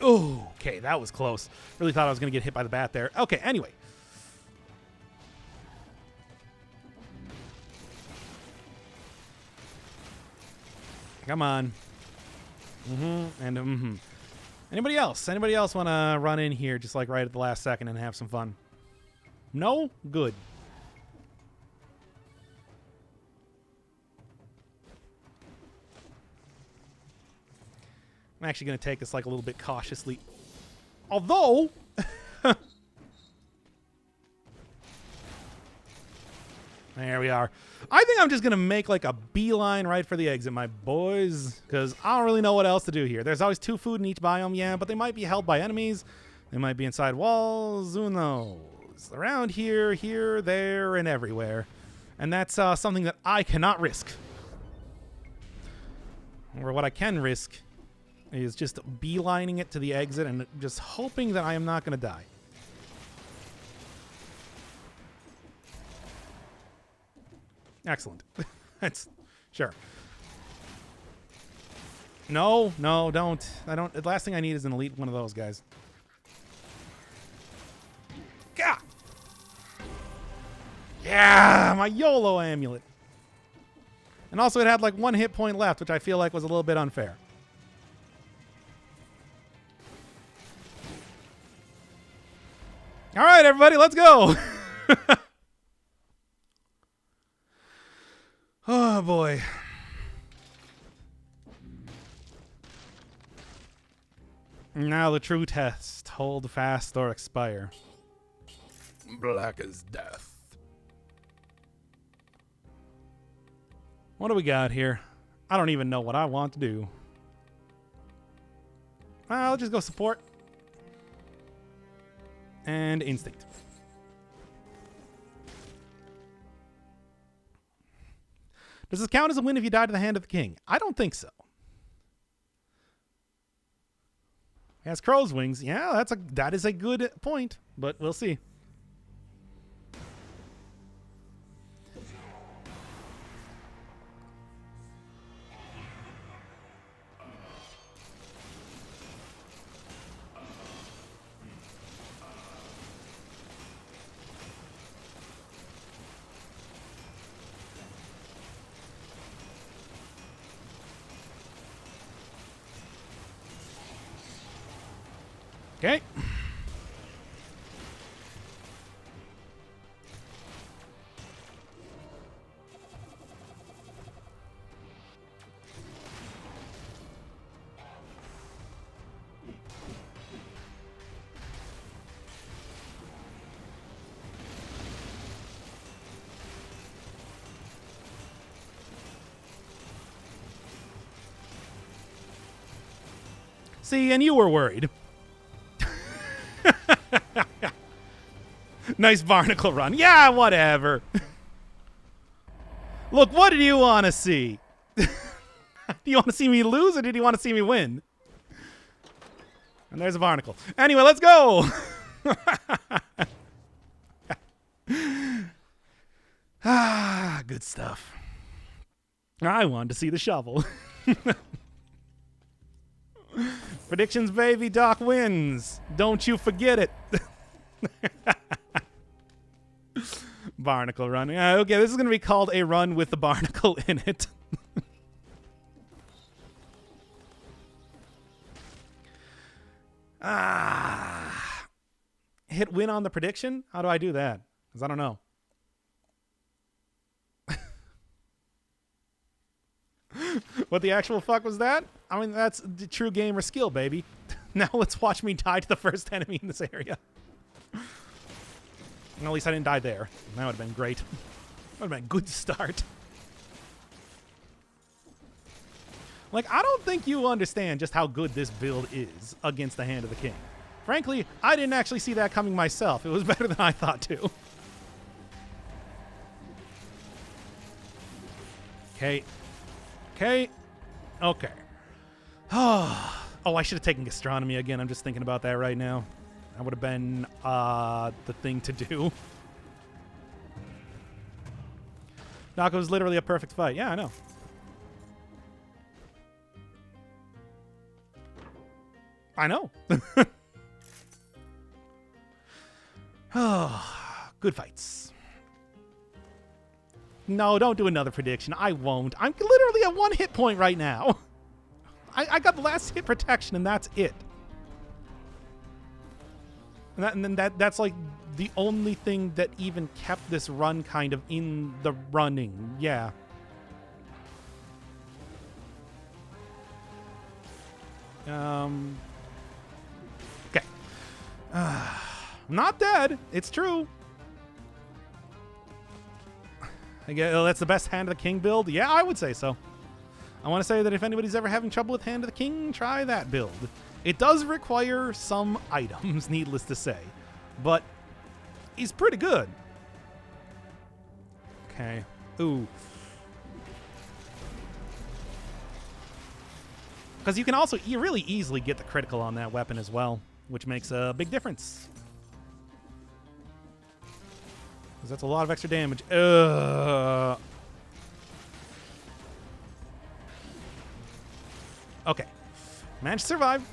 Oh, okay, that was close. Really thought I was going to get hit by the bat there. Okay, anyway. Come on. Anybody else? Anybody else want to run in here just like right at the last second and have some fun? No? Good. I'm actually going to take this like a little bit cautiously. Although... There we are. I think I'm just going to make like a beeline right for the exit, my boys, because I don't really know what else to do here. There's always 2 food in each biome, yeah, but they might be held by enemies. They might be inside walls. Who knows? Around here, here, there, and everywhere. And that's something that I cannot risk. Or what I can risk is just beelining it to the exit and just hoping that I am not going to die. Excellent. That's sure. No, no, don't. I don't. The last thing I need is an elite one of those guys. Gah! Yeah, my YOLO amulet. And also it had like 1 hit point left, which I feel like was a little bit unfair. All right, everybody, let's go. Oh, boy. Now the true test. Hold fast or expire. Black as death. What do we got here? I don't even know what I want to do. I'll just go support. And instinct. Does this count as a win if you die to the hand of the king? I don't think so. He has crow's wings. Yeah, that is a good point, but we'll see. Okay. See, and you were worried. Nice Barnacle run. Yeah, whatever. Look, what did you want to see? Do you want to see me lose or did you want to see me win? And there's a Barnacle. Anyway, let's go. Ah, good stuff. I wanted to see the shovel. Predictions, baby. Doc wins. Don't you forget it. Barnacle run. Okay, this is going to be called a run with the Barnacle in it. Hit win on the prediction? How do I do that? Because I don't know. What the actual fuck was that? I mean, that's the true gamer skill, baby. Now let's watch me die to the first enemy in this area. At least I didn't die there. That would have been great. That would have been a good start. Like, I don't think you understand just how good this build is against the Hand of the King. Frankly, I didn't actually see that coming myself. It was better than I thought, too. Okay. Okay. Okay. Oh, I should have taken gastronomy again. I'm just thinking about that right now. That would have been the thing to do. Doc, was literally a perfect fight. Yeah, I know. I know. Oh, good fights. No, don't do another prediction. I won't. I'm literally at 1 hit point right now. I got the last hit protection, and that's it. And then that's like the only thing that even kept this run kind of in the running. Yeah. Okay. I'm not dead. It's true. I guess that's the best Hand of the King build. Yeah, I would say so. I want to say that if anybody's ever having trouble with Hand of the King, try that build. It does require some items, needless to say, but he's pretty good. Okay. Ooh. Because you can also really easily get the critical on that weapon as well, which makes a big difference. Because that's a lot of extra damage. Okay. Managed to survive.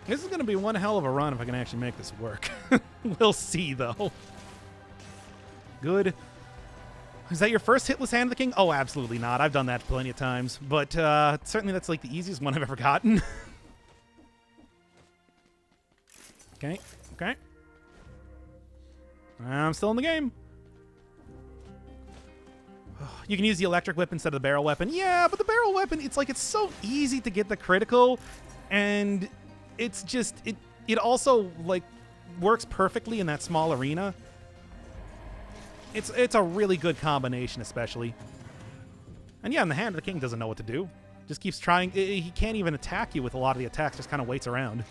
This is going to be one hell of a run if I can actually make this work. We'll see, though. Good. Is that your first hitless Hand of the King? Oh, absolutely not. I've done that plenty of times. But certainly that's like the easiest one I've ever gotten. Okay. Okay. I'm still in the game. You can use the electric whip instead of the barrel weapon. Yeah, but the barrel weapon, it's like it's so easy to get the critical, and it's just it also like works perfectly in that small arena. It's a really good combination, especially. And yeah, and the Hand of the King doesn't know what to do. Just keeps trying. He can't even attack you with a lot of the attacks. Just kind of waits around.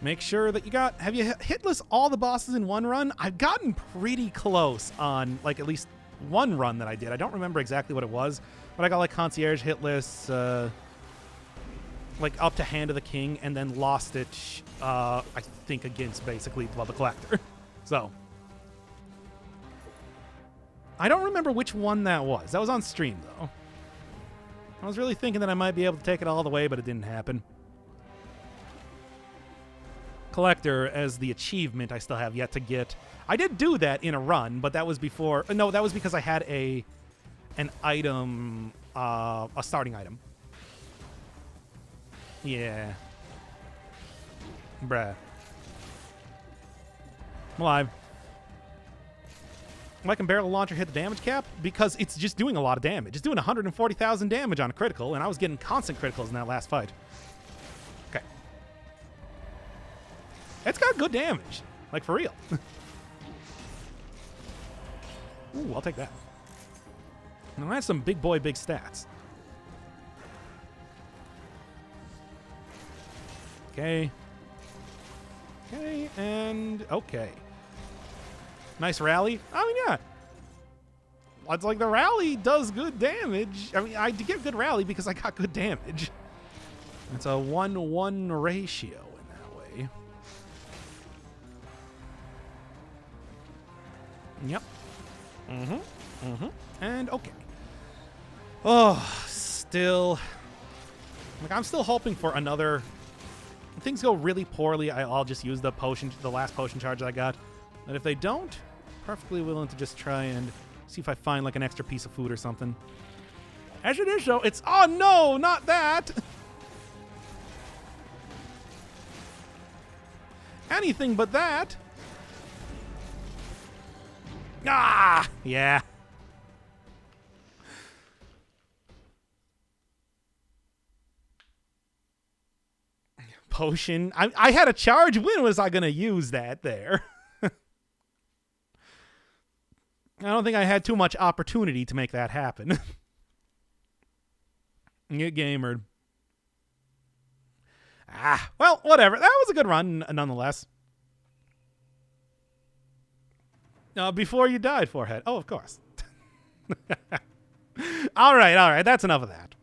Make sure that you got... Have you hitless all the bosses in one run? I've gotten pretty close on, like, at least one run that I did. I don't remember exactly what it was, but I got, like, Concierge hitless, like, up to Hand of the King, and then lost it, I think, against, basically, the Collector. So. I don't remember which one that was. That was on stream, though. I was really thinking that I might be able to take it all the way, but it didn't happen. Collector as the achievement I still have yet to get. I did do that in a run, but that was before... No, that was because I had an item, a starting item. Yeah. Bruh. I'm alive. Why can barrel launcher hit the damage cap? Because it's just doing a lot of damage. It's doing 140,000 damage on a critical, and I was getting constant criticals in that last fight. Okay. It's got good damage. Like, for real. Ooh, I'll take that. Now, that's some big boy, big stats. Okay. Okay, and okay. Nice rally. I mean, yeah. It's like the rally does good damage. I mean, I did get good rally because I got good damage. It's a 1-1 ratio in that way. Yep. And okay. Oh, still. Like, I'm still hoping for another. If things go really poorly, I'll just use the potion, the last potion charge that I got. But if they don't, perfectly willing to just try and see if I find like an extra piece of food or something. As it is, though, it's oh no, not that. Anything but that. Ah, yeah. Potion. I had a charge. When was I going to use that there? I don't think I had too much opportunity to make that happen. Get gamered. Well, whatever. That was a good run, nonetheless. Before you died, Forehead. Oh, of course. All right. That's enough of that.